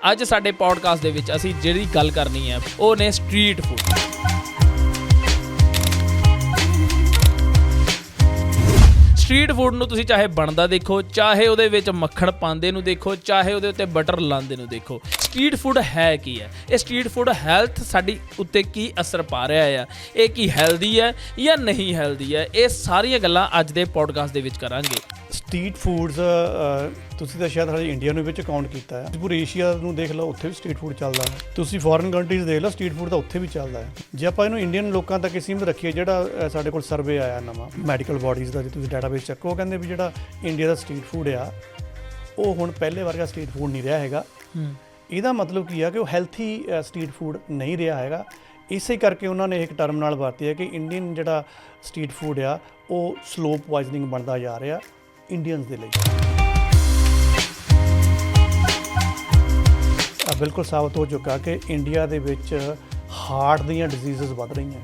ਅੱਜ ਸਾਡੇ ਪੋਡਕਾਸਟ ਦੇ ਵਿੱਚ ਅਸੀਂ ਜਿਹੜੀ ਗੱਲ ਕਰਨੀ ਹੈ ਉਹ ਨੇ ਸਟਰੀਟ ਫੂਡ। ਸਟਰੀਟ ਫੂਡ ਨੂੰ ਤੁਸੀਂ ਚਾਹੇ ਬਣਦਾ ਦੇਖੋ, ਚਾਹੇ ਉਹਦੇ ਵਿੱਚ ਮੱਖਣ ਪਾਉਂਦੇ ਨੂੰ ਦੇਖੋ, ਚਾਹੇ ਉਹਦੇ ਉੱਤੇ ਬਟਰ ਲਾਉਂਦੇ ਨੂੰ ਦੇਖੋ। ਸਟਰੀਟ ਫੂਡ ਹੈ ਕੀ ਹੈ? ਇਹ ਸਟਰੀਟ ਫੂਡ ਹੈਲਥ ਸਾਡੀ ਉੱਤੇ ਕੀ ਅਸਰ ਪਾ ਰਿਹਾ ਆ, ਇਹ ਕੀ ਹੈਲਦੀ ਹੈ ਜਾਂ ਨਹੀਂ ਹੈਲਦੀ ਹੈ, ਇਹ ਸਾਰੀਆਂ ਗੱਲਾਂ ਅੱਜ ਦੇ ਪੋਡਕਾਸਟ ਦੇ ਵਿੱਚ ਕਰਾਂਗੇ। ਸਟਰੀਟ ਫੂਡਸ ਤੁਸੀਂ ਤਾਂ ਸ਼ਾਇਦ ਹਜੇ ਇੰਡੀਆ ਨੂੰ ਵਿੱਚ ਕਾਊਂਟ ਕੀਤਾ ਹੈ। ਪੂਰੇ ਏਸ਼ੀਆ ਨੂੰ ਦੇਖ ਲਓ, ਉੱਥੇ ਵੀ ਸਟਰੀਟ ਫੂਡ ਚੱਲਦਾ ਹੈ। ਤੁਸੀਂ ਫੋਰਨ ਕੰਟਰੀਜ਼ ਦੇਖ ਲਓ, ਸਟਰੀਟ ਫੂਡ ਤਾਂ ਉੱਥੇ ਵੀ ਚੱਲਦਾ ਹੈ। ਜੇ ਆਪਾਂ ਇਹਨੂੰ ਇੰਡੀਅਨ ਲੋਕਾਂ ਤੱਕ ਸੀਮਿਤ ਰੱਖੀਏ, ਜਿਹੜਾ ਸਾਡੇ ਕੋਲ ਸਰਵੇ ਆਇਆ ਨਵਾਂ ਮੈਡੀਕਲ ਬਾਡੀਜ਼ ਦਾ, ਜੇ ਤੁਸੀਂ ਡਾਟਾਬੇਸ ਚੱਕੋ, ਉਹ ਕਹਿੰਦੇ ਵੀ ਜਿਹੜਾ ਇੰਡੀਆ ਦਾ ਸਟਰੀਟ ਫੂਡ ਆ ਉਹ ਹੁਣ ਪਹਿਲੇ ਵਰਗਾ ਸਟਰੀਟ ਫੂਡ ਨਹੀਂ ਰਿਹਾ ਹੈਗਾ। ਇਹਦਾ ਮਤਲਬ ਕੀ ਆ ਕਿ ਉਹ ਹੈਲਥੀ ਸਟਰੀਟ ਫੂਡ ਨਹੀਂ ਰਿਹਾ ਹੈਗਾ। ਇਸੇ ਕਰਕੇ ਉਹਨਾਂ ਨੇ ਇੱਕ ਟਰਮ ਨਾਲ ਵਰਤੀ ਹੈ ਕਿ ਇੰਡੀਅਨ ਜਿਹੜਾ ਸਟਰੀਟ ਫੂਡ ਆ ਉਹ ਸਲੋ ਪੋਇਜ਼ਨਿੰਗ ਬਣਦਾ ਜਾ ਰਿਹਾ ਇੰਡੀਅਨਸ ਦੇ ਲਈ। ਬਿਲਕੁਲ ਸਾਬਤ ਹੋ ਚੁੱਕਾ ਕਿ ਇੰਡੀਆ ਦੇ ਵਿੱਚ ਹਾਰਟ ਦੀਆਂ ਡਿਜ਼ੀਜ਼ਸ ਵੱਧ ਰਹੀਆਂ।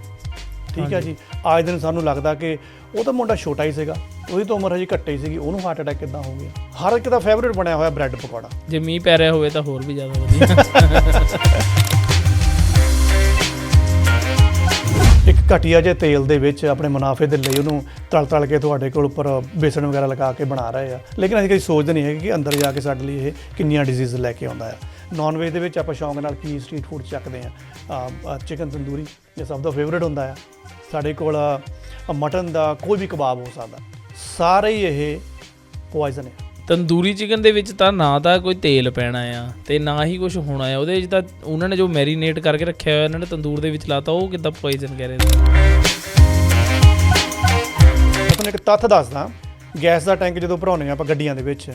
ਠੀਕ ਹੈ ਜੀ। ਅੱਜ ਦਿਨ ਸਾਨੂੰ ਲੱਗਦਾ ਕਿ ਉਹ ਤਾਂ ਮੁੰਡਾ ਛੋਟਾ ਹੀ ਸੀਗਾ, ਉਹਦੀ ਤਾਂ ਉਮਰ ਹਜੇ ਘੱਟੇ ਹੀ ਸੀਗੀ, ਉਹਨੂੰ ਹਾਰਟ ਅਟੈਕ ਕਿੱਦਾਂ ਹੋ ਗਿਆ? ਹਰ ਇੱਕ ਦਾ ਫੇਵਰੇਟ ਬਣਿਆ ਹੋਇਆ ਬ੍ਰੈਡ ਪਕੌੜਾ। ਜੇ ਮੀਂਹ ਪੈ ਰਿਹਾ ਹੋਵੇ ਤਾਂ ਹੋਰ ਵੀ ਜ਼ਿਆਦਾ ਵਧੀਆ। ਇੱਕ ਘਟੀਆ ਜਿਹੇ ਤੇਲ ਦੇ ਵਿੱਚ ਆਪਣੇ ਮੁਨਾਫੇ ਦੇ ਲਈ ਉਹਨੂੰ ਤਲ ਕੇ ਤੁਹਾਡੇ ਕੋਲ ਉੱਪਰ ਬੇਸਣ ਵਗੈਰਾ ਲਗਾ ਕੇ ਬਣਾ ਰਹੇ ਆ, ਲੇਕਿਨ ਅਸੀਂ ਕਦੇ ਸੋਚਦੇ ਨਹੀਂ ਹੈਗੇ ਕਿ ਅੰਦਰ ਜਾ ਕੇ ਸਾਡੇ ਲਈ ਇਹ ਕਿੰਨੀਆਂ ਡਿਜ਼ੀਜ਼ ਲੈ ਕੇ ਆਉਂਦਾ ਆ। ਨੌਨ ਵੇਜ ਦੇ ਵਿੱਚ ਆਪਾਂ ਸ਼ੌਂਕ ਨਾਲ ਕੀ ਸਟਰੀਟ ਫੂਡ ਚੱਕਦੇ ਆ, ਚਿਕਨ ਤੰਦੂਰੀ ਇਹ ਸਭ ਦਾ ਫੇਵਰੇਟ ਹੁੰਦਾ ਆ। ਸਾਡੇ ਕੋਲ ਮਟਨ ਦਾ ਕੋਈ ਵੀ ਕਬਾਬ ਹੋ ਸਕਦਾ, ਸਾਰੇ ਹੀ ਇਹ ਪੋਇਜ਼ਨ ਹੈ। ਤੰਦੂਰੀ ਚਿਕਨ ਦੇ ਵਿੱਚ ਤਾਂ ਨਾ ਤਾਂ ਕੋਈ ਤੇਲ ਪੈਣਾ ਆ ਤੇ ਨਾ ਹੀ ਕੁਝ ਹੋਣਾ ਆ, ਉਹਦੇ ਵਿੱਚ ਤਾਂ ਉਹਨਾਂ ਨੇ ਜੋ ਮੈਰੀਨੇਟ ਕਰਕੇ ਰੱਖਿਆ ਹੋਇਆ ਇਹਨਾਂ ਨੇ ਤੰਦੂਰ ਦੇ ਵਿੱਚ ਲਾਤਾ, ਉਹ ਕਿੱਦਾਂ ਪੋਇਜ਼ਨ ਕਹਿ ਰਹੇ ਨੇ। ਤੁਹਾਨੂੰ ਇੱਕ ਤੱਥ ਦੱਸਦਾ, ਗੈਸ ਦਾ ਟੈਂਕ ਜਦੋਂ ਭਰਾਉਂਦੇ ਆਪਾਂ ਗੱਡੀਆਂ ਦੇ ਵਿੱਚ,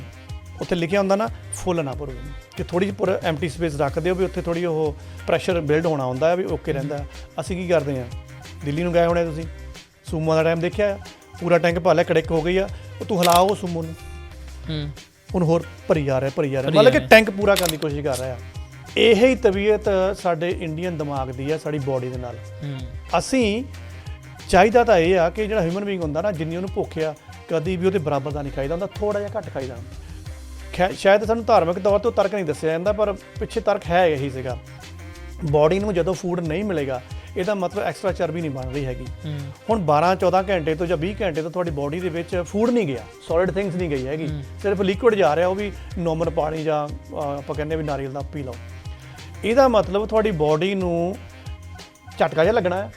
ਉੱਥੇ ਲਿਖਿਆ ਹੁੰਦਾ ਨਾ ਫੁੱਲ ਨਾ ਭਰੋ, ਕਿ ਥੋੜ੍ਹੀ ਜਿਹੀ ਪੂਰਾ ਐਮਟੀ ਸਪੇਸ ਰੱਖ ਦਿਓ ਵੀ ਉੱਥੇ ਥੋੜ੍ਹੀ ਉਹ ਪ੍ਰੈਸ਼ਰ ਬਿਲਡ ਹੋਣਾ ਹੁੰਦਾ ਹੈ ਵੀ ਓਕੇ ਰਹਿੰਦਾ। ਅਸੀਂ ਕੀ ਕਰਦੇ ਹਾਂ, ਦਿੱਲੀ ਨੂੰ ਗਏ ਹੋਣੇ ਤੁਸੀਂ, ਸੂਮੋ ਦਾ ਟਾਈਮ ਦੇਖਿਆ, ਪੂਰਾ ਟੈਂਕ ਭਰ ਲਿਆ, ਕੜਿੱਕ ਹੋ ਗਈ ਆ, ਉਹ ਤੂੰ ਹਿਲਾਓ ਸੂਮੋ ਨੂੰ, ਹੁਣ ਹੋਰ ਭਰੀ ਜਾ ਰਿਹਾ ਮਤਲਬ ਕਿ ਟੈਂਕ ਪੂਰਾ ਕਰਨ ਦੀ ਕੋਸ਼ਿਸ਼ ਕਰ ਰਿਹਾ। ਇਹ ਹੀ ਤਬੀਅਤ ਸਾਡੇ ਇੰਡੀਅਨ ਦਿਮਾਗ ਦੀ ਆ, ਸਾਡੀ ਬੋਡੀ ਦੇ ਨਾਲ। ਅਸੀਂ ਚਾਹੀਦਾ ਤਾਂ ਇਹ ਆ ਕਿ ਜਿਹੜਾ ਹਿਊਮਨ ਬੀਇੰਗ ਹੁੰਦਾ ਨਾ, ਜਿੰਨੀ ਉਹਨੂੰ ਭੁੱਖ ਆ, ਕਦੀ ਵੀ ਉਹਦੇ ਬਰਾਬਰ ਦਾ ਨਹੀਂ ਖਾਈਦਾ ਹੁੰਦਾ, ਥੋੜ੍ਹਾ ਜਿਹਾ ਘੱਟ ਖਾਈਦਾ ਹੁੰਦਾ। ਸ਼ਾਇਦ ਸਾਨੂੰ ਧਾਰਮਿਕ ਤੌਰ 'ਤੇ ਉਹ ਤਰਕ ਨਹੀਂ ਦੱਸਿਆ ਜਾਂਦਾ, ਪਰ ਪਿੱਛੇ ਤਰਕ ਹੈ ਇਹੀ ਸੀਗਾ। ਬੋਡੀ ਨੂੰ ਜਦੋਂ ਫੂਡ ਨਹੀਂ ਮਿਲੇਗਾ, ਇਹਦਾ ਮਤਲਬ ਐਕਸਟਰਾ ਚਰਬੀ ਨਹੀਂ ਬਣ ਰਹੀ ਹੈਗੀ। ਹੁਣ 12-14 ਘੰਟੇ ਤੋਂ ਜਾਂ 20 ਘੰਟੇ ਤੋਂ ਤੁਹਾਡੀ ਬੋਡੀ ਦੇ ਵਿੱਚ ਫੂਡ ਨਹੀਂ ਗਿਆ, ਸੋਲਿਡ ਥਿੰਗਸ ਨਹੀਂ ਗਈ ਹੈਗੀ, ਸਿਰਫ ਲਿਕੁਇਡ ਜਾ ਰਿਹਾ, ਉਹ ਵੀ ਨੋਰਮਲ ਪਾਣੀ ਜਾਂ ਆਪਾਂ ਕਹਿੰਦੇ ਵੀ ਨਾਰੀਅਲ ਦਾ ਪੀ ਲਓ। ਇਹਦਾ ਮਤਲਬ ਤੁਹਾਡੀ ਬੋਡੀ ਨੂੰ ਝਟਕਾ ਜਿਹਾ ਲੱਗਣਾ ਹੈ।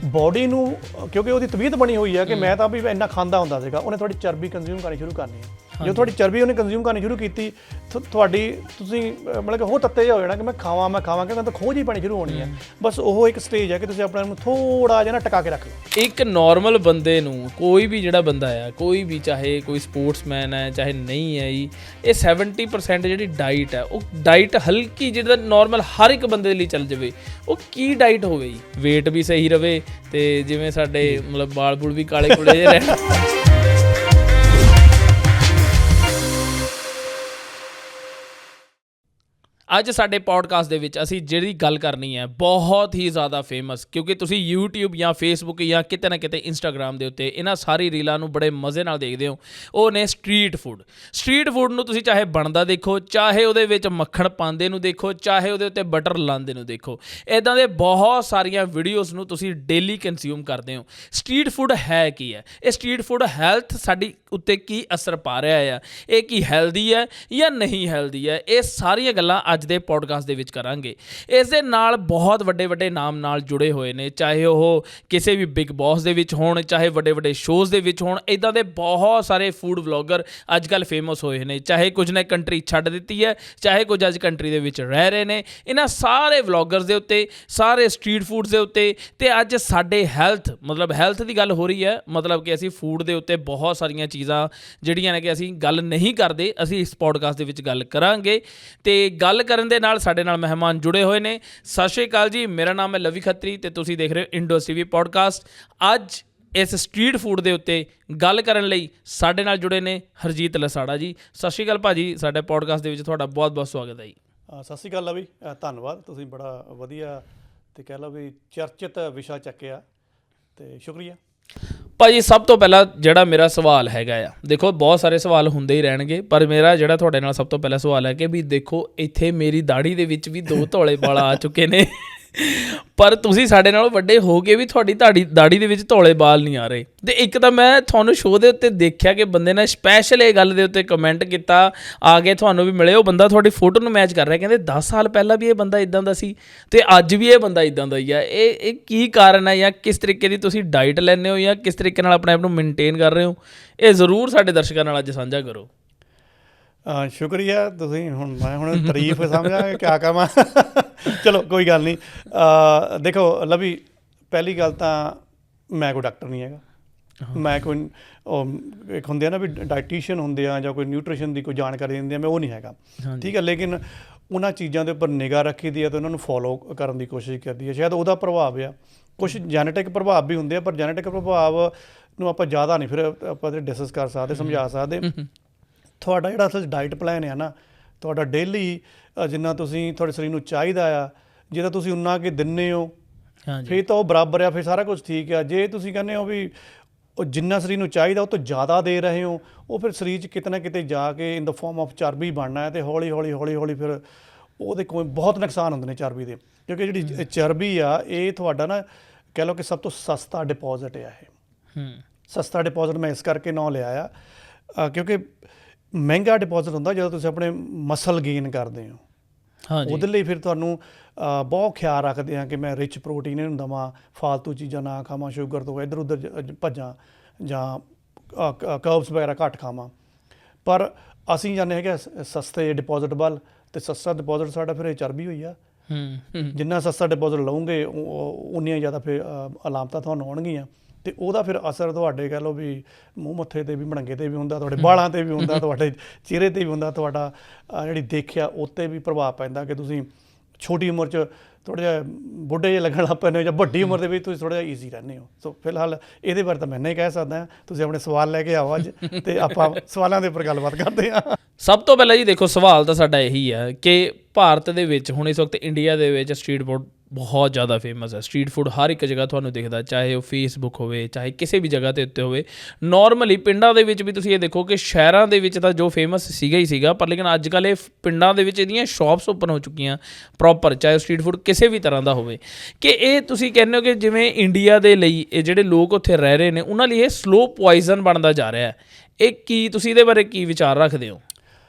ਬੋਡੀ ਨੂੰ, ਕਿਉਂਕਿ ਉਹਦੀ ਤਬੀਅਤ ਬਣੀ ਹੋਈ ਹੈ ਕਿ ਮੈਂ ਤਾਂ ਵੀ ਇੰਨਾ ਖਾਂਦਾ ਹੁੰਦਾ ਸੀਗਾ, ਉਹਨੇ ਤੁਹਾਡੀ ਚਰਬੀ ਕੰਜ਼ਿਊਮ ਕਰਨੀ ਸ਼ੁਰੂ ਕਰਨੀ ਹੈ। ਜਦੋਂ ਤੁਹਾਡੀ ਚਰਬੀ ਉਹਨੇ ਕੰਜ਼ਿਊਮ ਕਰਨੀ ਸ਼ੁਰੂ ਕੀਤੀ, ਤੁਸੀਂ ਮਤਲਬ ਕਿ ਉਹ ਤੱਤੇ ਜਿਹਾ ਹੋ ਜਾਣਾ ਕਿ ਮੈਂ ਖਾਵਾਂ ਕਿ ਮੈਂ ਤਾਂ ਖੋਜ ਹੀ ਪਾਣੀ ਸ਼ੁਰੂ ਹੋਣੀ ਹੈ। ਬਸ ਉਹ ਇੱਕ ਸਟੇਜ ਹੈ ਕਿ ਤੁਸੀਂ ਆਪਣੇ ਨੂੰ ਥੋੜ੍ਹਾ ਜਿਹਾ ਨਾ ਟਿਕਾ ਕੇ ਰੱਖ ਲਓ। ਇੱਕ ਨੋਰਮਲ ਬੰਦੇ ਨੂੰ, ਕੋਈ ਵੀ ਜਿਹੜਾ ਬੰਦਾ ਆ, ਕੋਈ ਵੀ, ਚਾਹੇ ਕੋਈ ਸਪੋਰਟਸਮੈਨ ਹੈ ਚਾਹੇ ਨਹੀਂ ਹੈ ਜੀ, ਇਹ 70% ਜਿਹੜੀ ਡਾਈਟ ਹੈ, ਉਹ ਡਾਈਟ ਹਲਕੀ, ਜਿਹੜਾ ਨੋਰਮਲ ਹਰ ਇੱਕ ਬੰਦੇ ਲਈ ਚੱਲ ਜਾਵੇ, ਉਹ ਕੀ ਡਾਈਟ ਹੋਵੇ ਜੀ? ਵੇਟ ਵੀ ਸਹੀ ਰਵੇ ਤੇ ਜਿਵੇਂ ਸਾਡੇ ਮਤਲਬ ਬਾਲ ਬੁਲ ਵੀ ਕਾਲੇ ਕੁਲੇ ਜਿਹੇ ਰਹਿਣ। ਅੱਜ ਸਾਡੇ ਪੋਡਕਾਸਟ ਦੇ ਵਿੱਚ ਅਸੀਂ ਜਿਹੜੀ ਗੱਲ ਕਰਨੀ ਹੈ ਬਹੁਤ ਹੀ ਜ਼ਿਆਦਾ ਫੇਮਸ, ਕਿਉਂਕਿ ਤੁਸੀਂ YouTube ਜਾਂ Facebook ਜਾਂ ਕਿਤੇ ਨਾ ਕਿਤੇ ਇੰਸਟਾਗ੍ਰਾਮ ਦੇ ਉੱਤੇ ਇਹਨਾਂ ਸਾਰੀ ਰੀਲਾਂ ਨੂੰ ਬੜੇ ਮਜ਼ੇ ਨਾਲ ਦੇਖਦੇ ਹੋ, ਉਹ ਨੇ ਸਟਰੀਟ ਫੂਡ। ਸਟਰੀਟ ਫੂਡ ਨੂੰ ਤੁਸੀਂ ਚਾਹੇ ਬਣਦਾ ਦੇਖੋ, ਚਾਹੇ ਉਹਦੇ ਵਿੱਚ ਮੱਖਣ ਪਾਉਂਦੇ ਨੂੰ ਦੇਖੋ, ਚਾਹੇ ਉਹਦੇ ਉੱਤੇ ਬਟਰ ਲਾਉਂਦੇ ਨੂੰ ਦੇਖੋ। ਇੱਦਾਂ ਦੇ ਬਹੁਤ ਸਾਰੀਆਂ ਵੀਡੀਓਜ਼ ਨੂੰ ਤੁਸੀਂ ਡੇਲੀ ਕੰਜ਼ਿਊਮ ਕਰਦੇ ਹੋ। ਸਟਰੀਟ ਫੂਡ ਹੈ ਕੀ ਹੈ? ਇਹ ਸਟਰੀਟ ਫੂਡ ਹੈਲਥ ਸਾਡੀ ਉੱਤੇ ਕੀ ਅਸਰ ਪਾ ਰਿਹਾ ਆ, ਇਹ ਕੀ ਹੈਲਦੀ ਹੈ ਜਾਂ ਨਹੀਂ ਹੈਲਦੀ ਹੈ, ਇਹ ਸਾਰੀਆਂ ਗੱਲਾਂ ਅੱਜ ਦੇ ਪੋਡਕਾਸਟ ਦੇ ਵਿੱਚ ਕਰਾਂਗੇ। ਇਸ ਦੇ ਨਾਲ ਬਹੁਤ ਵੱਡੇ ਨਾਮ ਨਾਲ ਜੁੜੇ ਹੋਏ ਨੇ, ਚਾਹੇ ਉਹ ਕਿਸੇ ਵੀ ਬਿਗ ਬੌਸ ਦੇ ਵਿੱਚ ਹੋਣ, ਚਾਹੇ ਵੱਡੇ ਸ਼ੋਜ਼ ਦੇ ਵਿੱਚ ਹੋਣ। ਇੱਦਾਂ ਦੇ ਬਹੁਤ ਸਾਰੇ ਫੂਡ ਵਲੌਗਰ ਅੱਜ ਕੱਲ੍ਹ ਫੇਮਸ ਹੋਏ ਨੇ, ਚਾਹੇ ਕੁਝ ਨੇ ਕੰਟਰੀ ਛੱਡ ਦਿੱਤੀ ਹੈ, ਚਾਹੇ ਕੁਝ ਅੱਜ ਕੰਟਰੀ ਦੇ ਵਿੱਚ ਰਹਿ ਰਹੇ ਨੇ। ਇਹਨਾਂ ਸਾਰੇ ਵਲੌਗਰਸ ਦੇ ਉੱਤੇ, ਸਾਰੇ ਸਟਰੀਟ ਫੂਡਸ ਦੇ ਉੱਤੇ, ਤੇ ਅੱਜ ਸਾਡੇ ਹੈਲਥ ਦੀ ਗੱਲ ਹੋ ਰਹੀ ਹੈ। ਮਤਲਬ ਕਿ ਅਸੀਂ ਫੂਡ ਦੇ ਉੱਤੇ ਬਹੁਤ ਸਾਰੀਆਂ ਚੀਜ਼ਾਂ ਜਿਹੜੀਆਂ ਨੇ ਕਿ ਅਸੀਂ ਗੱਲ ਨਹੀਂ ਕਰਦੇ, ਅਸੀਂ ਇਸ ਪੋਡਕਾਸਟ ਦੇ ਵਿੱਚ ਗੱਲ ਕਰਾਂਗੇ। ਤੇ ਗੱਲ ਕਰਨ ਦੇ ਨਾਲ ਸਾਡੇ ਨਾਲ ਮਹਿਮਾਨ ਜੁੜੇ ਹੋਏ ਨੇ। ਸਤਿ ਸ਼੍ਰੀ ਅਕਾਲ ਜੀ, ਮੇਰਾ ਨਾਮ ਹੈ ਲਵੀ ਖੱਤਰੀ ਤੇ ਤੁਸੀਂ ਦੇਖ ਰਹੇ ਹੋ ਇੰਡੋ TV ਪੋਡਕਾਸਟ। ਅੱਜ ਇਸ ਸਟਰੀਟ ਫੂਡ ਦੇ ਉੱਤੇ ਗੱਲ ਕਰਨ ਲਈ ਸਾਡੇ ਨਾਲ ਜੁੜੇ ਨੇ ਹਰਜੀਤ ਲਸਾੜਾ ਜੀ। ਸਤਿ ਸ਼੍ਰੀ ਅਕਾਲ ਭਾਜੀ, ਸਾਡੇ ਪੋਡਕਾਸਟ ਦੇ ਵਿੱਚ ਤੁਹਾਡਾ ਬਹੁਤ ਸਵਾਗਤ ਹੈ ਜੀ। ਸਤਿ ਸ਼੍ਰੀ ਅਕਾਲ ਲਵੀ, ਧੰਨਵਾਦ। ਤੁਸੀਂ ਬੜਾ ਵਧੀਆ ਤੇ ਕਹਿ ਲਓ ਵੀ ਚਰਚਿਤ ਵਿਸ਼ਾ ਚੱਕਿਆ ਤੇ ਸ਼ੁਕਰੀਆ। ਭਾਜੀ ਸਭ ਤੋਂ ਪਹਿਲਾਂ ਜਿਹੜਾ ਮੇਰਾ ਸਵਾਲ ਹੈਗਾ ਆ, ਦੇਖੋ ਬਹੁਤ ਸਾਰੇ ਸਵਾਲ ਹੁੰਦੇ ਹੀ ਰਹਿਣਗੇ, ਪਰ ਮੇਰਾ ਜਿਹੜਾ ਤੁਹਾਡੇ ਨਾਲ ਸਭ ਤੋਂ ਪਹਿਲਾ ਸਵਾਲ ਹੈ ਕਿ ਵੀ ਦੇਖੋ ਇੱਥੇ ਮੇਰੀ ਦਾੜੀ ਦੇ ਵਿੱਚ ਵੀ 2 ਧੌਲੇ ਵਾਲ ਆ ਚੁੱਕੇ ਨੇ, ਪਰ ਤੁਸੀਂ ਸਾਡੇ ਨਾਲੋਂ ਵੱਡੇ ਹੋ ਕੇ ਵੀ ਤੁਹਾਡੀ ਦਾੜੀ ਦੇ ਵਿੱਚ ਧੌਲੇ ਵਾਲ ਨਹੀਂ ਆ ਰਹੇ। ਤੇ ਇੱਕ ਤਾਂ ਮੈਂ ਤੁਹਾਨੂੰ ਸ਼ੋਅ ਦੇ ਉੱਤੇ ਦੇਖਿਆ ਕਿ ਬੰਦੇ ਨੇ ਸਪੈਸ਼ਲ ਇਹ ਗੱਲ ਦੇ ਉੱਤੇ ਕਮੈਂਟ ਕੀਤਾ, ਆ ਕੇ ਤੁਹਾਨੂੰ ਵੀ ਮਿਲੇ, ਉਹ ਬੰਦਾ ਤੁਹਾਡੀ ਫੋਟੋ ਨੂੰ ਮੈਚ ਕਰ ਰਿਹਾ, ਕਹਿੰਦੇ 10 ਸਾਲ ਪਹਿਲਾਂ ਵੀ ਇਹ ਬੰਦਾ ਇਦਾਂ ਦਾ ਸੀ ਤੇ ਅੱਜ ਵੀ ਇਹ ਬੰਦਾ ਇਦਾਂ ਦਾ ਹੀ ਆ। ਇਹ ਕੀ ਕਾਰਨ ਹੈ, ਜਾਂ ਕਿਸ ਤਰੀਕੇ ਦੀ ਤੁਸੀਂ ਡਾਈਟ ਲੈਂਦੇ ਹੋ, ਜਾਂ ਕਿਸ ਤਰੀਕੇ ਨਾਲ ਆਪਣੇ ਆਪ ਨੂੰ ਮੇਨਟੇਨ ਕਰ ਰਹੇ ਹੋ? ਇਹ ਜ਼ਰੂਰ ਸਾਡੇ ਦਰਸ਼ਕਾਂ ਨਾਲ ਅੱਜ ਸਾਂਝਾ ਕਰੋ। ਸ਼ੁਕਰੀਆ, ਤੁਸੀਂ ਹੁਣ ਤਾਰੀਫ ਸਮਝਾਂਗੇ ਕਿਆ ਕਹਾਂ। ਚਲੋ ਕੋਈ ਗੱਲ ਨਹੀਂ। ਦੇਖੋ ਲਵੀ, ਪਹਿਲੀ ਗੱਲ ਤਾਂ ਮੈਂ ਕੋਈ ਡਾਕਟਰ ਨਹੀਂ ਹੈਗਾ, ਮੈਂ ਕੋਈ ਇੱਕ ਹੁੰਦੇ ਆ ਨਾ ਵੀ ਡਾਇਟੀਸ਼ੀਅਨ ਹੁੰਦੇ ਆ ਜਾਂ ਕੋਈ ਨਿਊਟ੍ਰੀਸ਼ਨ ਦੀ ਕੋਈ ਜਾਣਕਾਰੀ ਦਿੰਦੇ ਆ, ਮੈਂ ਉਹ ਨਹੀਂ ਹੈਗਾ, ਠੀਕ ਹੈ। ਲੇਕਿਨ ਉਹਨਾਂ ਚੀਜ਼ਾਂ ਦੇ ਉੱਪਰ ਨਿਗਾਹ ਰੱਖੀ ਦੀ ਹੈ ਅਤੇ ਉਹਨਾਂ ਨੂੰ ਫੋਲੋ ਕਰਨ ਦੀ ਕੋਸ਼ਿਸ਼ ਕਰਦੀ ਹੈ। ਸ਼ਾਇਦ ਉਹਦਾ ਪ੍ਰਭਾਵ ਆ, ਕੁਛ ਜੈਨੇਟਿਕ ਪ੍ਰਭਾਵ ਵੀ ਹੁੰਦੇ ਆ, ਪਰ ਜੈਨੇਟਿਕ ਪ੍ਰਭਾਵ ਨੂੰ ਆਪਾਂ ਜ਼ਿਆਦਾ ਨਹੀਂ ਫਿਰ ਆਪਾਂ ਡਿਸਕਸ ਕਰ ਸਕਦੇ, ਸਮਝਾ ਸਕਦੇ। ਤੁਹਾਡਾ ਜਿਹੜਾ ਅਸਲ ਡਾਈਟ ਪਲਾਨ ਆ ਨਾ, ਤੁਹਾਡਾ ਡੇਲੀ ਜਿੰਨਾ ਤੁਸੀਂ ਤੁਹਾਡੇ ਸਰੀਰ ਨੂੰ ਚਾਹੀਦਾ ਆ, ਜੇ ਤਾਂ ਤੁਸੀਂ ਉਨਾ ਕੁ ਦਿੰਦੇ ਹੋ ਫਿਰ ਤਾਂ ਉਹ ਬਰਾਬਰ ਆ, ਫਿਰ ਸਾਰਾ ਕੁਝ ਠੀਕ ਆ। ਜੇ ਤੁਸੀਂ ਕਹਿੰਦੇ ਹੋ ਵੀ ਉਹ ਜਿੰਨਾ ਸਰੀਰ ਨੂੰ ਚਾਹੀਦਾ ਉਹ ਤੋਂ ਜ਼ਿਆਦਾ ਦੇ ਰਹੇ ਹੋ, ਉਹ ਫਿਰ ਸਰੀਰ 'ਚ ਕਿਤੇ ਨਾ ਕਿਤੇ ਜਾ ਕੇ ਇਨ ਦ ਫਾਰਮ ਆਫ ਚਰਬੀ ਬਣਨਾ ਹੈ, ਅਤੇ ਹੌਲੀ ਹੌਲੀ ਫਿਰ ਉਹਦੇ ਕੋਈ ਬਹੁਤ ਨੁਕਸਾਨ ਹੁੰਦੇ ਨੇ ਚਰਬੀ ਦੇ। ਕਿਉਂਕਿ ਜਿਹੜੀ ਚਰਬੀ ਆ ਇਹ ਤੁਹਾਡਾ ਨਾ ਕਹਿ ਲਓ ਕਿ ਸਭ ਤੋਂ ਸਸਤਾ ਡਿਪੋਜ਼ਿਟ ਆ। ਇਹ ਸਸਤਾ ਡਿਪੋਜ਼ਿਟ ਮੈਂ ਇਸ ਕਰਕੇ ਨਾਂ ਲਿਆ ਆ ਕਿਉਂਕਿ ਮਹਿੰਗਾ ਡਿਪੋਜ਼ਿਟ ਹੁੰਦਾ ਜਦੋਂ ਤੁਸੀਂ ਆਪਣੇ ਮਸਲ ਗੇਨ ਕਰਦੇ ਹੋ। ਉਹਦੇ ਲਈ ਫਿਰ ਤੁਹਾਨੂੰ ਬਹੁਤ ਖਿਆਲ ਰੱਖਦੇ ਹਾਂ ਕਿ ਮੈਂ ਰਿਚ ਪ੍ਰੋਟੀਨ ਇਹਨੂੰ ਦੇਵਾਂ, ਫਾਲਤੂ ਚੀਜ਼ਾਂ ਨਾ ਖਾਵਾਂ, ਸ਼ੂਗਰ ਤੋਂ ਇੱਧਰ ਉੱਧਰ ਭੱਜਾਂ ਜਾਂ ਕਰਬਸ ਵਗੈਰਾ ਘੱਟ ਖਾਵਾਂ। ਪਰ ਅਸੀਂ ਜਾਂਦੇ ਹੈਗੇ ਸਸਤੇ ਡਿਪੋਜ਼ਿਟ ਵੱਲ, ਅਤੇ ਸਸਤਾ ਡਿਪੋਜ਼ਿਟ ਸਾਡਾ ਫਿਰ ਇਹ ਚਰਬੀ ਹੋਈ ਆ। ਜਿੰਨਾ ਸਸਤਾ ਡਿਪੋਜ਼ਿਟ ਲਓਗੇ ਉਨੀਆਂ ਜ਼ਿਆਦਾ ਫਿਰ ਅਲਾਮਤਾਂ ਤੁਹਾਨੂੰ ਆਉਣਗੀਆਂ, ਅਤੇ ਉਹਦਾ ਫਿਰ ਅਸਰ ਤੁਹਾਡੇ ਕਹਿ ਲਓ ਵੀ ਮੂੰਹ ਮੱਥੇ 'ਤੇ ਵੀ, ਮੜੰਗੇ 'ਤੇ ਵੀ ਹੁੰਦਾ, ਤੁਹਾਡੇ ਵਾਲਾਂ 'ਤੇ ਵੀ ਹੁੰਦਾ, ਤੁਹਾਡੇ ਚਿਹਰੇ 'ਤੇ ਵੀ ਹੁੰਦਾ, ਤੁਹਾਡਾ ਜਿਹੜੀ ਦੇਖਿਆ ਉਹ 'ਤੇ ਵੀ ਪ੍ਰਭਾਵ ਪੈਂਦਾ ਕਿ ਤੁਸੀਂ ਛੋਟੀ ਉਮਰ 'ਚ ਥੋੜ੍ਹਾ ਜਿਹਾ ਬੁੱਢੇ ਜਿਹੇ ਲੱਗਣ ਲੱਗ ਪੈਂਦੇ ਹੋ, ਜਾਂ ਵੱਡੀ ਉਮਰ ਦੇ ਵਿੱਚ ਤੁਸੀਂ ਥੋੜ੍ਹਾ ਜਿਹਾ ਈਜ਼ੀ ਰਹਿੰਦੇ ਹੋ। ਸੋ ਫਿਲਹਾਲ ਇਹਦੇ ਬਾਰੇ ਤਾਂ ਮੈਂ ਨਹੀਂ ਕਹਿ ਸਕਦਾ। ਤੁਸੀਂ ਆਪਣੇ ਸਵਾਲ ਲੈ ਕੇ ਆਓ ਅੱਜ, ਅਤੇ ਆਪਾਂ ਸਵਾਲਾਂ ਦੇ ਉੱਪਰ ਗੱਲਬਾਤ ਕਰਦੇ ਹਾਂ। ਸਭ ਤੋਂ ਪਹਿਲਾਂ ਜੀ ਦੇਖੋ, ਸਵਾਲ ਤਾਂ ਸਾਡਾ ਇਹੀ ਹੈ ਕਿ ਭਾਰਤ ਦੇ ਵਿੱਚ ਹੁਣ ਇਸ ਵਕਤ ਇੰਡੀਆ ਦੇ ਵਿੱਚ ਸਟਰੀਟ ਫੂਡ ਬਹੁਤ ਜ਼ਿਆਦਾ ਫੇਮਸ ਹੈ। ਸਟਰੀਟ ਫੂਡ ਹਰ ਇੱਕ ਜਗ੍ਹਾ ਤੁਹਾਨੂੰ ਦਿਖਦਾ, ਚਾਹੇ ਉਹ ਫੇਸਬੁੱਕ ਹੋਵੇ, ਚਾਹੇ ਕਿਸੇ ਵੀ ਜਗ੍ਹਾ 'ਤੇ ਉੱਤੇ ਹੋਵੇ। ਨੋਰਮਲੀ ਪਿੰਡਾਂ ਦੇ ਵਿੱਚ ਵੀ ਤੁਸੀਂ ਇਹ ਦੇਖੋ ਕਿ ਸ਼ਹਿਰਾਂ ਦੇ ਵਿੱਚ ਤਾਂ ਜੋ ਫੇਮਸ ਸੀਗਾ ਹੀ ਸੀਗਾ, ਪਰ ਲੇਕਿਨ ਅੱਜ ਕੱਲ੍ਹ ਇਹ ਪਿੰਡਾਂ ਦੇ ਵਿੱਚ ਇਹਦੀਆਂ ਸ਼ਾਪਸ ਓਪਨ ਹੋ ਚੁੱਕੀਆਂ ਪ੍ਰੋਪਰ, ਚਾਹੇ ਸਟਰੀਟ ਫੂਡ ਕਿਸੇ ਵੀ ਤਰ੍ਹਾਂ ਦਾ ਹੋਵੇ। ਕਿ ਇਹ ਤੁਸੀਂ ਕਹਿੰਦੇ ਹੋ ਕਿ ਜਿਵੇਂ ਇੰਡੀਆ ਦੇ ਲਈ ਇਹ ਜਿਹੜੇ ਲੋਕ ਉੱਥੇ ਰਹਿ ਰਹੇ ਨੇ, ਉਹਨਾਂ ਲਈ ਇਹ ਸਲੋ ਪੁਆਇਜ਼ਨ ਬਣਦਾ ਜਾ ਰਿਹਾ ਹੈ। ਇਹ ਕੀ ਤੁਸੀਂ ਇਹਦੇ ਬਾਰੇ ਕੀ ਵਿਚਾਰ ਰੱਖਦੇ ਹੋ?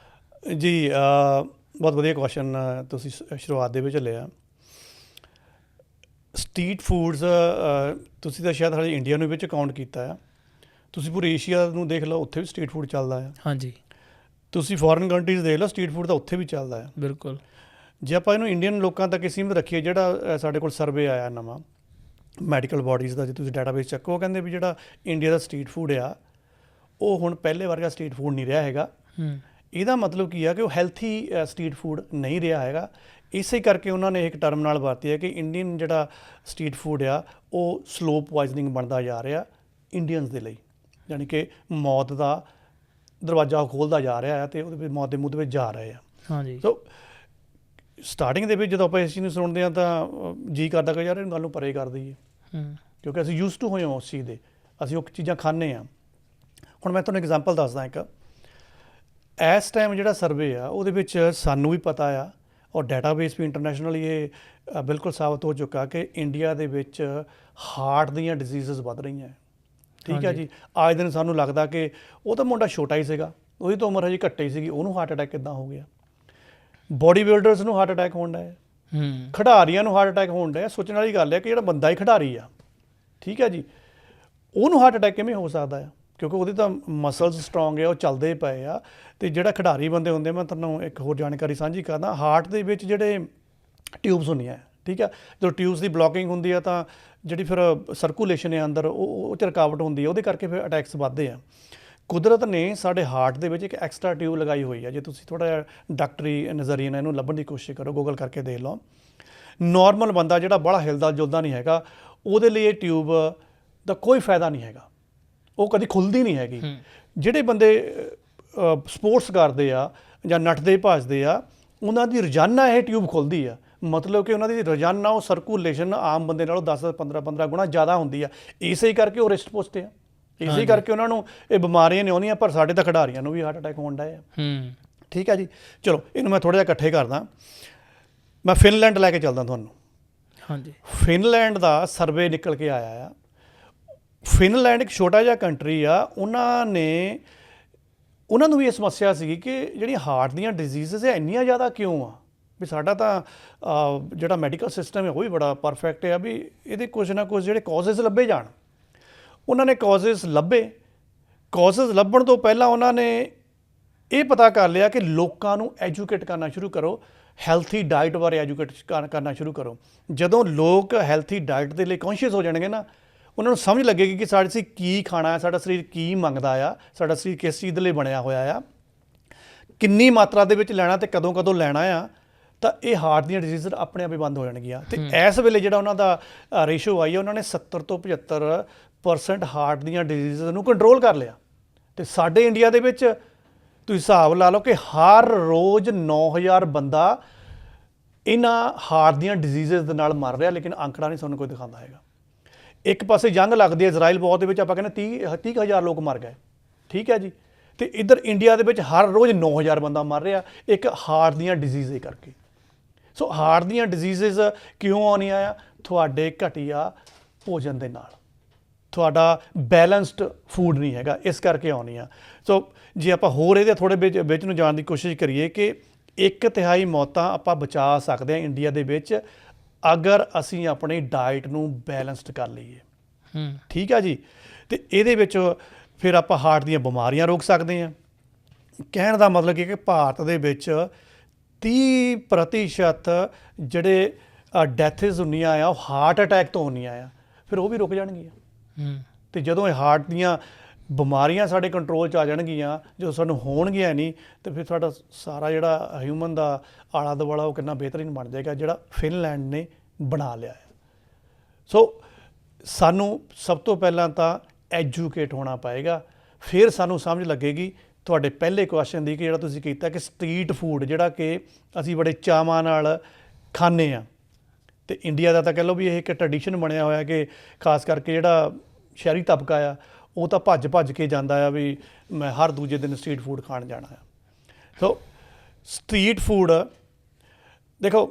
ਜੀ ਬਹੁਤ ਵਧੀਆ ਕੁਐਸਚਨ ਤੁਸੀਂ ਸ਼ੁਰੂਆਤ ਦੇ ਵਿੱਚ ਲਿਆ। ਸਟਰੀਟ ਫੂਡਸ ਤੁਸੀਂ ਤਾਂ ਸ਼ਾਇਦ ਹਾਲੇ ਇੰਡੀਆ ਨੂੰ ਵਿੱਚ ਕਾਊਂਟ ਕੀਤਾ ਆ, ਤੁਸੀਂ ਪੂਰੇ ਏਸ਼ੀਆ ਨੂੰ ਦੇਖ ਲਓ, ਉੱਥੇ ਵੀ ਸਟਰੀਟ ਫੂਡ ਚੱਲਦਾ ਆ। ਹਾਂਜੀ, ਤੁਸੀਂ ਫੋਰਨ ਕੰਟਰੀਜ਼ ਦੇਖ ਲਓ, ਸਟਰੀਟ ਫੂਡ ਤਾਂ ਉੱਥੇ ਵੀ ਚੱਲਦਾ ਆ। ਬਿਲਕੁਲ। ਜੇ ਆਪਾਂ ਇਹਨੂੰ ਇੰਡੀਅਨ ਲੋਕਾਂ ਤੱਕ ਸੀਮਿਤ ਰੱਖੀਏ, ਜਿਹੜਾ ਸਾਡੇ ਕੋਲ ਸਰਵੇ ਆਇਆ ਨਵਾਂ ਮੈਡੀਕਲ ਬਾਡੀਜ਼ ਦਾ, ਜੇ ਤੁਸੀਂ ਡਾਟਾਬੇਸ ਚੱਕੋ, ਉਹ ਕਹਿੰਦੇ ਵੀ ਜਿਹੜਾ ਇੰਡੀਆ ਦਾ ਸਟਰੀਟ ਫੂਡ ਆ ਉਹ ਹੁਣ ਪਹਿਲੇ ਵਰਗਾ ਸਟਰੀਟ ਫੂਡ ਨਹੀਂ ਰਿਹਾ ਹੈਗਾ। ਇਹਦਾ ਮਤਲਬ ਕੀ ਆ ਕਿ ਉਹ ਹੈਲਥੀ ਸਟਰੀਟ ਫੂਡ ਨਹੀਂ ਰਿਹਾ ਹੈਗਾ। ਇਸੇ ਕਰਕੇ ਉਹਨਾਂ ਨੇ ਇੱਕ ਟਰਮ ਨਾਲ ਵਰਤੀ ਹੈ ਕਿ ਇੰਡੀਅਨ ਜਿਹੜਾ ਸਟਰੀਟ ਫੂਡ ਆ ਉਹ ਸਲੋ ਪੁਆਇਜ਼ਨਿੰਗ ਬਣਦਾ ਜਾ ਰਿਹਾ ਇੰਡੀਅਨਸ ਦੇ ਲਈ, ਯਾਨੀ ਕਿ ਮੌਤ ਦਾ ਦਰਵਾਜ਼ਾ ਖੋਲ੍ਹਦਾ ਜਾ ਰਿਹਾ ਹੈ ਅਤੇ ਉਹਦੇ ਵਿੱਚ ਮੌਤ ਦੇ ਮੂੰਹ ਦੇ ਵਿੱਚ ਜਾ ਰਹੇ ਆ। ਹਾਂਜੀ। ਸੋ ਸਟਾਰਟਿੰਗ ਦੇ ਵਿੱਚ ਜਦੋਂ ਆਪਾਂ ਇਸ ਚੀਜ਼ ਨੂੰ ਸੁਣਦੇ ਹਾਂ ਤਾਂ ਜੀ ਕਰਦਾ ਕਿ ਯਾਰ ਇਹ ਗੱਲ ਨੂੰ ਪਰੇ ਕਰ ਦਈਏ, ਕਿਉਂਕਿ ਅਸੀਂ ਯੂਜ਼ ਟੂ ਹੋਏ ਹਾਂ ਉਸ ਚੀਜ਼ ਦੇ, ਅਸੀਂ ਉਹ ਚੀਜ਼ਾਂ ਖਾਂਦੇ ਹਾਂ। ਹੁਣ ਮੈਂ ਤੁਹਾਨੂੰ ਐਗਜ਼ਾਮਪਲ ਦੱਸਦਾ ਇੱਕ। ਇਸ ਟਾਈਮ ਜਿਹੜਾ ਸਰਵੇ ਆ ਉਹਦੇ ਵਿੱਚ ਸਾਨੂੰ ਵੀ ਪਤਾ ਆ, ਔਰ ਡਾਟਾਬੇਸ ਵੀ ਇੰਟਰਨੈਸ਼ਨਲੀ ਇਹ ਬਿਲਕੁਲ ਸਾਬਤ ਹੋ ਚੁੱਕਾ ਕਿ ਇੰਡੀਆ ਦੇ ਵਿੱਚ ਹਾਰਟ ਦੀਆਂ ਡਿਜ਼ੀਜ਼ਸ ਵੱਧ ਰਹੀਆਂ। ਠੀਕ ਹੈ ਜੀ। ਅੱਜ ਦਿਨ ਸਾਨੂੰ ਲੱਗਦਾ ਕਿ ਉਹ ਤਾਂ ਮੁੰਡਾ ਛੋਟਾ ਹੀ ਸੀਗਾ, ਉਹਦੀ ਤਾਂ ਉਮਰ ਹਜੇ ਘੱਟ ਹੀ ਸੀਗੀ, ਉਹਨੂੰ ਹਾਰਟ ਅਟੈਕ ਕਿੱਦਾਂ ਹੋ ਗਿਆ। ਬੋਡੀ ਬਿਲਡਰਸ ਨੂੰ ਹਾਰਟ ਅਟੈਕ ਹੋਣ ਡਿਆ, ਖਿਡਾਰੀਆਂ ਨੂੰ ਹਾਰਟ ਅਟੈਕ ਹੋਣ ਡਿਆ। ਸੋਚਣ ਵਾਲੀ ਗੱਲ ਹੈ ਕਿ ਜਿਹੜਾ ਬੰਦਾ ਹੀ ਖਿਡਾਰੀ ਆ, ਠੀਕ ਹੈ ਜੀ, ਉਹਨੂੰ ਹਾਰਟ ਅਟੈਕ ਕਿਵੇਂ ਹੋ ਸਕਦਾ ਆ, ਕਿਉਂਕਿ ਉਹਦੇ ਤਾਂ ਮਸਲਸ ਸਟਰੋਂਗ ਆ, ਉਹ ਚੱਲਦੇ ਪਏ ਆ। ਅਤੇ ਜਿਹੜਾ ਖਿਡਾਰੀ ਬੰਦੇ ਹੁੰਦੇ, ਮੈਂ ਤੁਹਾਨੂੰ ਇੱਕ ਹੋਰ ਜਾਣਕਾਰੀ ਸਾਂਝੀ ਕਰਦਾ, ਹਾਰਟ ਦੇ ਵਿੱਚ ਜਿਹੜੇ ਟਿਊਬਸ ਹੁੰਦੀਆਂ, ਠੀਕ ਆ, ਜਦੋਂ ਟਿਊਬਸ ਦੀ ਬਲੋਕਿੰਗ ਹੁੰਦੀ ਆ ਤਾਂ ਜਿਹੜੀ ਫਿਰ ਸਰਕੂਲੇਸ਼ਨ ਹੈ ਅੰਦਰ ਉਹ 'ਚ ਰੁਕਾਵਟ ਹੁੰਦੀ ਹੈ, ਉਹਦੇ ਕਰਕੇ ਫਿਰ ਅਟੈਕਸ ਵੱਧਦੇ ਆ। ਕੁਦਰਤ ਨੇ ਸਾਡੇ ਹਾਰਟ ਦੇ ਵਿੱਚ ਇੱਕ ਐਕਸਟਰਾ ਟਿਊਬ ਲਗਾਈ ਹੋਈ ਹੈ। ਜੇ ਤੁਸੀਂ ਥੋੜ੍ਹਾ ਜਿਹਾ ਡਾਕਟਰੀ ਨਜ਼ਰੀਏ ਨਾਲ ਇਹਨੂੰ ਲੱਭਣ ਦੀ ਕੋਸ਼ਿਸ਼ ਕਰੋ, ਗੂਗਲ ਕਰਕੇ ਦੇਖ ਲਓ। ਨੋਰਮਲ ਬੰਦਾ ਜਿਹੜਾ ਬੜਾ ਹਿਲਦਾ ਜੁਲਦਾ ਨਹੀਂ ਹੈਗਾ, ਉਹਦੇ ਲਈ ਇਹ ਟਿਊਬ ਦਾ ਕੋਈ ਫਾਇਦਾ ਨਹੀਂ ਹੈਗਾ, ਉਹ ਕਦੀ ਖੁੱਲ੍ਹਦੀ ਨਹੀਂ ਹੈਗੀ। ਜਿਹੜੇ ਬੰਦੇ ਸਪੋਰਟਸ ਕਰਦੇ ਆ ਜਾਂ ਨੱਠਦੇ ਭੱਜਦੇ ਆ, ਉਹਨਾਂ ਦੀ ਰੋਜ਼ਾਨਾ ਇਹ ਟਿਊਬ ਖੁੱਲ੍ਹਦੀ ਆ। ਮਤਲਬ ਕਿ ਉਹਨਾਂ ਦੀ ਰੋਜ਼ਾਨਾ ਉਹ ਸਰਕੂਲੇਸ਼ਨ ਆਮ ਬੰਦੇ ਨਾਲੋਂ 10-15 ਗੁਣਾ ਜ਼ਿਆਦਾ ਹੁੰਦੀ ਆ। ਇਸੇ ਕਰਕੇ ਉਹ ਰਿਸਟ ਪੁਸ਼ਟ ਆ, ਇਸੇ ਕਰਕੇ ਉਹਨਾਂ ਨੂੰ ਇਹ ਬਿਮਾਰੀਆਂ ਨਹੀਂ ਆਉਂਦੀਆਂ, ਪਰ ਸਾਡੇ ਤਾਂ ਖਿਡਾਰੀਆਂ ਨੂੰ ਵੀ ਹਾਰਟ ਅਟੈਕ ਹੋਣ ਡਏ ਆ। ਠੀਕ ਹੈ ਜੀ, ਚਲੋ ਇਹਨੂੰ ਮੈਂ ਥੋੜ੍ਹਾ ਜਿਹਾ ਇਕੱਠੇ ਕਰਦਾ। ਮੈਂ ਫਿਨਲੈਂਡ ਲੈ ਕੇ ਚੱਲਦਾ ਤੁਹਾਨੂੰ। ਹਾਂਜੀ, ਫਿਨਲੈਂਡ ਦਾ ਸਰਵੇ ਨਿਕਲ ਕੇ ਆਇਆ ਆ। ਫਿਨਲੈਂਡ ਇੱਕ ਛੋਟਾ ਜਿਹਾ ਕੰਟਰੀ ਆ, ਉਹਨਾਂ ਨੂੰ ਵੀ ਇਹ ਸਮੱਸਿਆ ਸੀ ਕਿ ਜਿਹੜੀਆਂ ਹਾਰਟ ਦੀਆਂ ਡਿਜ਼ੀਜ਼ਸ ਹੈ ਇੰਨੀਆਂ ਜ਼ਿਆਦਾ ਕਿਉਂ ਆ। ਵੀ ਸਾਡਾ ਤਾਂ ਜਿਹੜਾ ਮੈਡੀਕਲ ਸਿਸਟਮ ਹੈ ਉਹ ਵੀ ਬੜਾ ਪਰਫੈਕਟ ਆ, ਵੀ ਇਹਦੇ ਕੁਝ ਨਾ ਕੁਝ ਜਿਹੜੇ ਕਾਜ਼ਸ ਲੱਭੇ ਜਾਣ। ਉਹਨਾਂ ਨੇ ਕਾਜ਼ਸ ਲੱਭੇ। ਕਾਜ਼ਸ ਲੱਭਣ ਤੋਂ ਪਹਿਲਾਂ ਉਹਨਾਂ ਨੇ ਇਹ ਪਤਾ ਕਰ ਲਿਆ ਕਿ ਲੋਕਾਂ ਨੂੰ ਐਜੂਕੇਟ ਕਰਨਾ ਸ਼ੁਰੂ ਕਰੋ, ਹੈਲਥੀ ਡਾਈਟ ਬਾਰੇ ਐਜੂਕੇਟ ਕਰਨਾ ਸ਼ੁਰੂ ਕਰੋ। ਜਦੋਂ ਲੋਕ ਹੈਲਥੀ ਡਾਈਟ ਦੇ ਲਈ ਕੌਨਸ਼ੀਅਸ ਹੋ ਜਾਣਗੇ ਨਾ, ਉਹਨਾਂ ਨੂੰ ਸਮਝ ਲੱਗੇਗੀ ਕਿ ਅਸੀਂ ਕੀ ਖਾਣਾ ਹੈ, ਸਾਡਾ ਸਰੀਰ ਕੀ ਮੰਗਦਾ ਆ, ਸਾਡਾ ਸਰੀਰ ਕਿਸ ਚੀਜ਼ ਦੇ ਲਈ ਬਣਿਆ ਹੋਇਆ ਆ, ਕਿੰਨੀ ਮਾਤਰਾ ਦੇ ਵਿੱਚ ਲੈਣਾ ਅਤੇ ਕਦੋਂ ਕਦੋਂ ਲੈਣਾ ਆ, ਤਾਂ ਇਹ ਹਾਰਟ ਦੀਆਂ ਡਿਜ਼ੀਜ਼ ਆਪਣੇ ਆਪ ਹੀ ਬੰਦ ਹੋ ਜਾਣਗੀਆਂ। ਅਤੇ ਇਸ ਵੇਲੇ ਜਿਹੜਾ ਉਹਨਾਂ ਦਾ ਰੇਸ਼ੋ ਆਈ ਹੈ, ਉਹਨਾਂ ਨੇ 70 ਤੋਂ 75% ਹਾਰਟ ਦੀਆਂ ਡਿਜ਼ੀਜ਼ ਨੂੰ ਕੰਟਰੋਲ ਕਰ ਲਿਆ। ਅਤੇ ਸਾਡੇ ਇੰਡੀਆ ਦੇ ਵਿੱਚ ਤੁਸੀਂ ਹਿਸਾਬ ਲਾ ਲਓ ਕਿ ਹਰ ਰੋਜ਼ 9000 ਬੰਦਾ ਇਹਨਾਂ ਹਾਰਟ ਦੀਆਂ ਡਿਜ਼ੀਜ਼ ਦੇ ਨਾਲ ਮਰ ਰਿਹਾ, ਲੇਕਿਨ ਅੰਕੜਾ ਨਹੀਂ ਸਾਨੂੰ ਕੋਈ ਦਿਖਾਉਂਦਾ ਹੈਗਾ। ਇੱਕ ਪਾਸੇ ਜੰਗ ਲੱਗਦੀ ਹੈ ਇਜ਼ਰਾਈਲ ਵਾਰ ਦੇ ਵਿੱਚ, ਆਪਾਂ ਕਹਿੰਦੇ 30,000 ਲੋਕ ਮਰ ਗਏ। ਠੀਕ ਹੈ ਜੀ, ਅਤੇ ਇੱਧਰ ਇੰਡੀਆ ਦੇ ਵਿੱਚ ਹਰ ਰੋਜ਼ 9000 ਬੰਦਾ ਮਰ ਰਿਹਾ ਇੱਕ ਹਾਰਟ ਦੀਆਂ ਡਿਜ਼ੀਜ਼ ਦੇ ਕਰਕੇ। ਸੋ ਹਾਰਟ ਦੀਆਂ ਡਿਜ਼ੀਜ਼ਸ ਕਿਉਂ ਆਉਣੀਆਂ ਆ? ਤੁਹਾਡੇ ਘਟੀਆ ਭੋਜਨ ਦੇ ਨਾਲ, ਤੁਹਾਡਾ ਬੈਲੈਂਸਡ ਫੂਡ ਨਹੀਂ ਹੈਗਾ, ਇਸ ਕਰਕੇ ਆਉਣੀ ਆ। ਸੋ ਜੇ ਆਪਾਂ ਹੋਰ ਇਹਦੇ ਥੋੜ੍ਹੇ ਵਿੱਚ ਨੂੰ ਜਾਣ ਦੀ ਕੋਸ਼ਿਸ਼ ਕਰੀਏ ਕਿ 1/3 ਮੌਤਾਂ ਆਪਾਂ ਬਚਾ ਸਕਦੇ ਹਾਂ ਇੰਡੀਆ ਦੇ ਵਿੱਚ, ਅਗਰ ਅਸੀਂ ਆਪਣੀ ਡਾਈਟ ਨੂੰ ਬੈਲੈਂਸਡ ਕਰ ਲਈਏ। ਠੀਕ ਆ ਜੀ, ਅਤੇ ਇਹਦੇ ਵਿੱਚ ਫਿਰ ਆਪਾਂ ਹਾਰਟ ਦੀਆਂ ਬਿਮਾਰੀਆਂ ਰੋਕ ਸਕਦੇ ਹਾਂ। ਕਹਿਣ ਦਾ ਮਤਲਬ ਕਿ ਭਾਰਤ ਦੇ ਵਿੱਚ 30% ਜਿਹੜੇ ਡੈਥਸ ਹੁੰਦੀਆਂ ਆ ਉਹ ਹਾਰਟ ਅਟੈਕ ਤੋਂ ਹੁੰਦੀਆਂ ਆ, ਫਿਰ ਉਹ ਵੀ ਰੁਕ ਜਾਣਗੀਆਂ। ਅਤੇ ਜਦੋਂ ਇਹ ਹਾਰਟ ਦੀਆਂ ਬਿਮਾਰੀਆਂ ਸਾਡੇ ਕੰਟਰੋਲ 'ਚ ਆ ਜਾਣਗੀਆਂ, ਜਦੋਂ ਸਾਨੂੰ ਹੋਣਗੀਆਂ ਨਹੀਂ, ਤਾਂ ਫਿਰ ਸਾਡਾ ਸਾਰਾ ਜਿਹੜਾ ਹਿਊਮਨ ਦਾ ਆਲਾ ਦੁਆਲਾ ਉਹ ਕਿੰਨਾ ਬਿਹਤਰੀਨ ਬਣ ਜਾਏਗਾ, ਜਿਹੜਾ ਫਿਨਲੈਂਡ ਨੇ ਬਣਾ ਲਿਆ ਹੈ। ਸੋ ਸਾਨੂੰ ਸਭ ਤੋਂ ਪਹਿਲਾਂ ਤਾਂ ਐਜੂਕੇਟ ਹੋਣਾ ਪਏਗਾ, ਫਿਰ ਸਾਨੂੰ ਸਮਝ ਲੱਗੇਗੀ ਤੁਹਾਡੇ ਪਹਿਲੇ ਕੁਐਸਚਨ ਦੀ, ਕਿ ਜਿਹੜਾ ਤੁਸੀਂ ਕੀਤਾ ਕਿ ਸਟਰੀਟ ਫੂਡ ਜਿਹੜਾ ਕਿ ਅਸੀਂ ਬੜੇ ਚਾਵਾਂ ਨਾਲ ਖਾਂਦੇ ਹਾਂ, ਅਤੇ ਇੰਡੀਆ ਦਾ ਤਾਂ ਕਹਿ ਲਓ ਵੀ ਇਹ ਇੱਕ ਟਰਡੀਸ਼ਨ ਬਣਿਆ ਹੋਇਆ ਕਿ ਖਾਸ ਕਰਕੇ ਜਿਹੜਾ ਸ਼ਹਿਰੀ ਤਬਕਾ ਆ ਉਹ ਤਾਂ ਭੱਜ ਕੇ ਜਾਂਦਾ ਆ ਵੀ ਮੈਂ ਹਰ ਦੂਜੇ ਦਿਨ ਸਟਰੀਟ ਫੂਡ ਖਾਣ ਜਾਣਾ ਆ। ਸੋ ਸਟਰੀਟ ਫੂਡ ਦੇਖੋ,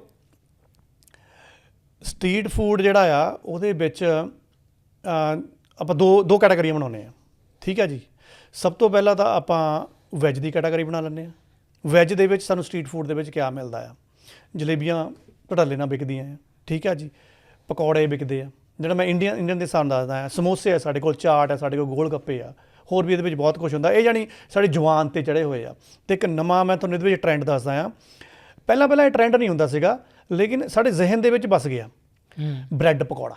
ਸਟਰੀਟ ਫੂਡ ਜਿਹੜਾ ਆ ਉਹਦੇ ਵਿੱਚ ਆਪਾਂ ਦੋ ਕੈਟਾਗਰੀਆਂ ਬਣਾਉਂਦੇ ਹਾਂ। ਠੀਕ ਹੈ ਜੀ, ਸਭ ਤੋਂ ਪਹਿਲਾਂ ਤਾਂ ਆਪਾਂ ਵੈੱਜ ਦੀ ਕੈਟਾਗਰੀ ਬਣਾ ਲੈਂਦੇ ਹਾਂ। ਵੈੱਜ ਦੇ ਵਿੱਚ ਸਾਨੂੰ ਸਟਰੀਟ ਫੂਡ ਦੇ ਵਿੱਚ ਕਿਆ ਮਿਲਦਾ ਆ? ਜਲੇਬੀਆਂ ਘਟਾਲੇ ਨਾਲ ਵਿਕਦੀਆਂ ਆ। ਠੀਕ ਹੈ ਜੀ, ਪਕੌੜੇ ਵਿਕਦੇ ਆ, ਜਿਹੜਾ ਮੈਂ ਇੰਡੀਅਨ ਦੇ ਹਿਸਾਬ ਨਾਲ ਦੱਸਦਾ ਹਾਂ। ਸਮੋਸੇ ਆ ਸਾਡੇ ਕੋਲ, ਚਾਟ ਆ ਸਾਡੇ ਕੋਲ, ਗੋਲ ਗੱਪੇ ਆ, ਹੋਰ ਵੀ ਇਹਦੇ ਵਿੱਚ ਬਹੁਤ ਕੁਛ ਹੁੰਦਾ। ਇਹ ਜਾਣੀ ਸਾਡੇ ਜਵਾਨ 'ਤੇ ਚੜ੍ਹੇ ਹੋਏ ਆ। ਅਤੇ ਇੱਕ ਨਵਾਂ ਮੈਂ ਤੁਹਾਨੂੰ ਇਹਦੇ ਵਿੱਚ ਟਰੈਂਡ ਦੱਸਦਾ ਹਾਂ। ਪਹਿਲਾਂ ਇਹ ਟਰੈਂਡ ਨਹੀਂ ਹੁੰਦਾ ਸੀਗਾ, ਲੇਕਿਨ ਸਾਡੇ ਜ਼ਿਹਨ ਦੇ ਵਿੱਚ ਵੱਸ ਗਿਆ ਬ੍ਰੈਡ ਪਕੌੜਾ।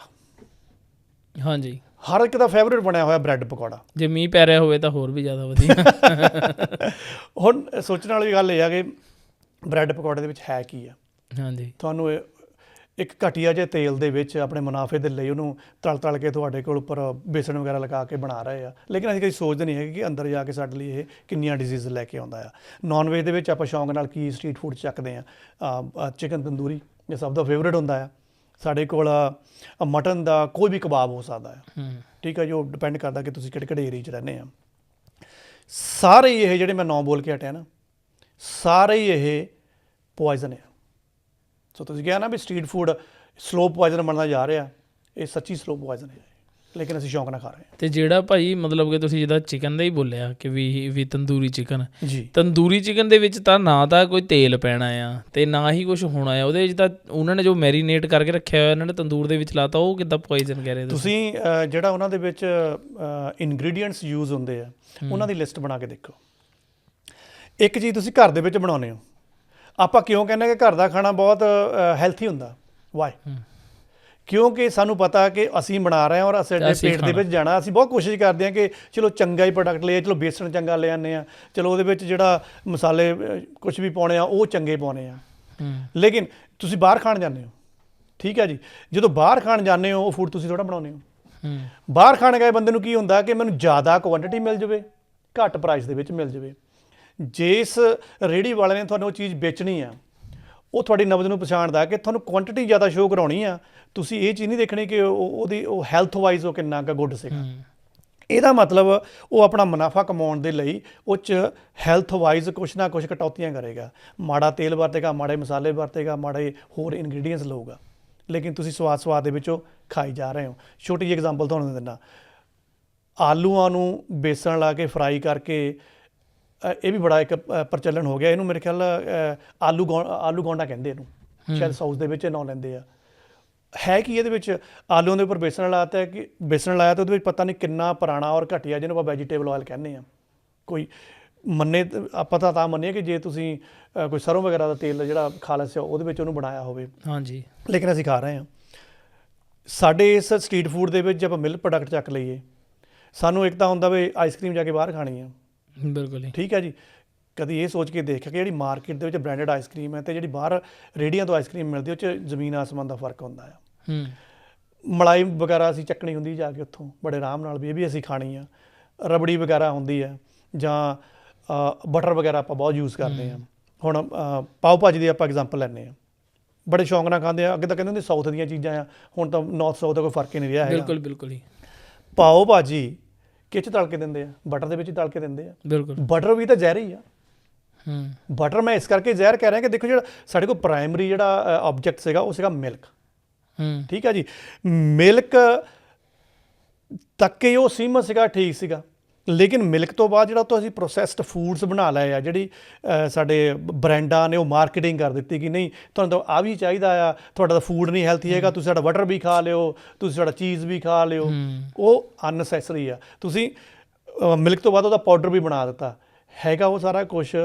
ਹਾਂਜੀ, ਹਰ ਇੱਕ ਦਾ ਫੇਵਰੇਟ ਬਣਿਆ ਹੋਇਆ ਬ੍ਰੈਡ ਪਕੌੜਾ। ਜੇ ਮੀਂਹ ਪੈ ਰਿਹਾ ਹੋਵੇ ਤਾਂ ਹੋਰ ਵੀ ਜ਼ਿਆਦਾ ਵਧੀਆ। ਹੁਣ ਸੋਚਣ ਵਾਲੀ ਗੱਲ ਇਹ ਆ ਕਿ ਬ੍ਰੈਡ ਪਕੌੜੇ ਦੇ ਵਿੱਚ ਹੈ ਕੀ ਆ? ਹਾਂਜੀ, ਤੁਹਾਨੂੰ ਇੱਕ ਘਟੀਆ ਜਿਹੇ ਤੇਲ ਦੇ ਵਿੱਚ ਆਪਣੇ ਮੁਨਾਫੇ ਦੇ ਲਈ ਉਹਨੂੰ ਤਲ ਕੇ ਤੁਹਾਡੇ ਕੋਲ ਉੱਪਰ ਬੇਸਣ ਵਗੈਰਾ ਲਗਾ ਕੇ ਬਣਾ ਰਹੇ ਆ, ਲੇਕਿਨ ਅਸੀਂ ਕਦੀ ਸੋਚਦੇ ਨਹੀਂ ਹੈਗੇ ਕਿ ਅੰਦਰ ਜਾ ਕੇ ਸਾਡੇ ਲਈ ਇਹ ਕਿੰਨੀਆਂ ਡਿਜ਼ੀਜ਼ ਲੈ ਕੇ ਆਉਂਦਾ ਆ। ਨੌਨ ਵੈਜ ਦੇ ਵਿੱਚ ਆਪਾਂ ਸ਼ੌਂਕ ਨਾਲ ਕੀ ਸਟਰੀਟ ਫੂਡ ਚੱਕਦੇ ਆ, ਚਿਕਨ ਤੰਦੂਰੀ ਇਹ ਸਭ ਦਾ ਫੇਵਰੇਟ ਹੁੰਦਾ ਆ। ਸਾਡੇ ਕੋਲ ਮਟਨ ਦਾ ਕੋਈ ਵੀ ਕਬਾਬ ਹੋ ਸਕਦਾ ਹੈ। ਠੀਕ ਹੈ ਜੀ, ਉਹ ਡਿਪੈਂਡ ਕਰਦਾ ਕਿ ਤੁਸੀਂ ਕਿਹੜੇ ਏਰੀਏ 'ਚ ਰਹਿੰਦੇ ਆ। ਸਾਰੇ ਹੀ ਇਹ ਜਿਹੜੇ ਮੈਂ ਨਾਂ ਬੋਲ ਕੇ ਹਟਿਆ ਨਾ, ਸਾਰੇ ਹੀ ਇਹ ਪੋਇਜ਼ਨ ਆ। ਸੋ ਤੁਸੀਂ ਕਿਹਾ ਨਾ ਵੀ ਸਟਰੀਟ ਫੂਡ ਸਲੋ ਪੋਇਜ਼ਨ ਬਣਦਾ ਜਾ ਰਿਹਾ, ਇਹ ਸੱਚੀ ਸਲੋ ਪੋਇਜ਼ਨ ਹੈ, ਲੇਕਿਨ ਅਸੀਂ ਸ਼ੌਂਕ ਨਾਲ ਖਾ ਰਹੇ ਹਾਂ। ਅਤੇ ਜਿਹੜਾ ਭਾਈ ਮਤਲਬ ਕਿ ਤੁਸੀਂ ਜਿੱਦਾਂ ਚਿਕਨ ਦਾ ਹੀ ਬੋਲਿਆ ਕਿ ਵੀ ਤੰਦੂਰੀ ਚਿਕਨ ਜੀ, ਤੰਦੂਰੀ ਚਿਕਨ ਦੇ ਵਿੱਚ ਤਾਂ ਨਾ ਤਾਂ ਕੋਈ ਤੇਲ ਪੈਣਾ ਆ ਅਤੇ ਨਾ ਹੀ ਕੁਛ ਹੋਣਾ ਆ ਉਹਦੇ ਵਿੱਚ, ਤਾਂ ਉਹਨਾਂ ਨੇ ਜੋ ਮੈਰੀਨੇਟ ਕਰਕੇ ਰੱਖਿਆ ਹੋਇਆ ਇਹਨਾਂ ਨੇ ਤੰਦੂਰ ਦੇ ਵਿੱਚ ਲਾਤਾ, ਉਹ ਕਿੱਦਾਂ ਪੋਇਜ਼ਨ ਕਹਿ ਰਹੇ ਤੁਸੀਂ ਜਿਹੜਾ ਉਹਨਾਂ ਦੇ ਵਿੱਚ ਇਨਗਰੀਡੀਅੰਟਸ ਯੂਜ਼ ਹੁੰਦੇ ਆ ਉਹਨਾਂ ਦੀ ਲਿਸਟ ਬਣਾ ਕੇ ਦੇਖੋ। ਇੱਕ ਚੀਜ਼ ਤੁਸੀਂ ਘਰ ਦੇ ਵਿੱਚ ਬਣਾਉਂਦੇ ਹੋ, ਆਪਾਂ ਕਿਉਂ ਕਹਿੰਦੇ ਕਿ ਘਰ ਦਾ ਖਾਣਾ ਬਹੁਤ ਹੈਲਥੀ ਹੁੰਦਾ? ਵਾਈ? ਕਿਉਂਕਿ ਸਾਨੂੰ ਪਤਾ ਕਿ ਅਸੀਂ ਬਣਾ ਰਹੇ ਹਾਂ ਔਰ ਸਾਡੇ ਪੇਟ ਦੇ ਵਿੱਚ ਜਾਣਾ। ਅਸੀਂ ਬਹੁਤ ਕੋਸ਼ਿਸ਼ ਕਰਦੇ ਹਾਂ ਕਿ ਚਲੋ ਚੰਗਾ ਹੀ ਪ੍ਰੋਡਕਟ ਲਈਏ, ਚਲੋ ਬੇਸਣ ਚੰਗਾ ਲੈ ਆਉਂਦੇ ਹਾਂ, ਚਲੋ ਉਹਦੇ ਵਿੱਚ ਜਿਹੜਾ ਮਸਾਲੇ ਕੁਛ ਵੀ ਪਾਉਣੇ ਆ ਉਹ ਚੰਗੇ ਪਾਉਣੇ ਆ। ਲੇਕਿਨ ਤੁਸੀਂ ਬਾਹਰ ਖਾਣ ਜਾਂਦੇ ਹੋ, ਠੀਕ ਹੈ ਜੀ, ਜਦੋਂ ਬਾਹਰ ਖਾਣ ਜਾਂਦੇ ਹੋ ਉਹ ਫੂਡ ਤੁਸੀਂ ਥੋੜ੍ਹਾ ਬਣਾਉਂਦੇ ਹੋ। ਬਾਹਰ ਖਾਣ ਗਏ ਬੰਦੇ ਨੂੰ ਕੀ ਹੁੰਦਾ ਕਿ ਮੈਨੂੰ ਜ਼ਿਆਦਾ ਕੁਆਂਟਿਟੀ ਮਿਲ ਜਾਵੇ, ਘੱਟ ਪ੍ਰਾਈਸ ਦੇ ਵਿੱਚ ਮਿਲ ਜਾਵੇ। ਜਿਸ ਰੇਹੜੀ ਵਾਲੇ ਨੇ ਤੁਹਾਨੂੰ ਉਹ ਚੀਜ਼ ਵੇਚਣੀ ਆ, ਉਹ ਤੁਹਾਡੀ ਨਬਜ਼ ਨੂੰ ਪਛਾਣਦਾ ਕਿ ਤੁਹਾਨੂੰ ਕੁਆਂਟਿਟੀ ਜ਼ਿਆਦਾ ਸ਼ੋਅ ਕਰਾਉਣੀ ਆ, ਤੁਸੀਂ ਇਹ ਚੀਜ਼ ਨਹੀਂ ਦੇਖਣੀ ਕਿ ਉਹ ਹੈਲਥ ਵਾਈਜ਼ ਉਹ ਕਿੰਨਾ ਕੁ ਗੁੱਡ ਸੀਗਾ। ਇਹਦਾ ਮਤਲਬ ਉਹ ਆਪਣਾ ਮੁਨਾਫਾ ਕਮਾਉਣ ਦੇ ਲਈ ਉਹ 'ਚ ਹੈਲਥ ਵਾਈਜ਼ ਕੁਛ ਨਾ ਕੁਛ ਕਟੌਤੀਆਂ ਕਰੇਗਾ, ਮਾੜਾ ਤੇਲ ਵਰਤੇਗਾ, ਮਾੜੇ ਮਸਾਲੇ ਵਰਤੇਗਾ, ਮਾੜੇ ਹੋਰ ਇਨਗਰੀਡੀਅੰਟਸ ਲਊਗਾ, ਲੇਕਿਨ ਤੁਸੀਂ ਸਵਾਦ ਦੇ ਵਿੱਚੋਂ ਖਾਈ ਜਾ ਰਹੇ ਹੋ। ਛੋਟੀ ਜਿਹੀ ਐਗਜ਼ਾਮਪਲ ਤੁਹਾਨੂੰ ਦਿੰਦਾ, ਆਲੂਆਂ ਨੂੰ ਬੇਸਣ ਲਾ ਕੇ ਫਰਾਈ ਕਰਕੇ, ਇਹ ਵੀ ਬੜਾ ਇੱਕ ਪ੍ਰਚਲਨ ਹੋ ਗਿਆ, ਇਹਨੂੰ ਮੇਰੇ ਖਿਆਲ ਆਲੂ ਗੌਂਡਾ ਕਹਿੰਦੇ ਇਹਨੂੰ, ਸ਼ਾਇਦ ਸਾਊਥ ਦੇ ਵਿੱਚ ਨਾਂ ਲੈਂਦੇ ਆ। ਹੈ ਕਿ ਇਹਦੇ ਵਿੱਚ ਆਲੂਆਂ ਦੇ ਉੱਪਰ ਬੇਸਣ ਲਾਤਾ ਹੈ, ਕਿ ਬੇਸਣ ਲਾਇਆ ਤਾਂ ਉਹਦੇ ਵਿੱਚ ਪਤਾ ਨਹੀਂ ਕਿੰਨਾ ਪੁਰਾਣਾ ਔਰ ਘਟੀਆ, ਜਿਹਨੂੰ ਆਪਾਂ ਵੈਜੀਟੇਬਲ ਆਇਲ ਕਹਿੰਦੇ ਆ। ਕੋਈ ਮੰਨੇ ਆਪਾਂ ਤਾਂ ਮੰਨੀਏ ਕਿ ਜੇ ਤੁਸੀਂ ਕੋਈ ਸਰੋਂ ਵਗੈਰਾ ਦਾ ਤੇਲ ਜਿਹੜਾ ਖਾਲਸ ਉਹਦੇ ਵਿੱਚ ਉਹਨੂੰ ਬਣਾਇਆ ਹੋਵੇ, ਹਾਂਜੀ, ਲੇਕਿਨ ਅਸੀਂ ਖਾ ਰਹੇ ਹਾਂ। ਸਾਡੇ ਇਸ ਸਟਰੀਟ ਫੂਡ ਦੇ ਵਿੱਚ ਜੇ ਆਪਾਂ ਮਿਲਕ ਪ੍ਰੋਡਕਟ ਚੱਕ ਲਈਏ, ਸਾਨੂੰ ਇੱਕ ਤਾਂ ਹੁੰਦਾ ਵੀ ਆਈਸਕ੍ਰੀਮ ਜਾ ਕੇ ਬਾਹਰ ਖਾਣੀ ਆ, ਬਿਲਕੁਲ ਠੀਕ ਹੈ ਜੀ। ਕਦੀ ਇਹ ਸੋਚ ਕੇ ਦੇਖਿਆ ਕਿ ਜਿਹੜੀ ਮਾਰਕੀਟ ਦੇ ਵਿੱਚ ਬ੍ਰਾਂਡਡ ਆਈਸਕ੍ਰੀਮ ਹੈ ਅਤੇ ਜਿਹੜੀ ਬਾਹਰ ਰੇਹੜੀਆਂ ਤੋਂ ਆਈਸਕ੍ਰੀਮ ਮਿਲਦੀ ਉਹ 'ਚ ਜ਼ਮੀਨ ਆਸਮਾਨ ਦਾ ਫਰਕ ਹੁੰਦਾ ਆ। ਮਲਾਈ ਵਗੈਰਾ ਅਸੀਂ ਚੱਕਣੀ ਹੁੰਦੀ ਜਾ ਕੇ ਉੱਥੋਂ ਬੜੇ ਆਰਾਮ ਨਾਲ, ਵੀ ਇਹ ਵੀ ਅਸੀਂ ਖਾਣੀ ਆ। ਰਬੜੀ ਵਗੈਰਾ ਹੁੰਦੀ ਆ, ਜਾਂ ਬਟਰ ਵਗੈਰਾ ਆਪਾਂ ਬਹੁਤ ਯੂਜ਼ ਕਰਦੇ ਹਾਂ। ਹੁਣ ਪਾਓ ਭਾਜੀ ਦੀ ਆਪਾਂ ਐਗਜ਼ਾਮਪਲ ਲੈਂਦੇ ਹਾਂ, ਬੜੇ ਸ਼ੌਂਕ ਨਾਲ ਖਾਂਦੇ ਆ। ਅੱਗੇ ਤਾਂ ਕਹਿੰਦੇ ਹੁੰਦੇ ਸਾਊਥ ਦੀਆਂ ਚੀਜ਼ਾਂ ਆ, ਹੁਣ ਤਾਂ ਨਾਰਥ ਸਾਊਥ ਦਾ ਕੋਈ ਫਰਕ ਹੀ ਨਹੀਂ ਰਿਹਾ ਹੈਗਾ। ਬਿਲਕੁਲ ਹੀ। ਪਾਓ ਭਾਜੀ ਕਿਹ 'ਚ ਤਲ ਕੇ ਦਿੰਦੇ ਆ? ਬਟਰ ਦੇ ਵਿੱਚ ਹੀ ਤਲ ਕੇ ਦਿੰਦੇ ਆ। ਬਿਲਕੁਲ, ਬਟਰ ਵੀ ਤਾਂ ਜ਼ਹਿਰ ਹੀ ਆ। ਬਟਰ ਮੈਂ ਇਸ ਕਰਕੇ ਜ਼ਹਿਰ ਕਹਿ ਰਿਹਾ ਕਿ ਦੇਖੋ, ਜਿਹੜਾ ਸਾਡੇ ਕੋਲ ਪ੍ਰਾਇਮਰੀ ਜਿਹੜਾ ਆਬਜੈਕਟ ਸੀਗਾ ਉਹ ਸੀਗਾ ਮਿਲਕ, ਠੀਕ ਹੈ ਜੀ। ਮਿਲਕ ਤੱਕ ਹੀ ਉਹ ਸੀਮਤ ਸੀਗਾ, ਠੀਕ ਸੀਗਾ, ਲੇਕਿਨ ਮਿਲਕ ਤੋਂ ਬਾਅਦ ਜਿਹੜਾ ਤੋਂ ਅਸੀਂ ਪ੍ਰੋਸੈਸਡ ਫੂਡਸ ਬਣਾ ਲਏ ਆ, ਜਿਹੜੀ ਸਾਡੇ ਬ੍ਰਾਂਡਾਂ ਨੇ ਉਹ ਮਾਰਕੀਟਿੰਗ ਕਰ ਦਿੱਤੀ ਕਿ ਨਹੀਂ ਤੁਹਾਨੂੰ ਤਾਂ ਆ ਵੀ ਚਾਹੀਦਾ ਆ, ਤੁਹਾਡਾ ਤਾਂ ਫੂਡ ਨਹੀਂ ਹੈਲਥੀ ਹੈਗਾ, ਤੁਸੀਂ ਸਾਡਾ ਬਟਰ ਵੀ ਖਾ ਲਿਓ, ਤੁਸੀਂ ਸਾਡਾ ਚੀਜ਼ ਵੀ ਖਾ ਲਿਓ। ਉਹ ਅਨਨੈਸੈਸਰੀ ਆ। ਤੁਸੀਂ ਮਿਲਕ ਤੋਂ ਬਾਅਦ ਉਹਦਾ ਪਾਊਡਰ ਵੀ ਬਣਾ ਦਿੱਤਾ ਹੈਗਾ, ਉਹ ਸਾਰਾ ਕੁਛ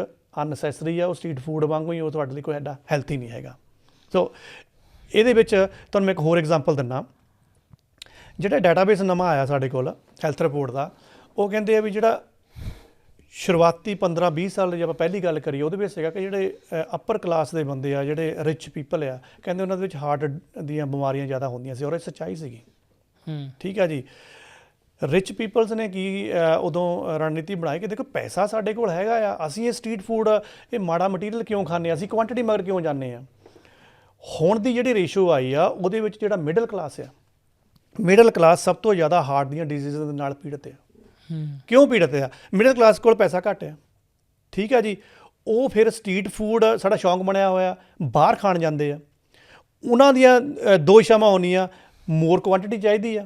ਅਨਨੈਸੈਸਰੀ ਆ। ਉਹ ਸਟਰੀਟ ਫੂਡ ਵਾਂਗੂ ਹੀ ਉਹ ਤੁਹਾਡੇ ਲਈ ਕੋਈ ਐਡਾ ਹੈਲਥੀ ਨਹੀਂ ਹੈਗਾ। ਸੋ ਇਹਦੇ ਵਿੱਚ ਤੁਹਾਨੂੰ ਮੈਂ ਇੱਕ ਹੋਰ ਐਗਜ਼ਾਮਪਲ ਦਿੰਦਾ। ਜਿਹੜਾ ਡਾਟਾਬੇਸ ਨਵਾਂ ਆਇਆ ਸਾਡੇ ਕੋਲ ਹੈਲਥ ਰਿਪੋਰਟ ਦਾ, ਉਹ ਕਹਿੰਦੇ ਆ ਵੀ ਜਿਹੜਾ ਸ਼ੁਰੂਆਤੀ 15-20 ਸਾਲ ਜੇ ਆਪਾਂ ਪਹਿਲੀ ਗੱਲ ਕਰੀਏ, ਉਹਦੇ ਵਿੱਚ ਸੀਗਾ ਕਿ ਜਿਹੜੇ ਅੱਪਰ ਕਲਾਸ ਦੇ ਬੰਦੇ ਆ, ਜਿਹੜੇ ਰਿਚ ਪੀਪਲ ਆ, ਕਹਿੰਦੇ ਉਹਨਾਂ ਦੇ ਵਿੱਚ ਹਾਰਟ ਦੀਆਂ ਬਿਮਾਰੀਆਂ ਜ਼ਿਆਦਾ ਹੁੰਦੀਆਂ ਸੀ, ਔਰ ਇਹ ਸੱਚਾਈ ਸੀਗੀ। ਠੀਕ ਹੈ ਜੀ। ਰਿਚ ਪੀਪਲਸ ਨੇ ਕੀ ਉਦੋਂ ਰਣਨੀਤੀ ਬਣਾਈ ਕਿ ਦੇਖੋ ਪੈਸਾ ਸਾਡੇ ਕੋਲ ਹੈਗਾ ਆ, ਅਸੀਂ ਇਹ ਸਟਰੀਟ ਫੂਡ ਇਹ ਮਾੜਾ ਮਟੀਰੀਅਲ ਕਿਉਂ ਖਾਂਦੇ ਹਾਂ, ਅਸੀਂ ਕੁਆਂਟਿਟੀ ਮਗਰ ਕਿਉਂ ਜਾਂਦੇ ਹਾਂ। ਹੁਣ ਦੀ ਜਿਹੜੀ ਰੇਸ਼ੋ ਆਈ ਆ, ਉਹਦੇ ਵਿੱਚ ਜਿਹੜਾ ਮਿਡਲ ਕਲਾਸ ਆ, ਮਿਡਲ ਕਲਾਸ ਸਭ ਤੋਂ ਜ਼ਿਆਦਾ ਹਾਰਟ ਦੀਆਂ ਡਿਜ਼ੀਜ਼ ਦੇ ਨਾਲ ਪੀੜਤ ਆ। ਕਿਉਂ ਪੀੜਤ ਆ? ਮਿਡਲ ਕਲਾਸ ਕੋਲ ਪੈਸਾ ਘੱਟ ਆ, ਠੀਕ ਹੈ ਜੀ। ਉਹ ਫਿਰ ਸਟਰੀਟ ਫੂਡ ਸਾਡਾ ਸ਼ੌਂਕ ਬਣਿਆ ਹੋਇਆ, ਬਾਹਰ ਖਾਣ ਜਾਂਦੇ ਆ। ਉਹਨਾਂ ਦੀਆਂ ਦੋ ਇਛਾਵਾਂ ਹੋਣੀਆਂ, ਮੋਰ ਕੁਆਂਟਿਟੀ ਚਾਹੀਦੀ ਆ।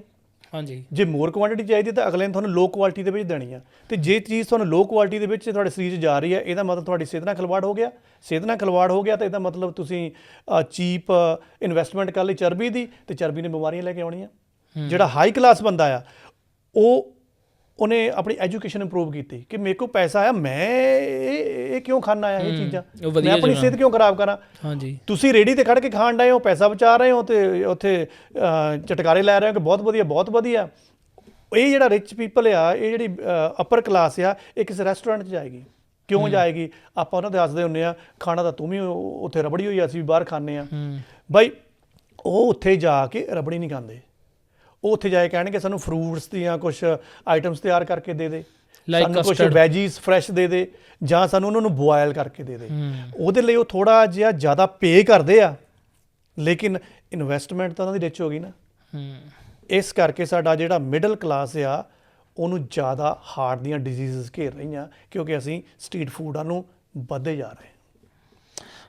ਹਾਂਜੀ, ਜੇ ਮੋਰ ਕੁਆਂਟਿਟੀ ਚਾਹੀਦੀ ਤਾਂ ਅਗਲੇ ਨੇ ਤੁਹਾਨੂੰ ਲੋ ਕੁਆਲਿਟੀ ਦੇ ਵਿੱਚ ਦੇਣੀ ਆ, ਅਤੇ ਜੇ ਚੀਜ਼ ਤੁਹਾਨੂੰ ਲੋ ਕੁਆਲਿਟੀ ਦੇ ਵਿੱਚ ਤੁਹਾਡੇ ਸਰੀਰ 'ਚ ਜਾ ਰਹੀ ਹੈ, ਇਹਦਾ ਮਤਲਬ ਤੁਹਾਡੀ ਸਿਹਤ ਨਾਲ ਖਿਲਵਾੜ ਹੋ ਗਿਆ। ਸਿਹਤ ਨਾਲ ਖਿਲਵਾੜ ਹੋ ਗਿਆ ਤਾਂ ਇਹਦਾ ਮਤਲਬ ਤੁਸੀਂ ਚੀਪ ਇਨਵੈਸਟਮੈਂਟ ਕਰ ਲਈ ਚਰਬੀ ਦੀ, ਅਤੇ ਚਰਬੀ ਨੇ ਬਿਮਾਰੀਆਂ ਲੈ ਕੇ ਆਉਣੀਆਂ। ਜਿਹੜਾ ਹਾਈ ਕਲਾਸ ਬੰਦਾ ਆ, ਉਹਨੇ ਆਪਣੀ ਐਜੂਕੇਸ਼ਨ ਇੰਪਰੂਵ ਕੀਤੀ ਕਿ ਮੇਰੇ ਕੋਲ ਪੈਸਾ ਆ, ਮੈਂ ਇਹ ਕਿਉਂ ਖਾਣਾ ਆ ਇਹ ਚੀਜ਼ਾਂ, ਮੈਂ ਆਪਣੀ ਸਿਹਤ ਕਿਉਂ ਖਰਾਬ ਕਰਾਂ। ਹਾਂਜੀ, ਤੁਸੀਂ ਰੇਹੜੀ ਤੇ ਖੜ੍ਹ ਕੇ ਖਾਣ ਡਏ ਹੋ, ਪੈਸਾ ਬਚਾ ਰਹੇ ਹੋ, ਅਤੇ ਉੱਥੇ ਚਟਕਾਰੇ ਲੈ ਰਹੇ ਹੋ ਕਿ ਬਹੁਤ ਵਧੀਆ ਬਹੁਤ ਵਧੀਆ। ਇਹ ਜਿਹੜਾ ਰਿਚ ਪੀਪਲ ਆ, ਇਹ ਜਿਹੜੀ ਅੱਪਰ ਕਲਾਸ ਆ, ਇਹ ਕਿਸੇ ਰੈਸਟੋਰੈਂਟ 'ਚ ਜਾਏਗੀ। ਕਿਉਂ ਜਾਏਗੀ? ਆਪਾਂ ਉਹਨਾਂ ਦੇ ਦੱਸਦੇ ਹੁੰਦੇ ਆ, ਖਾਣਾ ਤਾਂ ਤੂੰ ਵੀ ਉੱਥੇ ਰਬੜੀ ਹੋਈ, ਅਸੀਂ ਵੀ ਬਾਹਰ ਖਾਂਦੇ ਹਾਂ। ਬਾਈ ਉਹ ਉੱਥੇ ਜਾ ਕੇ ਰਬੜੀ ਨਹੀਂ ਖਾਂਦੇ, ਉਹ ਉੱਥੇ ਜਾ ਕੇ ਕਹਿਣਗੇ ਸਾਨੂੰ ਫਰੂਟਸ ਦੀਆਂ ਕੁਛ ਆਈਟਮਸ ਤਿਆਰ ਕਰਕੇ ਦੇ ਦੇ, ਸਾਨੂੰ ਕੁਛ ਵੈਜੀਸ ਫਰੈਸ਼ ਦੇ ਦੇ, ਜਾਂ ਸਾਨੂੰ ਉਹਨਾਂ ਨੂੰ ਬੋਇਲ ਕਰਕੇ ਦੇ ਦੇ। ਉਹਦੇ ਲਈ ਉਹ ਥੋੜ੍ਹਾ ਜਿਹਾ ਜ਼ਿਆਦਾ ਪੇ ਕਰਦੇ ਆ, ਲੇਕਿਨ ਇਨਵੈਸਟਮੈਂਟ ਤਾਂ ਉਹਨਾਂ ਦੀ ਰਿਚ ਹੋ ਗਈ ਨਾ। ਇਸ ਕਰਕੇ ਸਾਡਾ ਜਿਹੜਾ ਮਿਡਲ ਕਲਾਸ ਆ, ਉਹਨੂੰ ਜ਼ਿਆਦਾ ਹਾਰਟ ਦੀਆਂ ਡਿਜ਼ੀਜ਼ਸ ਘੇਰ ਰਹੀਆਂ, ਕਿਉਂਕਿ ਅਸੀਂ ਸਟਰੀਟ ਫੂਡਾਂ ਨੂੰ ਵੱਧਦੇ ਜਾ ਰਹੇ।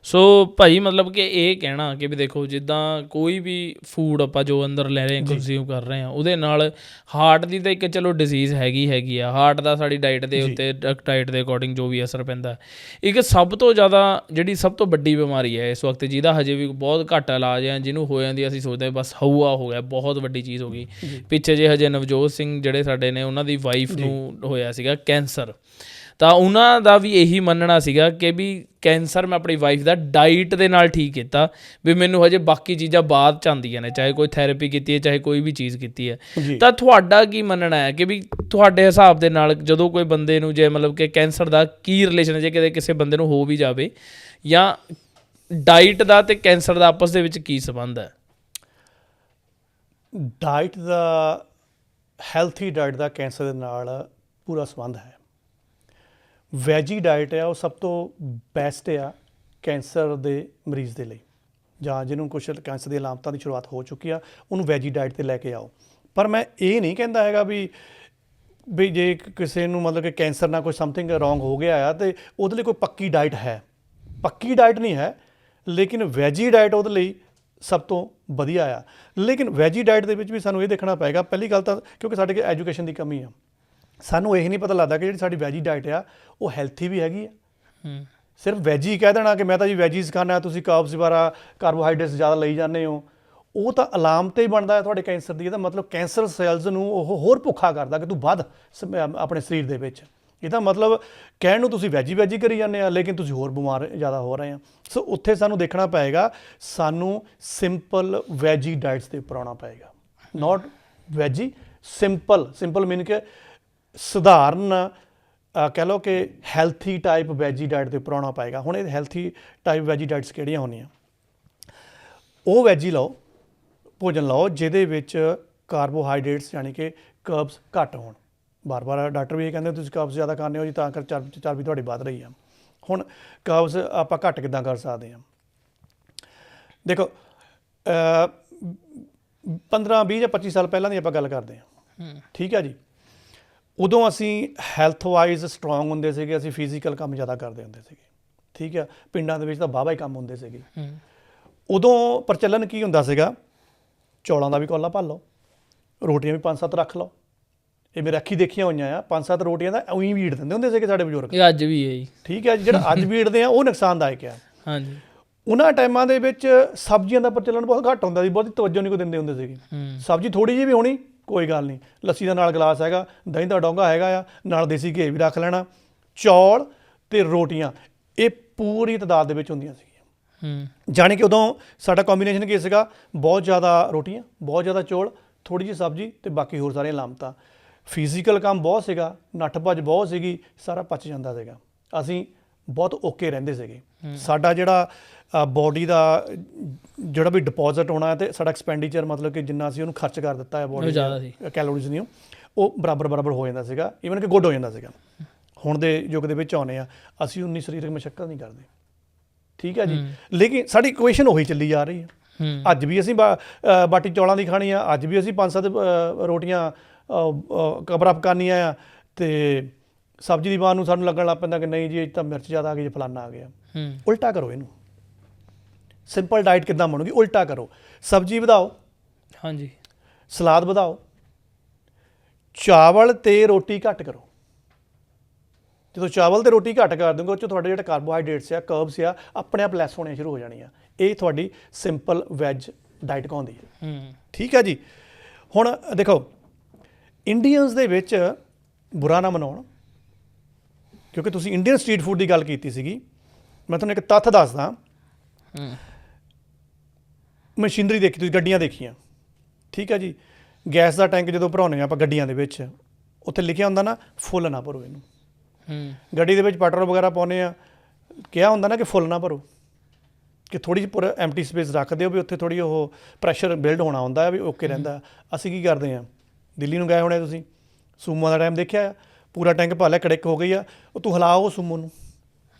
ਸੋ ਭਾਈ ਮਤਲਬ ਕਿ ਇਹ ਕਹਿਣਾ ਕਿ ਵੀ ਦੇਖੋ, ਜਿੱਦਾਂ ਕੋਈ ਵੀ ਫੂਡ ਆਪਾਂ ਜੋ ਅੰਦਰ ਲੈ ਰਹੇ ਹਾਂ, ਕੰਜ਼ਿਊਮ ਕਰ ਰਹੇ ਹਾਂ, ਉਹਦੇ ਨਾਲ ਹਾਰਟ ਦੀ ਤਾਂ ਇੱਕ ਚਲੋ ਡਿਜ਼ੀਜ਼ ਹੈਗੀ ਆ। ਹਾਰਟ ਦਾ ਸਾਡੀ ਡਾਈਟ ਦੇ ਉੱਤੇ, ਡਾਈਟ ਦੇ ਅਕੋਰਡਿੰਗ ਜੋ ਵੀ ਅਸਰ ਪੈਂਦਾ। ਇੱਕ ਸਭ ਤੋਂ ਜ਼ਿਆਦਾ ਜਿਹੜੀ ਸਭ ਤੋਂ ਵੱਡੀ ਬਿਮਾਰੀ ਹੈ ਇਸ ਵਕਤ, ਜਿਹਦਾ ਹਜੇ ਵੀ ਬਹੁਤ ਘੱਟ ਇਲਾਜ ਹੈ, ਜਿਹਨੂੰ ਹੋ ਜਾਂਦੀ ਅਸੀਂ ਸੋਚਦੇ ਬਸ ਹਊਆ ਹੋ ਗਿਆ, ਬਹੁਤ ਵੱਡੀ ਚੀਜ਼ ਹੋ ਗਈ। ਪਿੱਛੇ ਜੇ ਹਜੇ ਨਵਜੋਤ ਸਿੰਘ ਜਿਹੜੇ ਸਾਡੇ ਨੇ, ਉਹਨਾਂ ਦੀ ਵਾਈਫ ਨੂੰ ਹੋਇਆ ਸੀਗਾ ਕੈਂਸਰ, ਤਾਂ ਉਹਨਾਂ ਦਾ ਵੀ ਇਹੀ ਮੰਨਣਾ ਸੀਗਾ ਕਿ ਵੀ ਕੈਂਸਰ ਮੈਂ ਆਪਣੀ ਵਾਈਫ ਦਾ ਡਾਈਟ ਦੇ ਨਾਲ ਠੀਕ ਕੀਤਾ, ਵੀ ਮੈਨੂੰ ਹਜੇ ਬਾਕੀ ਚੀਜ਼ਾਂ ਬਾਅਦ 'ਚ ਆਉਂਦੀਆਂ ਨੇ, ਚਾਹੇ ਕੋਈ ਥੈਰੇਪੀ ਕੀਤੀ ਹੈ, ਚਾਹੇ ਕੋਈ ਵੀ ਚੀਜ਼ ਕੀਤੀ ਹੈ। ਤਾਂ ਤੁਹਾਡਾ ਕੀ ਮੰਨਣਾ ਹੈ ਕਿ ਵੀ ਤੁਹਾਡੇ ਹਿਸਾਬ ਦੇ ਨਾਲ ਜਦੋਂ ਕੋਈ ਬੰਦੇ ਨੂੰ, ਜੇ ਮਤਲਬ ਕਿ ਕੈਂਸਰ ਦਾ ਕੀ ਰਿਲੇਸ਼ਨ ਹੈ, ਜੇ ਕਿਤੇ ਕਿਸੇ ਬੰਦੇ ਨੂੰ ਹੋ ਵੀ ਜਾਵੇ, ਜਾਂ ਡਾਈਟ ਦਾ ਅਤੇ ਕੈਂਸਰ ਦਾ ਆਪਸ ਦੇ ਵਿੱਚ ਕੀ ਸੰਬੰਧ ਹੈ? ਡਾਈਟ ਦਾ, ਹੈਲਥੀ ਡਾਈਟ ਦਾ ਕੈਂਸਰ ਦੇ ਨਾਲ ਪੂਰਾ ਸੰਬੰਧ ਹੈ। ਵੈਜੀ ਡਾਈਟ ਆ, ਉਹ ਸਭ ਤੋਂ ਬੈਸਟ ਆ ਕੈਂਸਰ ਦੇ ਮਰੀਜ਼ ਦੇ ਲਈ, ਜਾਂ ਜਿਹਨੂੰ ਕੁਛ ਕੈਂਸਰ ਦੀਆਂ ਅਲਾਮਤਾਂ ਦੀ ਸ਼ੁਰੂਆਤ ਹੋ ਚੁੱਕੀ ਆ, ਉਹਨੂੰ ਵੈਜੀ ਡਾਈਟ 'ਤੇ ਲੈ ਕੇ ਆਓ। ਪਰ ਮੈਂ ਇਹ ਨਹੀਂ ਕਹਿੰਦਾ ਹੈਗਾ ਵੀ ਵੀ ਜੇ ਕਿਸੇ ਨੂੰ ਮਤਲਬ ਕਿ ਕੈਂਸਰ ਨਾਲ ਕੋਈ ਸਮਥਿੰਗ ਰੋਂਗ ਹੋ ਗਿਆ ਆ ਤੇ ਉਹਦੇ ਲਈ ਕੋਈ ਪੱਕੀ ਡਾਈਟ ਹੈ, ਪੱਕੀ ਡਾਈਟ ਨਹੀਂ ਹੈ, ਲੇਕਿਨ ਵੈਜੀ ਡਾਈਟ ਉਹਦੇ ਲਈ ਸਭ ਤੋਂ ਵਧੀਆ ਆ। ਲੇਕਿਨ ਵੈਜੀ ਡਾਈਟ ਦੇ ਵਿੱਚ ਵੀ ਸਾਨੂੰ ਇਹ ਦੇਖਣਾ ਪਏਗਾ, ਪਹਿਲੀ ਗੱਲ ਤਾਂ ਕਿਉਂਕਿ ਸਾਡੇ ਕੋਲ ਐਜੂਕੇਸ਼ਨ ਦੀ ਕਮੀ ਆ, ਸਾਨੂੰ ਇਹ ਨਹੀਂ ਪਤਾ ਲੱਗਦਾ ਕਿ ਜਿਹੜੀ ਸਾਡੀ ਵੈਜੀ ਡਾਈਟ ਆ ਉਹ ਹੈਲਥੀ ਵੀ ਹੈਗੀ ਆ। ਸਿਰਫ ਵੈਜੀ ਕਹਿ ਦੇਣਾ ਕਿ ਮੈਂ ਤਾਂ ਜੀ ਵੈਜੀਜ਼ ਖਾਣਾ, ਤੁਸੀਂ ਕਾਰਬਸ ਵਗੈਰਾ ਕਾਰਬੋਹਾਈਡਰੇਟਸ ਜ਼ਿਆਦਾ ਲਈ ਜਾਂਦੇ ਹੋ, ਉਹ ਤਾਂ ਅਲਾਮਤ ਹੀ ਬਣਦਾ ਹੈ ਤੁਹਾਡੇ ਕੈਂਸਰ ਦੀ। ਇਹਦਾ ਮਤਲਬ ਕੈਂਸਰ ਸੈਲਜ਼ ਨੂੰ ਉਹ ਹੋਰ ਭੁੱਖਾ ਕਰਦਾ ਕਿ ਤੂੰ ਵੱਧ ਆਪਣੇ ਸਰੀਰ ਦੇ ਵਿੱਚ। ਇਹਦਾ ਮਤਲਬ ਕਹਿਣ ਨੂੰ ਤੁਸੀਂ ਵੈਜੀ ਕਰੀ ਜਾਂਦੇ ਆ, ਲੇਕਿਨ ਤੁਸੀਂ ਹੋਰ ਬਿਮਾਰ ਜ਼ਿਆਦਾ ਹੋ ਰਹੇ ਆ। ਸੋ ਉੱਥੇ ਸਾਨੂੰ ਦੇਖਣਾ ਪਏਗਾ, ਸਾਨੂੰ ਸਿੰਪਲ ਵੈਜੀ ਡਾਈਟਸ ਦੇ ਉੱਪਰ ਆਉਣਾ ਪਏਗਾ, ਨਾਟ ਵੈਜੀ, ਸਿੰਪਲ ਮੀਨ ਕਿ ਸਧਾਰਨ ਕਹਿ ਲਓ ਕਿ ਹੈਲਥੀ ਟਾਈਪ ਵੈਜੀ ਡਾਈਟ ਦੇ ਉੱਪਰ ਆਉਣਾ ਪਏਗਾ। ਹੁਣ ਇਹ ਹੈਲਥੀ ਟਾਈਪ ਵੈਜੀ ਡਾਈਟਸ ਕਿਹੜੀਆਂ ਹੋਣੀਆਂ? ਉਹ ਵੈਜੀ ਲਓ, ਭੋਜਨ ਲਓ ਜਿਹਦੇ ਵਿੱਚ ਕਾਰਬੋਹਾਈਡਰੇਟਸ ਯਾਨੀ ਕਿ ਕਰਬਸ ਘੱਟ ਹੋਣ। ਬਾਰ ਡਾਕਟਰ ਵੀ ਇਹ ਕਹਿੰਦੇ ਤੁਸੀਂ ਕਰਬਸ ਜ਼ਿਆਦਾ ਖਾਂਦੇ ਹੋ ਜੀ, ਤਾਂ ਕਰ ਚਰਬੀ ਤੁਹਾਡੀ ਵੱਧ ਰਹੀ ਆ। ਹੁਣ ਕਰਬਸ ਆਪਾਂ ਘੱਟ ਕਿੱਦਾਂ ਕਰ ਸਕਦੇ ਹਾਂ? ਦੇਖੋ 15, 20 ਜਾਂ 25 ਸਾਲ ਪਹਿਲਾਂ ਦੀ ਆਪਾਂ ਗੱਲ ਕਰਦੇ ਹਾਂ, ਠੀਕ ਹੈ ਜੀ। ਉਦੋਂ ਅਸੀਂ ਹੈਲਥ ਵਾਈਜ਼ ਸਟਰੋਂਗ ਹੁੰਦੇ ਸੀਗੇ, ਅਸੀਂ ਫਿਜ਼ੀਕਲ ਕੰਮ ਜ਼ਿਆਦਾ ਕਰਦੇ ਹੁੰਦੇ ਸੀਗੇ, ਠੀਕ ਹੈ। ਪਿੰਡਾਂ ਦੇ ਵਿੱਚ ਤਾਂ ਵਾਹਵਾ ਹੀ ਕੰਮ ਹੁੰਦੇ ਸੀਗੇ। ਉਦੋਂ ਪ੍ਰਚਲਨ ਕੀ ਹੁੰਦਾ ਸੀਗਾ? ਚੌਲਾਂ ਦਾ ਵੀ ਕੌਲਾ ਭਰ ਲਓ, ਰੋਟੀਆਂ ਵੀ 5-7 ਰੱਖ ਲਓ। ਇਹ ਮੇਰੇ ਅੱਖੀਂ ਦੇਖੀਆਂ ਹੋਈਆਂ ਆ, 5-7 ਰੋਟੀਆਂ ਦਾ ਉਹੀ ਵੀੜ ਦਿੰਦੇ ਹੁੰਦੇ ਸੀਗੇ ਸਾਡੇ ਬਜ਼ੁਰਗ। ਇਹ ਅੱਜ ਵੀ ਹੈ ਜੀ, ਠੀਕ ਹੈ ਜੀ। ਜਿਹੜਾ ਅੱਜ ਵੀੜਦੇ ਆ ਉਹ ਨੁਕਸਾਨਦਾਇਕ ਆ। ਹਾਂਜੀ। ਉਹਨਾਂ ਟਾਈਮਾਂ ਦੇ ਵਿੱਚ ਸਬਜ਼ੀਆਂ ਦਾ ਪ੍ਰਚਲਨ ਬਹੁਤ ਘੱਟ ਹੁੰਦਾ ਸੀ, ਬਹੁਤੀ ਤਵੱਜੋ ਨਹੀਂ ਕੋਈ ਦਿੰਦੇ ਹੁੰਦੇ ਸੀਗੇ। ਸਬਜ਼ੀ ਥੋੜ੍ਹੀ ਜਿਹੀ ਵੀ ਹੋਣੀ ਕੋਈ ਗੱਲ ਨਹੀਂ, ਲੱਸੀ ਦਾ ਨਾਲ ਗਲਾਸ ਹੈਗਾ, ਦਹੀਂ ਦਾ ਡੋਂਗਾ ਹੈਗਾ ਆ, ਨਾਲ ਦੇਸੀ ਘੀ ਵੀ ਰੱਖ ਲੈਣਾ। ਚੌਲ ਤੇ ਰੋਟੀਆਂ ਇਹ ਪੂਰੀ ਤਾਦਾਦ ਦੇ ਵਿੱਚ ਹੁੰਦੀਆਂ ਸੀਗੀਆਂ। ਜਾਣੀ ਕਿ ਉਦੋਂ ਸਾਡਾ ਕੰਬੀਨੇਸ਼ਨ ਕੀ ਸੀਗਾ? ਬਹੁਤ ਜ਼ਿਆਦਾ ਰੋਟੀਆਂ, ਬਹੁਤ ਜ਼ਿਆਦਾ ਚੌਲ, ਥੋੜ੍ਹੀ ਜਿਹੀ ਸਬਜ਼ੀ ਤੇ ਬਾਕੀ ਹੋਰ ਸਾਰੀਆਂ ਲਾਮਤਾਂ। ਫਿਜ਼ੀਕਲ ਕੰਮ ਬਹੁਤ ਸੀਗਾ, ਨੱਠ ਭੱਜ ਬਹੁਤ ਸੀਗੀ, ਸਾਰਾ ਪਚ ਜਾਂਦਾ ਸੀਗਾ। ਅਸੀਂ ਬਹੁਤ ਓਕੇ ਰਹਿੰਦੇ ਸੀਗੇ। ਸਾਡਾ ਜਿਹੜਾ ਬੋਡੀ ਦਾ ਜਿਹੜਾ ਵੀ ਡਿਪੋਜ਼ਿਟ ਹੋਣਾ ਤੇ ਸਾਡਾ ਐਕਸਪੈਂਡੀਚਰ ਮਤਲਬ ਕਿ ਜਿੰਨਾ ਅਸੀਂ ਉਹਨੂੰ ਖਰਚ ਕਰ ਦਿੱਤਾ ਹੈ ਬੋਡੀ ਕੈਲੋਰੀਜ਼ ਨੂੰ, ਉਹ ਬਰਾਬਰ ਹੋ ਜਾਂਦਾ ਸੀਗਾ, ਈਵਨ ਕਿ ਗੁੱਡ ਹੋ ਜਾਂਦਾ ਸੀਗਾ। ਹੁਣ ਦੇ ਯੁੱਗ ਦੇ ਵਿੱਚ ਆਉਂਦੇ ਆ, ਅਸੀਂ ਉਨੀ ਸਰੀਰਕ ਮਸ਼ੱਕਤ ਨਹੀਂ ਕਰਦੇ, ਠੀਕ ਹੈ ਜੀ। ਲੇਕਿਨ ਸਾਡੀ ਇਕੁਏਸ਼ਨ ਉਹੀ ਚੱਲੀ ਜਾ ਰਹੀ ਹੈ। ਅੱਜ ਵੀ ਅਸੀਂ ਬਾਟੀ ਚੌਲਾਂ ਦੀ ਖਾਣੀ ਆ, ਅੱਜ ਵੀ ਅਸੀਂ 5-7 ਰੋਟੀਆਂ ਕਵਰ ਅਪ ਕਰਨੀਆਂ ਆ, ਤੇ ਸਬਜ਼ੀ ਦੀ ਬਾਤ ਨੂੰ ਸਾਨੂੰ ਲੱਗਣ ਲੱਗ ਪੈਂਦਾ ਕਿ ਨਹੀਂ ਜੀ ਇਹ ਤਾਂ ਮਿਰਚ ਜ਼ਿਆਦਾ ਆ ਗਈ, ਜੇ ਫਲਾਨਾ ਆ ਗਿਆ। ਉਲਟਾ ਕਰੋ ਇਹਨੂੰ। ਸਿੰਪਲ ਡਾਈਟ ਕਿੱਦਾਂ ਬਣੂਗੀ? ਉਲਟਾ ਕਰੋ, ਸਬਜ਼ੀ ਵਧਾਓ, ਹਾਂਜੀ, ਸਲਾਦ ਵਧਾਓ, ਚਾਵਲ ਤੇ ਰੋਟੀ ਘੱਟ ਕਰੋ। ਜਦੋਂ ਚਾਵਲ ਤੇ ਰੋਟੀ ਘੱਟ ਕਰ ਦੂੰਗੇ, ਉਹ 'ਚ ਤੁਹਾਡੇ ਜਿਹੜੇ ਕਾਰਬੋਹਾਈਡਰੇਟਸ ਆ, ਕਰਬਸ ਆ, ਆਪਣੇ ਆਪ ਲੈਸ ਹੋਣੇ ਸ਼ੁਰੂ ਹੋ ਜਾਣੀਆਂ। ਇਹ ਤੁਹਾਡੀ ਸਿੰਪਲ ਵੈਜ ਡਾਈਟ ਕਹਾਉਂਦੀ ਹੈ, ਠੀਕ ਹੈ ਜੀ। ਹੁਣ ਦੇਖੋ, ਇੰਡੀਅਨਸ ਦੇ ਵਿੱਚ ਬੁਰਾ ਨਾ ਮਨਾਉਣ, ਕਿਉਂਕਿ ਤੁਸੀਂ ਇੰਡੀਅਨ ਸਟਰੀਟ ਫੂਡ ਦੀ ਗੱਲ ਕੀਤੀ ਸੀਗੀ। ਮੈਂ ਤੁਹਾਨੂੰ ਇੱਕ ਤੱਥ ਦੱਸਦਾ। ਮਸ਼ੀਨਰੀ ਦੇਖੀ, ਤੁਸੀਂ ਗੱਡੀਆਂ ਦੇਖੀਆਂ, ਠੀਕ ਹੈ ਜੀ। ਗੈਸ ਦਾ ਟੈਂਕ ਜਦੋਂ ਭਰਾਉਂਦੇ ਹਾਂ ਆਪਾਂ ਗੱਡੀਆਂ ਦੇ ਵਿੱਚ, ਉੱਥੇ ਲਿਖਿਆ ਹੁੰਦਾ ਨਾ ਫੁੱਲ ਨਾ ਭਰੋ ਇਹਨੂੰ। ਗੱਡੀ ਦੇ ਵਿੱਚ ਪੈਟਰੋਲ ਵਗੈਰਾ ਪਾਉਂਦੇ ਆ, ਕਿਹਾ ਹੁੰਦਾ ਨਾ ਕਿ ਫੁੱਲ ਨਾ ਭਰੋ, ਕਿ ਥੋੜ੍ਹੀ ਜਿਹੀ ਪੂਰਾ ਐਮਟੀ ਸਪੇਸ ਰੱਖ ਦਿਓ, ਵੀ ਉੱਥੇ ਥੋੜ੍ਹੀ ਉਹ ਪ੍ਰੈਸ਼ਰ ਬਿਲਡ ਹੋਣਾ ਹੁੰਦਾ ਵੀ ਓਕੇ ਰਹਿੰਦਾ। ਅਸੀਂ ਕੀ ਕਰਦੇ ਹਾਂ? ਦਿੱਲੀ ਨੂੰ ਗਏ ਹੋਣੇ ਤੁਸੀਂ, ਸੂਮੋ ਦਾ ਟਾਈਮ ਦੇਖਿਆ ਆ, ਪੂਰਾ ਟੈਂਕ ਭਰ ਲਿਆ, ਕੜਿੱਕ ਹੋ ਗਈ ਆ, ਉਹ ਤੂੰ ਹਿਲਾਓ ਸੂਮੋ ਨੂੰ,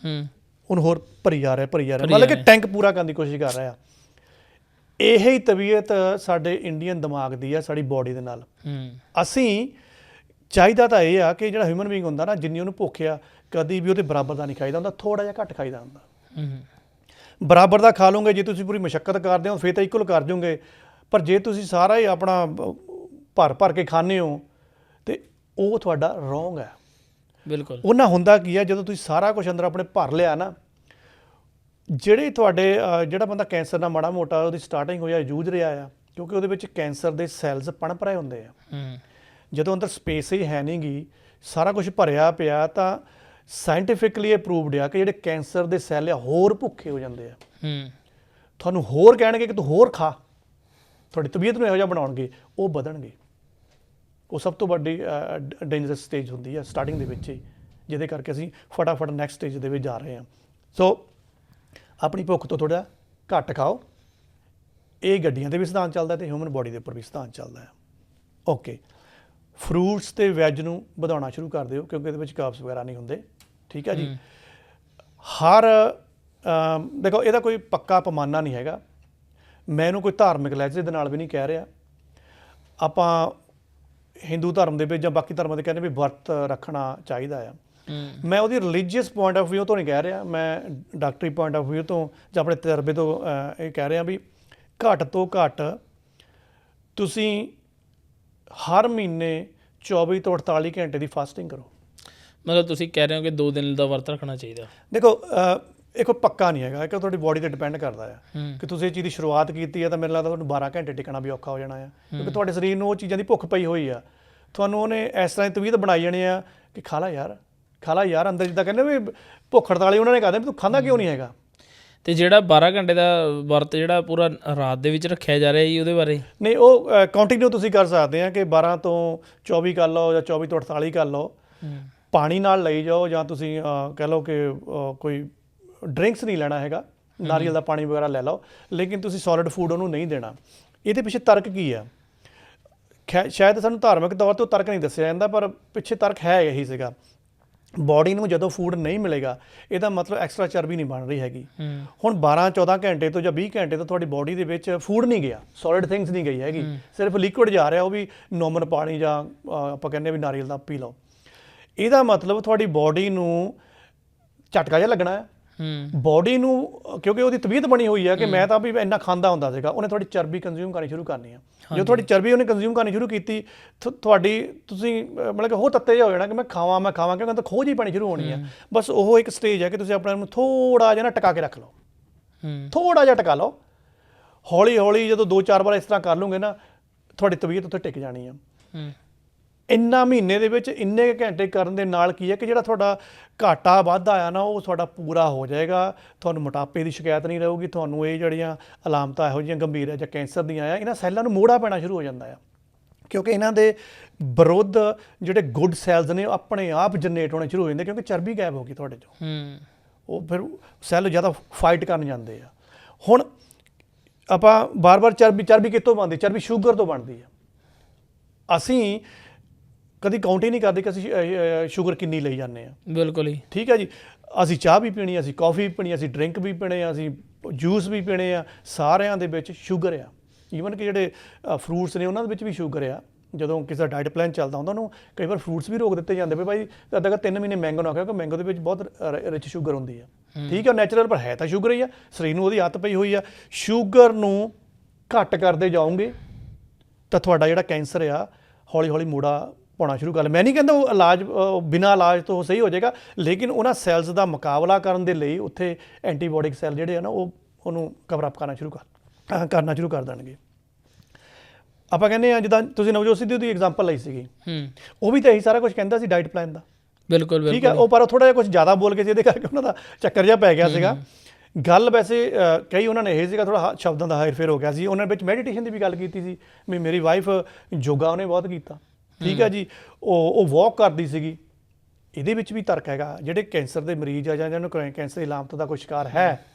ਉਹਨੂੰ ਹੋਰ ਭਰੀ ਜਾ ਰਿਹਾ ਮਤਲਬ ਕਿ ਟੈਂਕ ਪੂਰਾ ਕਰਨ ਦੀ ਕੋਸ਼ਿਸ਼ ਕਰ ਰਿਹਾ। ਇਹੀ ਤਬੀਅਤ ਸਾਡੇ ਇੰਡੀਅਨ ਦਿਮਾਗ ਦੀ ਆ, ਸਾਡੀ ਬੋਡੀ ਦੇ ਨਾਲ। ਅਸੀਂ ਚਾਹੀਦਾ ਤਾਂ ਇਹ ਆ ਕਿ ਜਿਹੜਾ ਹਿਊਮਨ ਬੀਇੰਗ ਹੁੰਦਾ ਨਾ, ਜਿੰਨੀ ਉਹਨੂੰ ਭੁੱਖ ਆ, ਕਦੀ ਵੀ ਉਹਦੇ ਬਰਾਬਰ ਦਾ ਨਹੀਂ ਖਾਈਦਾ ਹੁੰਦਾ, ਥੋੜ੍ਹਾ ਜਿਹਾ ਘੱਟ ਖਾਈਦਾ ਹੁੰਦਾ। ਬਰਾਬਰ ਦਾ ਖਾ ਲਓਗੇ, ਜੇ ਤੁਸੀਂ ਪੂਰੀ ਮਸ਼ੱਕਤ ਕਰਦੇ ਹੋ ਫਿਰ ਤਾਂ ਇਕੁਅਲ ਕਰ ਜੂਗੇ, ਪਰ ਜੇ ਤੁਸੀਂ ਸਾਰਾ ਹੀ ਆਪਣਾ ਭਰ ਕੇ ਖਾਂਦੇ ਹੋ ਤੇ ਉਹ ਤੁਹਾਡਾ ਰੋਂਗ ਹੈ। ਬਿਲਕੁਲ। ਉਹਨਾਂ ਹੁੰਦਾ ਕੀ ਆ, ਜਦੋਂ ਤੁਸੀਂ ਸਾਰਾ ਕੁਝ ਅੰਦਰ ਆਪਣੇ ਭਰ ਲਿਆ ਨਾ, ਜਿਹੜੇ ਤੁਹਾਡੇ ਜਿਹੜਾ ਬੰਦਾ ਕੈਂਸਰ ਨਾਲ ਮਾੜਾ ਮੋਟਾ ਉਹਦੀ ਸਟਾਰਟਿੰਗ ਹੋਈ ਆ, ਜੂਝ ਰਿਹਾ ਆ, ਕਿਉਂਕਿ ਉਹਦੇ ਵਿੱਚ ਕੈਂਸਰ ਦੇ ਸੈਲਸ ਪਣਪ ਰਹੇ ਹੁੰਦੇ ਆ। ਜਦੋਂ ਅੰਦਰ ਸਪੇਸ ਹੀ ਹੈ ਨਹੀਂ ਗੀ, ਸਾਰਾ ਕੁਝ ਭਰਿਆ ਪਿਆ, ਤਾਂ ਸਾਇੰਟੀਫਿਕਲੀ ਇਹ ਪ੍ਰੂਵਡ ਆ ਕਿ ਜਿਹੜੇ ਕੈਂਸਰ ਦੇ ਸੈੱਲ ਆ ਹੋਰ ਭੁੱਖੇ ਹੋ ਜਾਂਦੇ ਆ। ਤੁਹਾਨੂੰ ਹੋਰ ਕਹਿਣਗੇ ਕਿ ਤੂੰ ਹੋਰ ਖਾ, ਤੁਹਾਡੀ ਤਬੀਅਤ ਨੂੰ ਇਹੋ ਜਿਹਾ ਬਣਾਉਣਗੇ, ਉਹ ਵਧਣਗੇ। ਉਹ ਸਭ ਤੋਂ ਵੱਡੀ ਡੇਂਜਰਸ ਸਟੇਜ ਹੁੰਦੀ ਹੈ ਸਟਾਰਟਿੰਗ ਦੇ ਵਿੱਚ ਹੀ, ਜਿਹਦੇ ਕਰਕੇ ਅਸੀਂ ਫਟਾਫਟ ਨੈਕਸਟ ਸਟੇਜ ਦੇ ਵਿੱਚ ਜਾ ਰਹੇ ਹਾਂ। ਸੋ ਆਪਣੀ ਭੁੱਖ ਤੋਂ ਥੋੜ੍ਹਾ ਘੱਟ ਖਾਓ। ਇਹ ਗੱਡੀਆਂ 'ਤੇ ਵੀ ਸਿਧਾਂਤ ਚੱਲਦਾ ਅਤੇ ਹਿਊਮਨ ਬੋਡੀ ਦੇ ਉੱਪਰ ਵੀ ਸਿਧਾਂਤ ਚੱਲਦਾ ਹੈ। ਓਕੇ, ਫਰੂਟਸ ਅਤੇ ਵੈਜ ਨੂੰ ਵਧਾਉਣਾ ਸ਼ੁਰੂ ਕਰ ਦਿਓ, ਕਿਉਂਕਿ ਇਹਦੇ ਵਿੱਚ ਕਾਰਬਸ ਵਗੈਰਾ ਨਹੀਂ ਹੁੰਦੇ, ਠੀਕ ਹੈ ਜੀ। ਹਰ ਦੇਖੋ, ਇਹਦਾ ਕੋਈ ਪੱਕਾ ਪੈਮਾਨਾ ਨਹੀਂ ਹੈਗਾ, ਮੈਂ ਇਹਨੂੰ ਕੋਈ ਧਾਰਮਿਕ ਲਹਿਜੇ ਦੇ ਨਾਲ ਵੀ ਨਹੀਂ ਕਹਿ ਰਿਹਾ। ਆਪਾਂ ਹਿੰਦੂ ਧਰਮ ਦੇ ਵਿੱਚ ਜਾਂ ਬਾਕੀ ਧਰਮਾਂ ਦੇ ਕਹਿੰਦੇ ਵੀ ਵਰਤ ਰੱਖਣਾ ਚਾਹੀਦਾ ਆ। ਮੈਂ ਉਹਦੀ ਰਿਲੀਜੀਅਸ ਪੁਆਇੰਟ ਆਫ ਵਿਊ ਤੋਂ ਨਹੀਂ ਕਹਿ ਰਿਹਾ, ਮੈਂ ਡਾਕਟਰੀ ਪੁਆਇੰਟ ਆਫ ਵਿਊ ਤੋਂ ਜਾਂ ਆਪਣੇ ਤਜਰਬੇ ਤੋਂ ਇਹ ਕਹਿ ਰਿਹਾ ਵੀ ਘੱਟ ਤੋਂ ਘੱਟ ਤੁਸੀਂ ਹਰ ਮਹੀਨੇ 24 ਤੋਂ 48 ਘੰਟੇ ਦੀ ਫਾਸਟਿੰਗ ਕਰੋ। ਮਤਲਬ ਤੁਸੀਂ ਕਹਿ ਰਹੇ ਹੋ ਕਿ 2 ਦਿਨ ਦਾ ਵਰਤ ਰੱਖਣਾ ਚਾਹੀਦਾ। ਦੇਖੋ ਇਹ ਕੋਈ ਪੱਕਾ ਨਹੀਂ ਹੈਗਾ, ਕਿ ਤੁਹਾਡੀ ਬੋਡੀ ਤੇ ਡਿਪੈਂਡ ਕਰਦਾ ਆ ਕਿ ਤੁਸੀਂ ਇਹ ਚੀਜ਼ ਦੀ ਸ਼ੁਰੂਆਤ ਕੀਤੀ ਹੈ ਤਾਂ ਮੈਨੂੰ ਲੱਗਦਾ ਤੁਹਾਨੂੰ 12 ਘੰਟੇ ਟਿਕਣਾ ਵੀ ਔਖਾ ਹੋ ਜਾਣਾ ਆ, ਕਿਉਂਕਿ ਤੁਹਾਡੇ ਸਰੀਰ ਨੂੰ ਉਹ ਚੀਜ਼ਾਂ ਦੀ ਭੁੱਖ ਪਈ ਹੋਈ ਆ। ਤੁਹਾਨੂੰ ਉਹਨੇ ਇਸ ਤਰ੍ਹਾਂ ਦੀ ਤਵੀਤ ਬਣਾਈ ਜਾਣੀ ਆ ਕਿ ਖਾ ਲਾ ਯਾਰ ਅੰਦਰ, ਜਿੱਦਾਂ ਕਹਿੰਦੇ ਵੀ ਭੁੱਖ ਹੜਤਾਲੀ ਉਹਨਾਂ ਨੇ ਕਹਿੰਦੇ ਵੀ ਤੂੰ ਖਾਂਦਾ ਕਿਉਂ ਨਹੀਂ ਹੈਗਾ। ਤੇ ਜਿਹੜਾ 12 ਘੰਟੇ ਦਾ ਵਰਤ ਜਿਹੜਾ ਪੂਰਾ ਰਾਤ ਦੇ ਵਿੱਚ ਰੱਖਿਆ ਜਾ ਰਿਹਾ ਜੀ, ਉਹਦੇ ਬਾਰੇ ਨਹੀਂ, ਉਹ ਕੰਟੀਨਿਊ ਤੁਸੀਂ ਕਰ ਸਕਦੇ ਆ ਕਿ 12 ਤੋਂ 24 ਕਰ ਲਓ ਜਾਂ 24 ਤੋਂ 48 ਕਰ ਲਓ। ਪਾਣੀ ਨਾਲ ਲਈ ਜਾਓ ਜਾਂ ਤੁਸੀਂ ਕਹਿ ਲਓ ਕਿ ਕੋਈ ਡਰਿੰਕਸ ਨਹੀਂ ਲੈਣਾ ਹੈਗਾ, ਨਾਰੀਅਲ ਦਾ ਪਾਣੀ ਵਗੈਰਾ ਲੈ ਲਓ, ਲੇਕਿਨ ਤੁਸੀਂ ਸੋਲਿਡ ਫੂਡ ਉਹਨੂੰ ਨਹੀਂ ਦੇਣਾ। ਇਹਦੇ ਪਿੱਛੇ ਤਰਕ ਕੀ ਆ? ਸ਼ਾਇਦ ਸਾਨੂੰ ਧਾਰਮਿਕ ਤੌਰ ਤੇ ਉਹ ਤਰਕ ਨਹੀਂ ਦੱਸਿਆ ਜਾਂਦਾ, ਪਰ ਪਿੱਛੇ ਤਰਕ ਹੈ ਇਹੀ ਸੀਗਾ। ਬੋਡੀ ਨੂੰ ਜਦੋਂ ਫੂਡ ਨਹੀਂ ਮਿਲੇਗਾ, ਇਹਦਾ ਮਤਲਬ ਐਕਸਟਰਾ ਚਰਬੀ ਨਹੀਂ ਬਣ ਰਹੀ ਹੈਗੀ। ਹੁਣ 12-14 ਘੰਟੇ ਤੋਂ ਜਾਂ 20 ਘੰਟੇ ਤੋਂ ਤੁਹਾਡੀ ਬੋਡੀ ਦੇ ਵਿੱਚ ਫੂਡ ਨਹੀਂ ਗਿਆ, ਸੋਲਿਡ ਥਿੰਗਸ ਨਹੀਂ ਗਈ ਹੈਗੀ, ਸਿਰਫ ਲਿਕੁਇਡ ਜਾ ਰਿਹਾ, ਉਹ ਵੀ ਨੋਰਮਲ ਪਾਣੀ ਜਾਂ ਆਪਾਂ ਕਹਿੰਦੇ ਵੀ ਨਾਰੀਅਲ ਦਾ ਪੀ ਲਓ। ਇਹਦਾ ਮਤਲਬ ਤੁਹਾਡੀ ਬੋਡੀ ਨੂੰ ਝਟਕਾ ਜਿਹਾ ਲੱਗਣਾ ਹੈ। ਬੋਡੀ ਨੂੰ, ਕਿਉਂਕਿ ਉਹਦੀ ਤਬੀਅਤ ਬਣੀ ਹੋਈ ਹੈ ਕਿ ਮੈਂ ਤਾਂ ਵੀ ਇੰਨਾ ਖਾਂਦਾ ਹੁੰਦਾ ਸੀਗਾ, ਉਹਨੇ ਤੁਹਾਡੀ ਚਰਬੀ ਕੰਜ਼ਿਊਮ ਕਰਨੀ ਸ਼ੁਰੂ ਕਰਨੀ ਆ। ਜਦੋਂ ਤੁਹਾਡੀ ਚਰਬੀ ਉਹਨੇ ਕੰਜ਼ਿਊਮ ਕਰਨੀ ਸ਼ੁਰੂ ਕੀਤੀ, ਤੁਸੀਂ ਮਤਲਬ ਕਿ ਹੋਰ ਤੱਤੇ ਜਿਹਾ ਹੋ ਜਾਣਾ ਕਿ ਮੈਂ ਖਾਵਾਂ ਕਿਉਂਕਿ ਤਾਂ ਖੋਜ ਹੀ ਪਾਣੀ ਸ਼ੁਰੂ ਹੋਣੀ ਆ। ਬਸ ਉਹ ਇੱਕ ਸਟੇਜ ਹੈ ਕਿ ਤੁਸੀਂ ਆਪਣੇ ਆਪ ਨੂੰ ਥੋੜਾ ਜਿਹਾ ਨਾ ਟਿਕਾ ਕੇ ਰੱਖ ਲਓ, ਥੋੜਾ ਜਿਹਾ ਟਿਕਾ ਲਓ। ਹੌਲੀ ਹੌਲੀ ਜਦੋਂ 2-4 ਵਾਰ ਇਸ ਤਰ੍ਹਾਂ ਕਰ ਲਓਗੇ ਨਾ, ਤੁਹਾਡੀ ਤਬੀਅਤ ਉੱਥੇ ਟਿਕ ਜਾਣੀ ਆ। ਇੰਨਾ ਮਹੀਨੇ ਦੇ ਵਿੱਚ ਇੰਨੇ ਘੰਟੇ ਕਰਨ ਦੇ ਨਾਲ ਕੀ ਹੈ ਕਿ ਜਿਹੜਾ ਤੁਹਾਡਾ ਘਾਟਾ ਵਾਧਾ ਆ ਨਾ, ਉਹ ਤੁਹਾਡਾ ਪੂਰਾ ਹੋ ਜਾਏਗਾ। ਤੁਹਾਨੂੰ ਮੋਟਾਪੇ ਦੀ ਸ਼ਿਕਾਇਤ ਨਹੀਂ ਰਹੂਗੀ, ਤੁਹਾਨੂੰ ਇਹ ਜਿਹੜੀਆਂ ਅਲਾਮਤਾਂ ਇਹੋ ਜਿਹੀਆਂ ਗੰਭੀਰ ਹੈ ਜਾਂ ਕੈਂਸਰ ਦੀਆਂ ਆ, ਇਹਨਾਂ ਸੈੱਲਾਂ ਨੂੰ ਮੋੜਾ ਪੈਣਾ ਸ਼ੁਰੂ ਹੋ ਜਾਂਦਾ ਆ, ਕਿਉਂਕਿ ਇਹਨਾਂ ਦੇ ਵਿਰੁੱਧ ਜਿਹੜੇ ਗੁੱਡ ਸੈਲਸ ਨੇ ਉਹ ਆਪਣੇ ਆਪ ਜਨਰੇਟ ਹੋਣੇ ਸ਼ੁਰੂ ਹੋ ਜਾਂਦੇ, ਕਿਉਂਕਿ ਚਰਬੀ ਗਾਇਬ ਹੋ ਗਈ ਤੁਹਾਡੇ ਚੋਂ। ਉਹ ਫਿਰ ਸੈੱਲ ਜ਼ਿਆਦਾ ਫਾਈਟ ਕਰਨ ਜਾਂਦੇ ਆ। ਹੁਣ ਆਪਾਂ ਬਾਰ-ਬਾਰ ਚਰਬੀ ਕਿੱਥੋਂ ਬਣਦੀ? ਚਰਬੀ ਸ਼ੂਗਰ ਤੋਂ ਬਣਦੀ ਆ। ਅਸੀਂ ਕਦੀ ਕਾਊਂਟ ਹੀ ਨਹੀਂ ਕਰਦੇ ਕਿ ਅਸੀਂ ਸ਼ੂਗਰ ਕਿੰਨੀ ਲਈ ਜਾਂਦੇ ਆ। ਬਿਲਕੁਲ ਹੀ ਠੀਕ ਹੈ ਜੀ। ਅਸੀਂ ਚਾਹ ਵੀ ਪੀਣੀ, ਅਸੀਂ ਕੌਫੀ ਵੀ ਪੀਣੀ, ਅਸੀਂ ਡਰਿੰਕ ਵੀ ਪੀਣੇ ਆ, ਅਸੀਂ ਜੂਸ ਵੀ ਪੀਣੇ ਆ, ਸਾਰਿਆਂ ਦੇ ਵਿੱਚ ਸ਼ੂਗਰ ਆ। ਈਵਨ ਕਿ ਜਿਹੜੇ ਫਰੂਟਸ ਨੇ ਉਹਨਾਂ ਦੇ ਵਿੱਚ ਵੀ ਸ਼ੂਗਰ ਆ। ਜਦੋਂ ਕਿਸੇ ਦਾ ਡਾਈਟ ਪਲਾਨ ਚੱਲਦਾ ਹੁੰਦਾ, ਉਹਨੂੰ ਕਈ ਵਾਰ ਫਰੂਟਸ ਵੀ ਰੋਕ ਦਿੱਤੇ ਜਾਂਦੇ ਵੀ ਭਾਈ ਅੱਧਾ 3 ਮਹੀਨੇ ਮੈਂਗੋ ਨਾ ਖਾਓ, ਕਿਉਂਕਿ ਮੈਂਗੋ ਦੇ ਵਿੱਚ ਬਹੁਤ ਰਿਚ ਸ਼ੂਗਰ ਹੁੰਦੀ ਆ। ਠੀਕ ਹੈ, ਨੈਚੁਰਲ, ਪਰ ਹੈ ਤਾਂ ਸ਼ੂਗਰ ਹੀ ਆ। ਸਰੀਰ ਨੂੰ ਉਹਦੀ ਆਦਤ ਪਈ ਹੋਈ ਆ। ਸ਼ੂਗਰ ਨੂੰ ਘੱਟ ਕਰਦੇ ਜਾਓਗੇ ਤਾਂ ਤੁਹਾਡਾ ਜਿਹੜਾ ਕੈਂਸਰ ਆ ਹੌਲੀ ਹੌਲੀ ਮੋੜਾ ਪਾਉਣਾ ਸ਼ੁਰੂ ਕਰ। ਮੈਂ ਨਹੀਂ ਕਹਿੰਦਾ ਉਹ ਇਲਾਜ ਬਿਨਾਂ ਇਲਾਜ ਤੋਂ ਸਹੀ ਹੋ ਜਾਏਗਾ, ਲੇਕਿਨ ਉਹਨਾਂ ਸੈੱਲਸ ਦਾ ਮੁਕਾਬਲਾ ਕਰਨ ਦੇ ਲਈ ਉੱਥੇ ਐਂਟੀਬਾਡੀ ਸੈੱਲ ਜਿਹੜੇ ਆ ਨਾ, ਉਹ ਉਹਨੂੰ ਕਵਰ ਅਪ ਕਰਨਾ ਸ਼ੁਰੂ ਕਰ ਦੇਣਗੇ। ਆਪਾਂ ਕਹਿੰਦੇ ਆ, ਜਿੱਦਾਂ ਤੁਸੀਂ ਨਵਜੋਤ ਸਿੱਧੂ ਦੀ ਐਗਜ਼ਾਮਪਲ ਲਈ ਸੀਗੀ, ਉਹ ਵੀ ਤਾਂ ਇਹੀ ਸਾਰਾ ਕੁਝ ਕਹਿੰਦਾ ਸੀ ਡਾਈਟ ਪਲਾਨ ਦਾ। ਬਿਲਕੁਲ ਠੀਕ ਹੈ। ਉਹ ਪਰ ਥੋੜਾ ਜਿਹਾ ਕੁਝ ਜ਼ਿਆਦਾ ਬੋਲ ਕੇ ਸੀ, ਇਹਦੇ ਕਰਕੇ ਉਹਨਾਂ ਦਾ ਚੱਕਰ ਜਿਹਾ ਪੈ ਗਿਆ ਸੀਗਾ। ਗੱਲ ਵੈਸੇ ਕਈ ਉਹਨਾਂ ਨੇ ਇਹ ਸੀਗਾ, ਥੋੜਾ ਸ਼ਬਦਾਂ ਦਾ ਹਾਇਰ ਫੇਰ ਹੋ ਗਿਆ ਸੀ। ਉਹਨਾਂ ਵਿੱਚ ਮੈਡੀਟੇਸ਼ਨ ਦੀ ਵੀ ਗੱਲ ਕੀਤੀ ਸੀ ਵੀ ਮੇਰੀ ਵਾਈਫ ਯੋਗਾ ਉਹਨੇ ਬਹੁਤ ਕੀਤਾ। ਠੀਕ ਹੈ ਜੀ। ਉਹ ਵਾਕ ਕਰਦੀ ਸੀਗੀ। ਇਹਦੇ ਵਿੱਚ ਵੀ ਤਰਕ ਹੈਗਾ। ਜਿਹੜੇ ਕੈਂਸਰ ਦੇ ਮਰੀਜ਼ ਆ ਜਾਂ ਜਿਹਨਾਂ ਨੂੰ ਕੈਂਸਰ ਦੀ ਲਾਮਤ ਦਾ ਕੋਈ ਸ਼ਿਕਾਰ ਹੈ,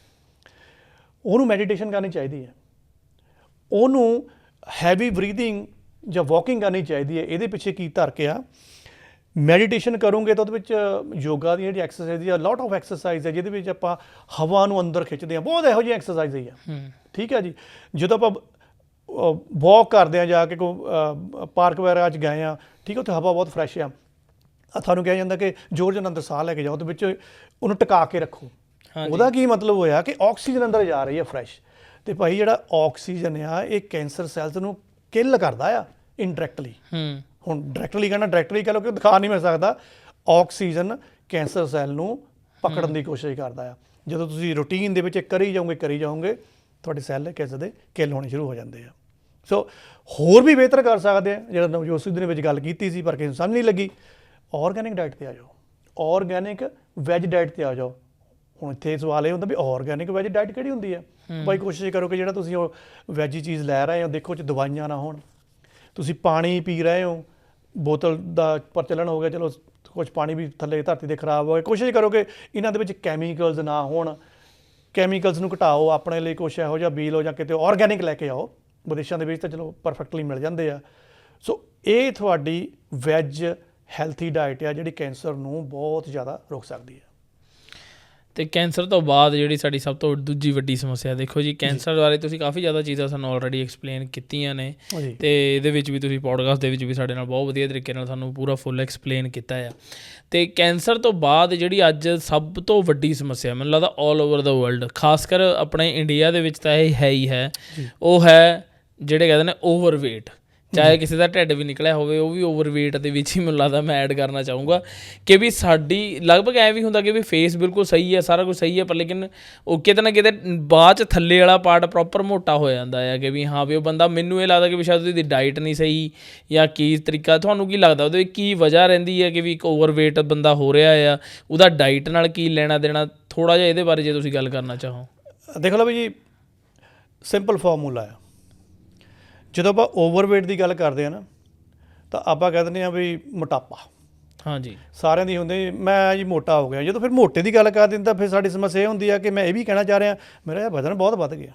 ਉਹਨੂੰ ਮੈਡੀਟੇਸ਼ਨ ਕਰਨੀ ਚਾਹੀਦੀ ਹੈ। ਉਹਨੂੰ ਹੈਵੀ ਬਰੀਥਿੰਗ ਜਾਂ ਵਾਕਿੰਗ ਕਰਨੀ ਚਾਹੀਦੀ ਹੈ। ਇਹਦੇ ਪਿੱਛੇ ਕੀ ਤਰਕ ਆ? ਮੈਡੀਟੇਸ਼ਨ ਕਰੋਗੇ ਤਾਂ ਉਹਦੇ ਵਿੱਚ ਯੋਗਾ ਦੀ ਜਿਹੜੀ ਐਕਸਰਸਾਈਜ਼ ਆ, ਲੋਟ ਆਫ ਐਕਸਰਸਾਈਜ਼ ਹੈ, ਜਿਹਦੇ ਵਿੱਚ ਆਪਾਂ ਹਵਾ ਨੂੰ ਅੰਦਰ ਖਿੱਚਦੇ ਹਾਂ। ਬਹੁਤ ਇਹੋ ਜਿਹੀ ਐਕਸਰਸਾਈਜ਼ ਹੀ ਆ। ਠੀਕ ਹੈ ਜੀ। ਜਦੋਂ ਆਪਾਂ ਵਾਕ ਕਰਦੇ ਆ, ਜਾ ਕੇ ਕੋਈ ਪਾਰਕ ਵਗੈਰਾ 'ਚ ਗਏ ਆ, ਠੀਕ ਹੈ, ਉੱਥੇ ਹਵਾ ਬਹੁਤ ਫਰੈਸ਼ ਆ। ਤੁਹਾਨੂੰ ਕਿਹਾ ਜਾਂਦਾ ਕਿ ਜ਼ੋਰ ਜਨ ਅੰਦਰ ਸਾਹ ਲੈ ਕੇ ਜਾਓ, ਉਹਦੇ ਵਿੱਚ ਉਹਨੂੰ ਟਿਕਾ ਕੇ ਰੱਖੋ। ਉਹਦਾ ਕੀ ਮਤਲਬ ਹੋਇਆ ਕਿ ਆਕਸੀਜਨ ਅੰਦਰ ਜਾ ਰਹੀ ਹੈ ਫਰੈਸ਼। ਅਤੇ ਭਾਈ ਜਿਹੜਾ ਆਕਸੀਜਨ ਆ, ਇਹ ਕੈਂਸਰ ਸੈਲਸ ਨੂੰ ਕਿਲ ਕਰਦਾ ਆ ਇਨਡਾਇਰੈਕਟਲੀ। ਹੁਣ ਡਾਇਰੈਕਟਲੀ ਕਹਿ ਲਓ ਕਿ ਦਿਖਾ ਨਹੀਂ ਮਿਲ ਸਕਦਾ। ਆਕਸੀਜਨ ਕੈਂਸਰ ਸੈੱਲ ਨੂੰ ਪਕੜਨ ਦੀ ਕੋਸ਼ਿਸ਼ ਕਰਦਾ ਆ। ਜਦੋਂ ਤੁਸੀਂ ਰੂਟੀਨ ਦੇ ਵਿੱਚ ਕਰੀ ਜਾਓਗੇ ਤੁਹਾਡੇ ਸੈੱਲ ਕੈਂਸਰ ਦੇ ਕਿਲ ਹੋਣੇ ਸ਼ੁਰੂ ਹੋ ਜਾਂਦੇ ਆ। ਸੋ ਹੋਰ ਵੀ ਬਿਹਤਰ ਕਰ ਸਕਦੇ ਆ, ਜਿਹੜਾ ਨਵਜੋਤ ਸਿੱਧੂ ਨੇ ਵਿੱਚ ਗੱਲ ਕੀਤੀ ਸੀ ਪਰ ਕਿਸੇ ਨੂੰ ਸਮਝ ਨਹੀਂ ਲੱਗੀ। ਆਰਗੈਨਿਕ ਡਾਈਟ 'ਤੇ ਆ ਜਾਓ, ਆਰਗੈਨਿਕ ਵੈਜ ਡਾਈਟ 'ਤੇ ਆ ਜਾਓ। ਹੁਣ ਇੱਥੇ ਸਵਾਲ ਇਹ ਹੁੰਦਾ ਵੀ ਆਰਗੈਨਿਕ ਵੈਜ ਡਾਈਟ ਕਿਹੜੀ ਹੁੰਦੀ ਹੈ? ਭਾਈ ਕੋਸ਼ਿਸ਼ ਕਰੋ ਕਿ ਜਿਹੜਾ ਤੁਸੀਂ ਉਹ ਵੈਜੀ ਚੀਜ਼ ਲੈ ਰਹੇ ਹੋ, ਦੇਖੋ 'ਚ ਦਵਾਈਆਂ ਨਾ ਹੋਣ। ਤੁਸੀਂ ਪਾਣੀ ਪੀ ਰਹੇ ਹੋ, ਬੋਤਲ ਦਾ ਪ੍ਰਚਲਨ ਹੋ ਗਿਆ, ਚਲੋ ਕੁਛ ਪਾਣੀ ਵੀ ਥੱਲੇ ਧਰਤੀ 'ਤੇ ਖਰਾਬ ਹੋ ਗਿਆ। ਕੋਸ਼ਿਸ਼ ਕਰੋ ਕਿ ਇਹਨਾਂ ਦੇ ਵਿੱਚ ਕੈਮੀਕਲਸ ਨਾ ਹੋਣ। ਕੈਮੀਕਲਸ ਨੂੰ ਘਟਾਓ। ਆਪਣੇ ਲਈ ਕੁਛ ਇਹੋ ਜਿਹਾ ਬੀਜ ਲਓ ਜਾਂ ਕਿਤੇ ਆਰਗੈਨਿਕ ਲੈ ਕੇ ਆਓ। ਵਿਦੇਸ਼ਾਂ ਦੇ ਵਿੱਚ ਤਾਂ ਚਲੋ ਪਰਫੈਕਟਲੀ ਮਿਲ ਜਾਂਦੇ ਆ। ਸੋ ਇਹ ਤੁਹਾਡੀ ਵੈਜ ਹੈਲਥੀ ਡਾਈਟ ਆ, ਜਿਹੜੀ ਕੈਂਸਰ ਨੂੰ ਬਹੁਤ ਜ਼ਿਆਦਾ ਰੋਕ ਸਕਦੀ ਹੈ। ਤੇ ਕੈਂਸਰ ਤੋਂ ਬਾਅਦ ਜਿਹੜੀ ਸਾਡੀ ਸਭ ਤੋਂ ਦੂਜੀ ਵੱਡੀ ਸਮੱਸਿਆ, ਦੇਖੋ ਜੀ ਕੈਂਸਰ ਬਾਰੇ ਤੁਸੀਂ ਕਾਫੀ ਜ਼ਿਆਦਾ ਚੀਜ਼ਾਂ ਸਾਨੂੰ ਆਲਰੇਡੀ ਐਕਸਪਲੇਨ ਕੀਤੀਆਂ ਨੇ, ਤੇ ਇਹਦੇ ਵਿੱਚ ਵੀ ਤੁਸੀਂ ਪੋਡਕਾਸਟ ਦੇ ਵਿੱਚ ਵੀ ਸਾਡੇ ਨਾਲ ਬਹੁਤ ਵਧੀਆ ਤਰੀਕੇ ਨਾਲ ਸਾਨੂੰ ਪੂਰਾ ਫੁੱਲ ਐਕਸਪਲੇਨ ਕੀਤਾ ਆ। ਤੇ ਕੈਂਸਰ ਤੋਂ ਬਾਅਦ ਜਿਹੜੀ ਅੱਜ ਸਭ ਤੋਂ ਵੱਡੀ ਸਮੱਸਿਆ ਮੈਨੂੰ ਲੱਗਦਾ ਆਲ ਓਵਰ ਦਾ ਵਰਲਡ, ਖਾਸ ਕਰ ਆਪਣੇ ਇੰਡੀਆ ਦੇ ਵਿੱਚ ਤਾਂ ਇਹ ਹੈ ਹੀ ਹੈ, ਉਹ ਹੈ ਜਿਹੜੇ ਕਹਿੰਦੇ ਨੇ ਓਵਰਵੇਟ। ਚਾਹੇ ਕਿਸੇ ਦਾ ਢਿੱਡ ਵੀ ਨਿਕਲਿਆ ਹੋਵੇ, ਉਹ ਵੀ ਓਵਰਵੇਟ ਦੇ ਵਿੱਚ ਹੀ ਮੈਨੂੰ ਲੱਗਦਾ ਮੈਂ ਐਡ ਕਰਨਾ ਚਾਹੂੰਗਾ ਕਿ ਵੀ ਸਾਡੀ ਲਗਭਗ ਐਂ ਵੀ ਹੁੰਦਾ ਕਿ ਵੀ ਫੇਸ ਬਿਲਕੁਲ ਸਹੀ ਹੈ, ਸਾਰਾ ਕੁਝ ਸਹੀ ਹੈ, ਪਰ ਲੇਕਿਨ ਉਹ ਕਿਤੇ ਨਾ ਕਿਤੇ ਬਾਅਦ 'ਚ ਥੱਲੇ ਵਾਲਾ ਪਾਰਟ ਪ੍ਰੋਪਰ ਮੋਟਾ ਹੋ ਜਾਂਦਾ ਹੈ ਕਿ ਵੀ ਹਾਂ ਵੀ ਉਹ ਬੰਦਾ, ਮੈਨੂੰ ਇਹ ਲੱਗਦਾ ਕਿ ਵੀ ਸ਼ਾਇਦ ਉਹਦੀ ਡਾਈਟ ਨਹੀਂ ਸਹੀ ਜਾਂ ਕੀ ਤਰੀਕਾ। ਤੁਹਾਨੂੰ ਕੀ ਲੱਗਦਾ ਉਹਦੇ ਵਿੱਚ ਕੀ ਵਜ੍ਹਾ ਰਹਿੰਦੀ ਹੈ ਕਿ ਵੀ ਇੱਕ ਓਵਰਵੇਟ ਬੰਦਾ ਹੋ ਰਿਹਾ ਆ, ਉਹਦਾ ਡਾਈਟ ਨਾਲ ਕੀ ਲੈਣਾ ਦੇਣਾ? ਥੋੜ੍ਹਾ ਜਿਹਾ ਇਹਦੇ ਬਾਰੇ ਜੇ ਤੁਸੀਂ ਗੱਲ ਕਰਨਾ ਚਾਹੋ। ਦੇਖ ਲਓ ਵੀ ਜੀ, ਸਿੰਪਲ ਫਾਰਮੂਲਾ ਆ। ਜਦੋਂ ਆਪਾਂ ਓਵਰਵੇਟ ਦੀ ਗੱਲ ਕਰਦੇ ਆ ਨਾ, ਤਾਂ ਆਪਾਂ ਕਹਿ ਦਿੰਦੇ ਹਾਂ ਵੀ ਮੋਟਾਪਾ। ਹਾਂਜੀ, ਸਾਰਿਆਂ ਦੀ ਹੁੰਦੀ ਮੈਂ ਜੀ ਮੋਟਾ ਹੋ ਗਿਆ। ਜਦੋਂ ਫਿਰ ਮੋਟੇ ਦੀ ਗੱਲ ਕਰ ਦਿੰਦਾ, ਫਿਰ ਸਾਡੀ ਸਮੱਸਿਆ ਇਹ ਹੁੰਦੀ ਆ ਕਿ ਮੈਂ ਇਹ ਵੀ ਕਹਿਣਾ ਚਾਹ ਰਿਹਾ ਮੇਰਾ ਵਜ਼ਨ ਬਹੁਤ ਵੱਧ ਗਿਆ।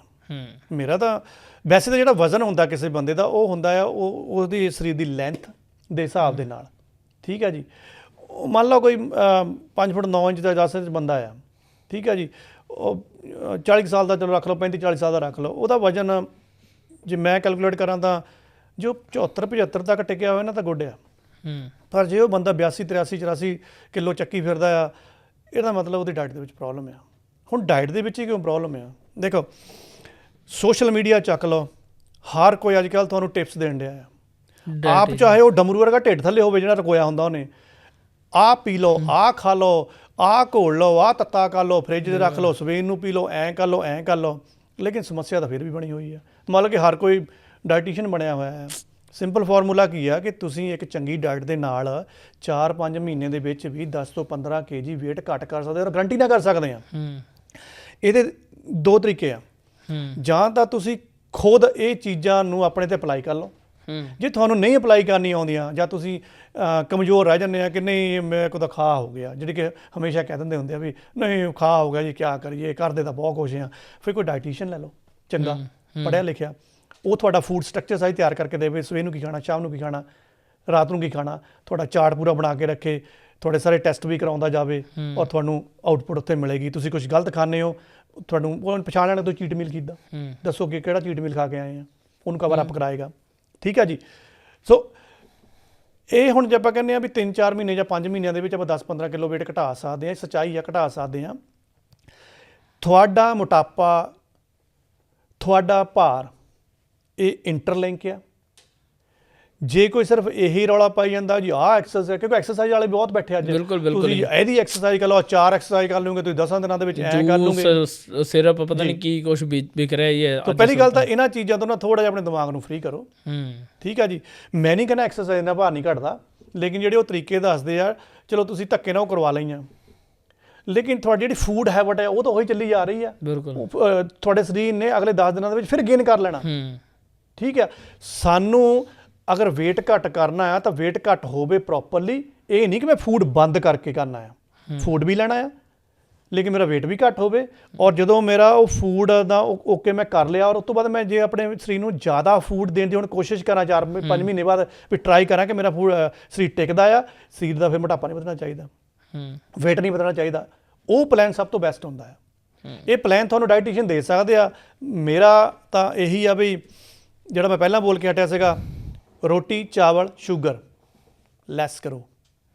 ਮੇਰਾ ਤਾਂ ਵੈਸੇ ਤਾਂ ਜਿਹੜਾ ਵਜ਼ਨ ਹੁੰਦਾ ਕਿਸੇ ਬੰਦੇ ਦਾ, ਉਹ ਹੁੰਦਾ ਆ ਉਹਦੀ ਸਰੀਰ ਦੀ ਲੈਂਥ ਦੇ ਹਿਸਾਬ ਦੇ ਨਾਲ। ਠੀਕ ਹੈ ਜੀ, ਮੰਨ ਲਓ ਕੋਈ 5 ਫੁੱਟ 9 ਇੰਚ ਦਾ 10 ਇੰਚ ਬੰਦਾ ਆ, ਠੀਕ ਹੈ ਜੀ, ਉਹ 40 ਸਾਲ ਦਾ ਚਲੋ ਰੱਖ ਲਓ, 35-40 ਸਾਲ ਦਾ ਰੱਖ ਲਓ, ਉਹਦਾ ਵਜ਼ਨ ਜੇ ਮੈਂ ਕੈਲਕੂਲੇਟ ਕਰਾਂ ਤਾਂ ਜੋ 74-75 ਤੱਕ ਟਿਕਿਆ ਹੋਇਆ ਨਾ ਤਾਂ ਗੁੱਡ ਆ। ਪਰ ਜੇ ਉਹ ਬੰਦਾ 82-83-84 ਕਿਲੋ ਚੱਕੀ ਫਿਰਦਾ ਆ, ਇਹਦਾ ਮਤਲਬ ਉਹਦੀ ਡਾਈਟ ਦੇ ਵਿੱਚ ਪ੍ਰੋਬਲਮ ਆ। ਹੁਣ ਡਾਈਟ ਦੇ ਵਿੱਚ ਹੀ ਕਿਉਂ ਪ੍ਰੋਬਲਮ ਆ? ਦੇਖੋ, ਸੋਸ਼ਲ ਮੀਡੀਆ ਚੱਕ ਲਓ, ਹਰ ਕੋਈ ਅੱਜ ਕੱਲ੍ਹ ਤੁਹਾਨੂੰ ਟਿਪਸ ਦੇਣ ਡਿਆ ਆ। ਆਪ ਚਾਹੇ ਉਹ ਡਮਰੂ ਵਰਗਾ ਢਿੱਡ ਥੱਲੇ ਹੋਵੇ ਜਿਹੜਾ ਰਕੋਇਆ ਹੁੰਦਾ ਉਹਨੇ, ਆਹ ਪੀ ਲਓ, ਆਹ ਖਾ ਲਓ, ਆਹ ਘੋਲ ਲਓ, ਆਹ ਤੱਤਾ ਕਰ ਲਓ, ਫਰਿੱਜ 'ਚ ਰੱਖ ਲਓ, ਸਵੇਰ ਨੂੰ ਪੀ ਲਓ, ਐਂ ਕਰ ਲਓ, ਐਂ ਕਰ ਲਓ। ਲੇਕਿਨ ਸਮੱਸਿਆ ਤਾਂ ਫਿਰ ਵੀ ਬਣੀ ਹੋਈ ਆ। ਮਤਲਬ ਕਿ ਹਰ ਕੋਈ ਡਾਈਟੀਸ਼ੀਅਨ ਬਣਿਆ ਹੋਇਆ ਹੈ। ਸਿੰਪਲ ਫਾਰਮੂਲਾ ਕੀ ਆ ਕਿ ਤੁਸੀਂ ਇੱਕ ਚੰਗੀ ਡਾਈਟ ਦੇ ਨਾਲ 4-5 ਮਹੀਨੇ ਦੇ ਵਿੱਚ ਵੀ 10 ਤੋਂ 15 kg ਵੇਟ ਘੱਟ ਕਰ ਸਕਦੇ ਹੋ, ਔਰ ਗਰੰਟੀ ਨਾਲ ਕਰ ਸਕਦੇ ਆ। ਇਹਦੇ ਦੋ ਤਰੀਕੇ ਆ। ਜਾਂ ਤਾਂ ਤੁਸੀਂ ਖੁਦ ਇਹ ਚੀਜ਼ਾਂ ਨੂੰ ਆਪਣੇ ਤੇ ਅਪਲਾਈ ਕਰ ਲਓ। ਜੇ ਤੁਹਾਨੂੰ ਨਹੀਂ ਅਪਲਾਈ ਕਰਨੀ ਆਉਂਦੀਆਂ, ਜਾਂ ਤੁਸੀਂ ਕਮਜ਼ੋਰ ਰਹਿ ਜਾਂਦੇ ਆ ਕਿ ਨਹੀਂ ਮੇਰੇ ਕੋਲ ਤਾਂ ਖਾ ਹੋ ਗਿਆ, ਜਿਹੜੇ ਕਿ ਹਮੇਸ਼ਾ ਕਹਿ ਦਿੰਦੇ ਹੁੰਦੇ ਆ ਵੀ ਨਹੀਂ ਖਾ ਹੋ ਗਿਆ ਜੀ, ਕਿਆ ਕਰੀਏ, ਕਰਦੇ ਤਾਂ ਬਹੁਤ ਕੁਛ ਆ। ਫਿਰ ਕੋਈ ਡਾਈਟੀਸ਼ੀਅਨ ਲੈ ਲਓ ਚੰਗਾ ਪੜ੍ਹਿਆ ਲਿਖਿਆ, ਉਹ ਤੁਹਾਡਾ ਫੂਡ ਸਟਰਕਚਰ ਸਾਰੀ ਤਿਆਰ ਕਰਕੇ ਦੇਵੇ, ਸਵੇਰ ਨੂੰ ਕੀ ਖਾਣਾ, ਸ਼ਾਮ ਨੂੰ ਕੀ ਖਾਣਾ, ਰਾਤ ਨੂੰ ਕੀ ਖਾਣਾ, ਤੁਹਾਡਾ ਚਾਰਟ ਪੂਰਾ ਬਣਾ ਕੇ ਰੱਖੇ, ਤੁਹਾਡੇ ਸਾਰੇ ਟੈਸਟ ਵੀ ਕਰਾਉਂਦਾ ਜਾਵੇ, ਔਰ ਤੁਹਾਨੂੰ ਆਊਟਪੁੱਟ ਉੱਥੇ ਮਿਲੇਗੀ। ਤੁਸੀਂ ਕੁਝ ਗਲਤ ਖਾਂਦੇ ਹੋ, ਤੁਹਾਨੂੰ ਉਹ ਪਛਾਣ ਲੈਣਾ ਤੁਸੀਂ ਚੀਟ ਮੀਲ ਕੀਤਾ, ਦੱਸੋ ਕਿ ਕਿਹੜਾ ਚੀਟ ਮੀਲ ਖਾ ਕੇ ਆਏ ਆ, ਉਹਨੂੰ ਕਵਰ ਅਪ ਕਰਾਏਗਾ। ਠੀਕ ਹੈ ਜੀ। ਸੋ ਇਹ ਹੁਣ ਜੇ ਆਪਾਂ ਕਹਿੰਦੇ ਹਾਂ ਵੀ 3-4 ਮਹੀਨੇ ਜਾਂ 5 ਮਹੀਨਿਆਂ ਦੇ ਵਿੱਚ ਆਪਾਂ 10-15 ਕਿਲੋ ਵੇਟ ਘਟਾ ਸਕਦੇ ਹਾਂ, ਸੱਚਾਈ ਆ, ਘਟਾ ਸਕਦੇ ਹਾਂ। ਤੁਹਾਡਾ ਮੋਟਾਪਾ, ਤੁਹਾਡਾ ਭਾਰ, ਇਹ ਇੰਟਰਲਿੰਕ ਆ। ਜੇ ਕੋਈ ਸਿਰਫ ਇਹੀ ਰੌਲਾ ਪਾਈ ਜਾਂਦਾ ਜੀ ਆਹ ਐਕਸਰਸਾਈਜ਼, ਕਿਉਂਕਿ ਐਕਸਰਸਾਈਜ਼ ਵਾਲੇ ਬਹੁਤ ਬੈਠੇ ਅੱਜ, ਤੁਸੀਂ ਇਹਦੀ ਐਕਸਰਸਾਈਜ਼ ਕਰ ਲਓ, 4 ਐਕਸਰਸਾਈਜ਼ ਕਰ ਲਓਗੇ ਤੁਸੀਂ 10 ਦਿਨਾਂ ਦੇ ਵਿੱਚ, ਐਂ ਕਰ ਲਓਗੇ, ਸਿਰਫ ਪਤਾ ਨਹੀਂ ਕੀ ਕੁਛ ਵਿਕ ਰਿਹਾ ਹੀ ਹੈ। ਤਾਂ ਪਹਿਲੀ ਗੱਲ ਤਾਂ ਇਹਨਾਂ ਚੀਜ਼ਾਂ ਤੋਂ ਨਾ ਥੋੜ੍ਹਾ ਜਿਹਾ ਆਪਣੇ ਦਿਮਾਗ ਨੂੰ ਫ੍ਰੀ ਕਰੋ। ਠੀਕ ਹੈ ਜੀ। ਮੈਂ ਨਹੀਂ ਕਹਿੰਦਾ ਐਕਸਰਸਾਈਜ਼ ਨਾਲ ਭਾਰ ਨਹੀਂ ਘਟਦਾ, ਲੇਕਿਨ ਜਿਹੜੇ ਉਹ ਤਰੀਕੇ ਦੱਸਦੇ ਆ, ਚਲੋ ਤੁਸੀਂ ਧੱਕੇ ਨਾਲ ਉਹ ਕਰਵਾ ਲਈਆਂ, ਲੇਕਿਨ ਤੁਹਾਡੀ ਜਿਹੜੀ ਫੂਡ ਹੈਬਿਟ ਹੈ ਉਹ ਤਾਂ ਉਹੀ ਚੱਲੀ ਜਾ ਰਹੀ ਆ। ਬਿਲਕੁਲ, ਤੁਹਾਡੇ ਸਰੀਰ ਨੇ ਅਗਲੇ 10 ਦਿਨਾਂ ਦੇ ਵਿੱਚ ਫਿਰ ਗੇਨ ਕਰ ਲੈਣਾ। ਠੀਕ ਹੈ। ਸਾਨੂੰ ਅਗਰ ਵੇਟ ਘੱਟ ਕਰਨਾ ਆ ਤਾਂ ਵੇਟ ਘੱਟ ਹੋਵੇ ਪ੍ਰੋਪਰਲੀ। ਇਹ ਨਹੀਂ ਕਿ ਮੈਂ ਫੂਡ ਬੰਦ ਕਰਕੇ ਕਰਨਾ ਆ, ਫੂਡ ਵੀ ਲੈਣਾ ਆ, ਲੇਕਿਨ ਮੇਰਾ ਵੇਟ ਵੀ ਘੱਟ ਹੋਵੇ। ਔਰ ਜਦੋਂ ਮੇਰਾ ਉਹ ਫੂਡ ਦਾ ਓਕੇ ਮੈਂ ਕਰ ਲਿਆ, ਔਰ ਉਸ ਤੋਂ ਬਾਅਦ ਮੈਂ ਜੇ ਆਪਣੇ ਸਰੀਰ ਨੂੰ ਜ਼ਿਆਦਾ ਫੂਡ ਦੇਣ ਦੀ ਹੁਣ ਕੋਸ਼ਿਸ਼ ਕਰਾਂ 4-5 ਮਹੀਨੇ ਬਾਅਦ ਵੀ ਟਰਾਈ ਕਰਾਂ ਕਿ ਮੇਰਾ ਫੂਡ ਸਰੀਰ ਟਿਕਦਾ ਆ, ਸਰੀਰ ਦਾ ਫਿਰ ਮੋਟਾਪਾ ਨਹੀਂ ਵਧਣਾ ਚਾਹੀਦਾ, ਵੇਟ ਨਹੀਂ ਵਧਣਾ ਚਾਹੀਦਾ, ਉਹ ਪਲਾਨ ਸਭ ਤੋਂ ਬੈਸਟ ਹੁੰਦਾ ਆ। ਇਹ ਪਲਾਨ ਤੁਹਾਨੂੰ ਡਾਈਟੀਸ਼ੀਅਨ ਦੇ ਸਕਦੇ ਆ। ਮੇਰਾ ਤਾਂ ਇਹੀ ਆ ਵੀ ਜਿਹੜਾ ਮੈਂ ਪਹਿਲਾਂ ਬੋਲ ਕੇ ਹਟਿਆ ਸੀਗਾ, ਰੋਟੀ ਚਾਵਲ ਸ਼ੂਗਰ ਲੈਸ ਕਰੋ,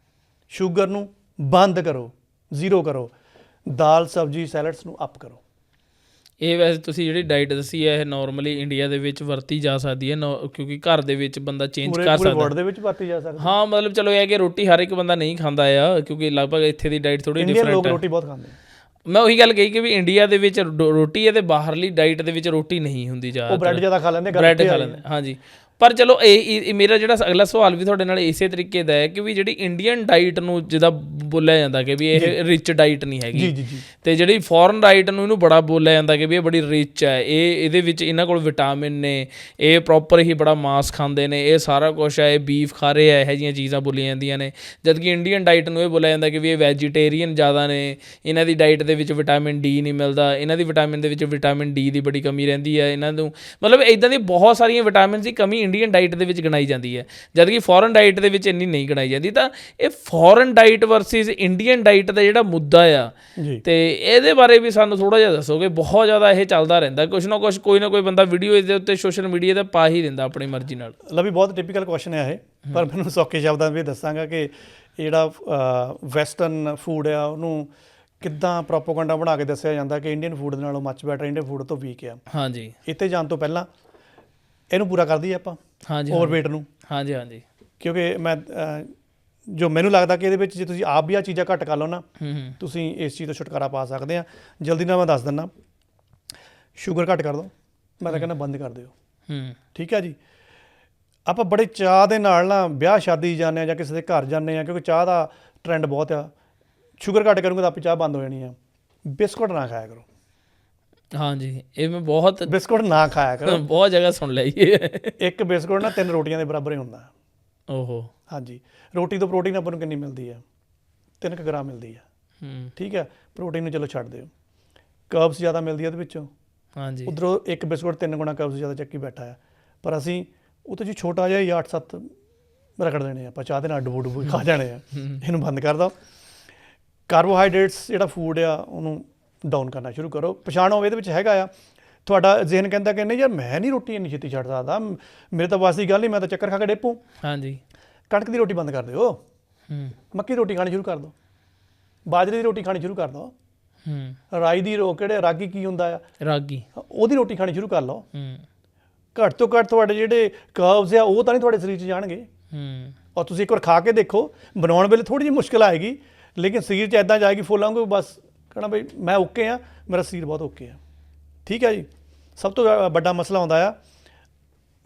ਸ਼ੂਗਰ ਨੂੰ ਬੰਦ ਕਰੋ, ਜ਼ੀਰੋ ਕਰੋ, ਦਾਲ ਸਬਜ਼ੀ ਸੈਲਡਸ ਨੂੰ ਅਪ ਕਰੋ। ਇਹ ਵੈਸੇ ਤੁਸੀਂ ਜਿਹੜੀ ਡਾਈਟ ਦੱਸੀ ਹੈ ਇਹ ਨੋਰਮਲੀ ਇੰਡੀਆ ਦੇ ਵਿੱਚ ਵਰਤੀ ਜਾ ਸਕਦੀ ਹੈ, ਕਿਉਂਕਿ ਘਰ ਦੇ ਵਿੱਚ ਬੰਦਾ ਚੇਂਜ ਕਰ ਸਕਦਾ, ਵਰਲਡ ਦੇ ਵਿੱਚ ਵਰਤੀ ਜਾ ਸਕਦੀ। ਹਾਂ, ਮਤਲਬ ਚਲੋ ਇਹ ਹੈ ਕਿ ਰੋਟੀ ਹਰ ਇੱਕ ਬੰਦਾ ਨਹੀਂ ਖਾਂਦਾ ਆ, ਕਿਉਂਕਿ ਲਗਭਗ ਇੱਥੇ ਦੀ ਡਾਈਟ ਥੋੜ੍ਹੀ ਡਿਫਰੈਂਟ ਹੈ। ਲੋਕ ਰੋਟੀ ਬਹੁਤ ਖਾਂਦੇ। ਮੈਂ ਉਹੀ ਗੱਲ ਕਹੀ ਕਿ ਵੀ ਇੰਡੀਆ ਦੇ ਵਿੱਚ ਰੋਟੀ ਹੈ ਤੇ ਬਾਹਰਲੀ ਡਾਈਟ ਦੇ ਵਿੱਚ ਰੋਟੀ ਨਹੀਂ ਹੁੰਦੀ ਜ਼ਿਆਦਾ, ਉਹ ਬ੍ਰੈਡ ਜ਼ਿਆਦਾ ਖਾ ਲੈਂਦੇ, ਬ੍ਰੈਡ ਖਾ ਲੈਂਦੇ। ਹਾਂਜੀ, ਪਰ ਚਲੋ ਇਹ ਮੇਰਾ ਜਿਹੜਾ ਅਗਲਾ ਸਵਾਲ ਵੀ ਤੁਹਾਡੇ ਨਾਲ ਇਸੇ ਤਰੀਕੇ ਦਾ ਹੈ ਕਿ ਵੀ ਜਿਹੜੀ ਇੰਡੀਅਨ ਡਾਈਟ ਨੂੰ ਜਿੱਦਾਂ ਬੋਲਿਆ ਜਾਂਦਾ ਕਿ ਵੀ ਇਹ ਰਿਚ ਡਾਈਟ ਨਹੀਂ ਹੈਗੀ, ਤੇ ਜਿਹੜੀ ਫੋਰਨ ਡਾਈਟ ਨੂੰ ਇਹਨੂੰ ਬੜਾ ਬੋਲਿਆ ਜਾਂਦਾ ਕਿ ਵੀ ਇਹ ਬੜੀ ਰਿਚ ਹੈ, ਇਹਦੇ ਵਿੱਚ ਇਹਨਾਂ ਕੋਲ ਵਿਟਾਮਿਨ ਨੇ, ਇਹ ਪ੍ਰੋਪਰ ਹੀ ਬੜਾ ਮਾਸ ਖਾਂਦੇ ਨੇ, ਇਹ ਸਾਰਾ ਕੁਛ ਹੈ, ਇਹ ਬੀਫ ਖਾ ਰਹੇ ਆ, ਇਹੋ ਜਿਹੀਆਂ ਚੀਜ਼ਾਂ ਬੋਲੀਆਂ ਜਾਂਦੀਆਂ ਨੇ। ਜਦਕਿ ਇੰਡੀਅਨ ਡਾਈਟ ਨੂੰ ਇਹ ਬੋਲਿਆ ਜਾਂਦਾ ਕਿ ਵੀ ਇਹ ਵੈਜੀਟੇਰੀਅਨ ਜ਼ਿਆਦਾ ਨੇ, ਇਹਨਾਂ ਦੀ ਡਾਈਟ ਦੇ ਵਿੱਚ ਵਿਟਾਮਿਨ ਡੀ ਨਹੀਂ ਮਿਲਦਾ, ਇਹਨਾਂ ਦੀ ਵਿਟਾਮਿਨ ਦੇ ਵਿੱਚ ਵਿਟਾਮਿਨ ਡੀ ਦੀ ਬੜੀ ਕਮੀ ਰਹਿੰਦੀ ਹੈ, ਇਹਨਾਂ ਨੂੰ ਮਤਲਬ ਇੱਦਾਂ ਦੀ ਬਹੁਤ ਸਾਰੀਆਂ ਵਿਟਾਮਿਨਸ ਦੀ ਕਮੀ ਇੰਡੀਅਨ ਡਾਈਟ ਦੇ ਵਿੱਚ ਗਣਾਈ ਜਾਂਦੀ ਹੈ, ਜਦ ਕਿ ਫੋਰਨ ਡਾਈਟ ਦੇ ਵਿੱਚ ਇੰਨੀ ਨਹੀਂ ਗਣਾਈ ਜਾਂਦੀ। ਤਾਂ ਇਹ foreign diet versus Indian diet ਦਾ ਜਿਹੜਾ ਮੁੱਦਾ ਆ, ਜੀ, ਤੇ ਇਹਦੇ ਬਾਰੇ ਵੀ ਸਾਨੂੰ ਥੋੜ੍ਹਾ ਜਿਹਾ ਦੱਸੋਗੇ। ਬਹੁਤ ਜ਼ਿਆਦਾ ਇਹ ਚੱਲਦਾ ਰਹਿੰਦਾ, ਕੁਛ ਨਾ ਕੁਛ ਕੋਈ ਨਾ ਕੋਈ ਬੰਦਾ ਵੀਡੀਓ ਇਹਦੇ ਉੱਤੇ ਸੋਸ਼ਲ ਮੀਡੀਆ 'ਤੇ ਪਾ ਹੀ ਦਿੰਦਾ ਆਪਣੀ ਮਰਜ਼ੀ ਨਾਲ। ਲਵੀ ਬਹੁਤ ਟਿਪੀਕਲ ਕੁਐਸਚਨ ਹੈ ਇਹ, ਪਰ ਮੈਨੂੰ ਸੌਖੇ ਸ਼ਬਦਾਂ ਵਿੱਚ ਦੱਸਾਂਗਾ ਕਿ ਇਹ ਜਿਹੜਾ ਵੈਸਟਰਨ ਫੂਡ ਆ ਉਹਨੂੰ ਕਿੱਦਾਂ ਪ੍ਰੋਪੋਗੰਡਾ ਬਣਾ ਕੇ ਦੱਸਿਆ ਜਾਂਦਾ ਕਿ ਇੰਡੀਅਨ ਫੂਡ ਦੇ ਨਾਲੋਂ ਮੱਚ ਬੈਟਰ, ਇੰਡੀਅਨ ਫੂਡ ਤੋਂ ਵੀਕ ਆ। ਹਾਂਜੀ, ਇੱਥੇ ਜਾਣ ਤੋਂ ਪਹਿਲਾਂ ਇਹਨੂੰ ਪੂਰਾ ਕਰ ਦਈਏ ਆਪਾਂ, ਹਾਂਜੀ, ਓਵਰਵੇਟ ਨੂੰ। ਹਾਂਜੀ, ਹਾਂਜੀ, ਕਿਉਂਕਿ ਮੈਂ ਜੋ ਮੈਨੂੰ ਲੱਗਦਾ ਕਿ ਇਹਦੇ ਵਿੱਚ ਜੇ ਤੁਸੀਂ ਆਪ ਵੀ ਆਹ ਚੀਜ਼ਾਂ ਘੱਟ ਕਰ ਲਓ ਨਾ, ਤੁਸੀਂ ਇਸ ਚੀਜ਼ ਤੋਂ ਛੁਟਕਾਰਾ ਪਾ ਸਕਦੇ ਆ। ਜਲਦੀ ਨਾਲ ਮੈਂ ਦੱਸ ਦਿੰਦਾ, ਸ਼ੂਗਰ ਘੱਟ ਕਰ ਦਿਓ, ਮੈਂ ਤਾਂ ਕਹਿੰਦਾ ਬੰਦ ਕਰ ਦਿਓ। ਠੀਕ ਹੈ ਜੀ। ਆਪਾਂ ਬੜੇ ਚਾਅ ਦੇ ਨਾਲ ਨਾ ਵਿਆਹ ਸ਼ਾਦੀ ਜਾਂਦੇ ਹਾਂ ਜਾਂ ਕਿਸੇ ਦੇ ਘਰ ਜਾਂਦੇ ਹਾਂ, ਕਿਉਂਕਿ ਚਾਹ ਦਾ ਟਰੈਂਡ ਬਹੁਤ ਆ। ਸ਼ੂਗਰ ਘੱਟ ਕਰੂੰਗੇ ਤਾਂ ਆਪਣੀ ਚਾਹ ਬੰਦ ਹੋ ਜਾਣੀ ਆ। ਬਿਸਕੁਟ ਨਾ ਖਾਇਆ ਕਰੋ। ਹਾਂਜੀ, ਇਹ ਮੈਂ ਬਹੁਤ ਬਿਸਕੁਟ ਨਾ ਖਾਇਆ ਕਰੋ, ਬਹੁਤ ਜਗ੍ਹਾ ਸੁਣ ਲਈ। ਇੱਕ ਬਿਸਕੁਟ ਨਾ 3 ਰੋਟੀਆਂ ਦੇ ਬਰਾਬਰ ਹੀ ਹੁੰਦਾ। ਓਹੋ, ਹਾਂਜੀ, ਰੋਟੀ ਤੋਂ ਪ੍ਰੋਟੀਨ ਆਪਾਂ ਨੂੰ ਕਿੰਨੀ ਮਿਲਦੀ ਆ? 3 ਗ੍ਰਾਮ ਮਿਲਦੀ ਆ। ਠੀਕ ਹੈ, ਪ੍ਰੋਟੀਨ ਨੂੰ ਚਲੋ ਛੱਡ ਦਿਓ, ਕਰਬਸ ਜ਼ਿਆਦਾ ਮਿਲਦੀ ਆ ਉਹਦੇ ਵਿੱਚੋਂ। ਹਾਂਜੀ, ਉੱਧਰੋਂ ਇੱਕ ਬਿਸਕੁਟ 3 ਗੁਣਾ ਕਰਬਸ ਜ਼ਿਆਦਾ ਚੱਕੀ ਬੈਠਾ ਆ। ਪਰ ਅਸੀਂ ਉਹਦੇ 'ਚ ਛੋਟਾ ਜਿਹਾ ਹੀ 8-7 ਰਗੜ ਦੇਣੇ ਆ, ਆਪਾਂ ਚਾਹ ਦੇ ਨਾਲ ਡੁਬੋ ਖਾ ਜਾਣੇ ਆ। ਇਹਨੂੰ ਬੰਦ ਕਰ ਦਿਓ। ਕਾਰਬੋਹਾਈਡਰੇਟਸ ਜਿਹੜਾ ਫੂਡ ਆ ਉਹਨੂੰ ਡਾਊਨ ਕਰਨਾ ਸ਼ੁਰੂ ਕਰੋ। ਪਛਾਣੋ ਇਹਦੇ ਵਿੱਚ ਹੈਗਾ ਆ। ਤੁਹਾਡਾ ਜ਼ਿਹਨ ਕਹਿੰਦਾ ਕਿ ਨਹੀਂ ਯਾਰ ਮੈਂ ਨਹੀਂ ਰੋਟੀ ਇੰਨੀ ਛੇਤੀ ਛੱਡ ਸਕਦਾ, ਮੇਰੇ ਤਾਂ ਬਸ ਦੀ ਗੱਲ ਨਹੀਂ, ਮੈਂ ਤਾਂ ਚੱਕਰ ਖਾ ਕੇ ਡੇਪੂ। ਹਾਂਜੀ, ਕਣਕ ਦੀ ਰੋਟੀ ਬੰਦ ਕਰ ਦਿਓ, ਮੱਕੀ ਦੀ ਰੋਟੀ ਖਾਣੀ ਸ਼ੁਰੂ ਕਰ ਦਿਓ, ਬਾਜਰੇ ਦੀ ਰੋਟੀ ਖਾਣੀ ਸ਼ੁਰੂ ਕਰ ਦਿਓ, ਰਾਈ ਦੀ ਰਾਗੀ ਕੀ ਹੁੰਦਾ ਆ, ਰਾਗੀ, ਉਹਦੀ ਰੋਟੀ ਖਾਣੀ ਸ਼ੁਰੂ ਕਰ ਲਓ। ਘੱਟ ਤੋਂ ਘੱਟ ਤੁਹਾਡੇ ਜਿਹੜੇ ਕਰਬਸ ਆ ਉਹ ਤਾਂ ਨਹੀਂ ਤੁਹਾਡੇ ਸਰੀਰ 'ਚ ਜਾਣਗੇ। ਔਰ ਤੁਸੀਂ ਇੱਕ ਵਾਰ ਖਾ ਕੇ ਦੇਖੋ, ਬਣਾਉਣ ਵੇਲੇ ਥੋੜ੍ਹੀ ਜਿਹੀ ਮੁਸ਼ਕਿਲ ਆਏਗੀ, ਲੇਕਿਨ ਸਰੀਰ 'ਚ ਇੱਦਾਂ ਜਾਏਗੀ ਫੁੱਲ ਆਉਂਗੇ, ਬਸ ਕਹਿਣਾ ਬਈ ਮੈਂ ਓਕੇ ਆ, ਮੇਰਾ ਸਰੀਰ ਬਹੁਤ ਓਕੇ ਆ। ਠੀਕ ਹੈ ਜੀ। ਸਭ ਤੋਂ ਵੱਡਾ ਮਸਲਾ ਆਉਂਦਾ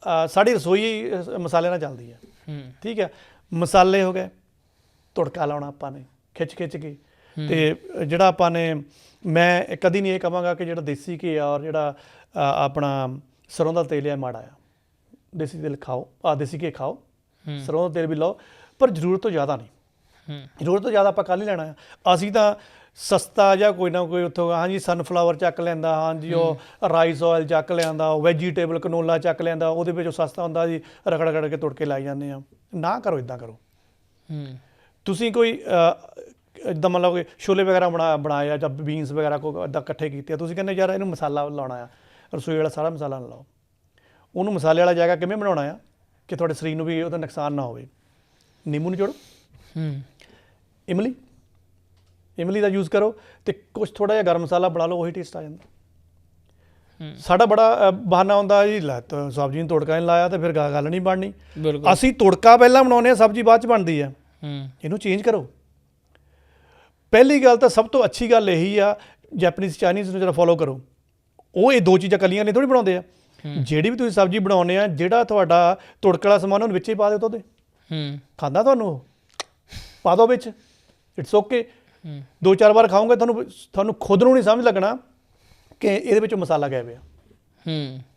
ਆ ਸਾਡੀ ਰਸੋਈ ਮਸਾਲੇ ਨਾਲ ਚੱਲਦੀ ਹੈ। ਠੀਕ ਹੈ, ਮਸਾਲੇ ਹੋ ਗਏ, ਤੁੜਕਾ ਲਾਉਣਾ ਆਪਾਂ ਨੇ ਖਿੱਚ ਕੇ, ਅਤੇ ਜਿਹੜਾ ਆਪਾਂ ਨੇ, ਮੈਂ ਕਦੀ ਨਹੀਂ ਇਹ ਕਹਾਂਗਾ ਕਿ ਜਿਹੜਾ ਦੇਸੀ ਘੀ ਔਰ ਜਿਹੜਾ ਆਪਣਾ ਸਰੋਂ ਦਾ ਤੇਲ ਹੈ ਮਾੜਾ ਆ। ਦੇਸੀ ਤੇਲ ਖਾਓ, ਦੇਸੀ ਘੀ ਖਾਓ, ਸਰੋਂ ਦਾ ਤੇਲ ਵੀ ਲਓ, ਪਰ ਜ਼ਰੂਰਤ ਤੋਂ ਜ਼ਿਆਦਾ ਨਹੀਂ। ਜ਼ਰੂਰਤ ਤੋਂ ਜ਼ਿਆਦਾ ਆਪਾਂ ਕੱਲ੍ਹ ਹੀ ਲੈਣਾ ਆ। ਅਸੀਂ ਤਾਂ ਸਸਤਾ ਜਾਂ ਕੋਈ ਨਾ ਕੋਈ ਉੱਥੋਂ, ਹਾਂਜੀ ਸਨਫਲਾਵਰ ਚੱਕ ਲੈਂਦਾ, ਹਾਂਜੀ ਉਹ ਰਾਈਸ ਆਇਲ ਚੱਕ ਲਿਆਂਦਾ, ਉਹ ਵੈਜੀਟੇਬਲ ਕਨੋਲਾ ਚੱਕ ਲਿਆਂਦਾ, ਉਹਦੇ ਵਿੱਚ ਉਹ ਸਸਤਾ ਹੁੰਦਾ ਜੀ, ਰਗੜ ਕੇ ਤੁੜਕੇ ਲਾਈ ਜਾਂਦੇ ਆ। ਨਾ ਕਰੋ, ਇੱਦਾਂ ਕਰੋ। ਤੁਸੀਂ ਕੋਈ ਇੱਦਾਂ ਮਤਲਬ ਕਿ ਛੋਲੇ ਵਗੈਰਾ ਬਣਾਏ ਜਾਂ ਬੀਨਸ ਵਗੈਰਾ ਕੋਈ ਇੱਦਾਂ ਇਕੱਠੇ ਕੀਤੇ ਆ, ਤੁਸੀਂ ਕਹਿੰਦੇ ਯਾਰ ਇਹਨੂੰ ਮਸਾਲਾ ਲਾਉਣਾ ਆ, ਰਸੋਈ ਵਾਲਾ ਸਾਰਾ ਮਸਾਲਾ ਨਾ ਲਾਓ। ਉਹਨੂੰ ਮਸਾਲੇ ਵਾਲਾ ਜਗ੍ਹਾ ਕਿਵੇਂ ਬਣਾਉਣਾ ਆ ਕਿ ਤੁਹਾਡੇ ਸਰੀਰ ਨੂੰ ਵੀ ਉਹਦਾ ਨੁਕਸਾਨ ਨਾ ਹੋਵੇ। ਨਿੰਬੂ ਨਿਚੋੜੋ, ਇਮਲੀ ਦਾ ਯੂਜ਼ ਕਰੋ, ਅਤੇ ਕੁਛ ਥੋੜ੍ਹਾ ਜਿਹਾ ਗਰਮ ਮਸਾਲਾ ਬਣਾ ਲਓ, ਉਹੀ ਟੇਸਟ ਆ ਜਾਂਦਾ। ਸਾਡਾ ਬੜਾ ਬਹਾਨਾ ਹੁੰਦਾ ਜੀ, ਲੈ ਸਬਜ਼ੀ ਨੂੰ ਤੁੜਕਾ ਨਹੀਂ ਲਾਇਆ ਤਾਂ ਫਿਰ ਗੱਲ ਨਹੀਂ ਬਣਨੀ। ਅਸੀਂ ਤੁੜਕਾ ਪਹਿਲਾਂ ਬਣਾਉਂਦੇ ਹਾਂ, ਸਬਜ਼ੀ ਬਾਅਦ 'ਚ ਬਣਦੀ ਹੈ। ਇਹਨੂੰ ਚੇਂਜ ਕਰੋ। ਪਹਿਲੀ ਗੱਲ ਤਾਂ ਸਭ ਤੋਂ ਅੱਛੀ ਗੱਲ ਇਹੀ ਆ, ਜੈਪਨੀਜ਼ ਚਾਈਨੀਜ਼ ਨੂੰ ਜਿਹੜਾ ਫੋਲੋ ਕਰੋ, ਉਹ ਇਹ 2 ਚੀਜ਼ਾਂ ਇਕੱਲੀਆਂ ਨਹੀਂ ਥੋੜ੍ਹੀ ਬਣਾਉਂਦੇ ਆ। ਜਿਹੜੀ ਵੀ ਤੁਸੀਂ ਸਬਜ਼ੀ ਬਣਾਉਂਦੇ ਆ, ਜਿਹੜਾ ਤੁਹਾਡਾ ਤੁੜਕੇ ਵਾਲਾ ਸਮਾਨ ਉਹਨੂੰ ਵਿੱਚ ਹੀ ਪਾ ਦਿਓ। ਉਹਦੇ ਖਾਂਦਾ ਤੁਹਾਨੂੰ ਉਹ ਪਾ ਦਿਓ ਵਿੱਚ, ਇਟਸ ਓਕੇ। 2-4 ਵਾਰ ਖਾਓਗੇ ਤੁਹਾਨੂੰ ਖੁਦ ਨੂੰ ਨਹੀਂ ਸਮਝ ਲੱਗਣਾ ਕਿ ਇਹਦੇ ਵਿੱਚ ਮਸਾਲਾ ਗਿਆ ਪਿਆ।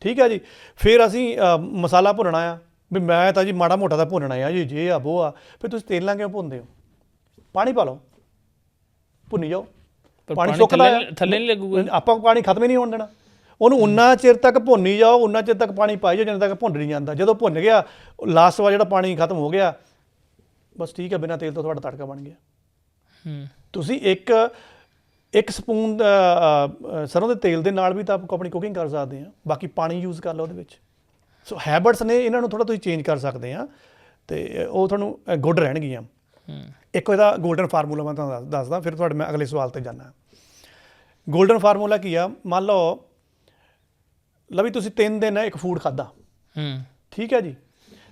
ਠੀਕ ਹੈ ਜੀ। ਫਿਰ ਅਸੀਂ ਮਸਾਲਾ ਭੁੰਨਣਾ ਆ, ਵੀ ਮੈਂ ਤਾਂ ਜੀ ਮਾੜਾ ਮੋਟਾ ਤਾਂ ਭੁੰਨਣਾ ਆ ਜੀ, ਜੇ ਆ ਵੋ ਆ। ਫਿਰ ਤੁਸੀਂ ਤੇਲ ਨਾਲ ਕਿਉਂ ਭੁੰਨਦੇ ਹੋ? ਪਾਣੀ ਪਾ ਲਓ, ਭੁੰਨੀ ਜਾਓ, ਪਾਣੀ ਸੁੱਕਦਾ ਥੱਲੇ ਨਹੀਂ ਲੱਗੂਗਾ। ਆਪਾਂ ਪਾਣੀ ਖਤਮ ਹੀ ਨਹੀਂ ਹੋਣ ਦੇਣਾ, ਉਹਨੂੰ ਉਨਾ ਚਿਰ ਤੱਕ ਭੁੰਨੀ ਜਾਓ, ਉਨਾ ਚਿਰ ਤੱਕ ਪਾਣੀ ਪਾਈ ਜਾਓ ਜਿੰਨਾ ਤੱਕ ਭੁੰਨ ਨਹੀਂ ਜਾਂਦਾ। ਜਦੋਂ ਭੁੰਨ ਗਿਆ, ਲਾਸਟ ਵਾਰ ਜਿਹੜਾ ਪਾਣੀ ਖਤਮ ਹੋ ਗਿਆ, ਬਸ ਠੀਕ ਹੈ, ਬਿਨਾਂ ਤੇਲ ਤੋਂ ਤੁਹਾਡਾ ਤੜਕਾ ਬਣ ਗਿਆ। ਤੁਸੀਂ ਇੱਕ ਸਪੂਨ ਸਰੋਂ ਦੇ ਤੇਲ ਦੇ ਨਾਲ ਵੀ ਤਾਂ ਆਪਾਂ ਆਪਣੀ ਕੁਕਿੰਗ ਕਰ ਸਕਦੇ ਹਾਂ। ਬਾਕੀ ਪਾਣੀ ਯੂਜ਼ ਕਰ ਲਓ ਉਹਦੇ ਵਿੱਚ। ਸੋ ਹੈਬਿਟਸ ਨੇ, ਇਹਨਾਂ ਨੂੰ ਥੋੜ੍ਹਾ ਤੁਸੀਂ ਚੇਂਜ ਕਰ ਸਕਦੇ ਆ, ਅਤੇ ਉਹ ਤੁਹਾਨੂੰ ਗੁੱਡ ਰਹਿਣਗੀਆਂ। ਇੱਕ ਇਹਦਾ ਗੋਲਡਨ ਫਾਰਮੂਲਾ ਮੈਂ ਤੁਹਾਨੂੰ ਦੱਸਦਾ, ਫਿਰ ਮੈਂ ਅਗਲੇ ਸਵਾਲ 'ਤੇ ਜਾਂਦਾ। ਗੋਲਡਨ ਫਾਰਮੂਲਾ ਕੀ ਆ? ਮੰਨ ਲਓ ਵੀ ਤੁਸੀਂ 3 ਦਿਨ ਇੱਕ ਫੂਡ ਖਾਧਾ, ਠੀਕ ਹੈ ਜੀ।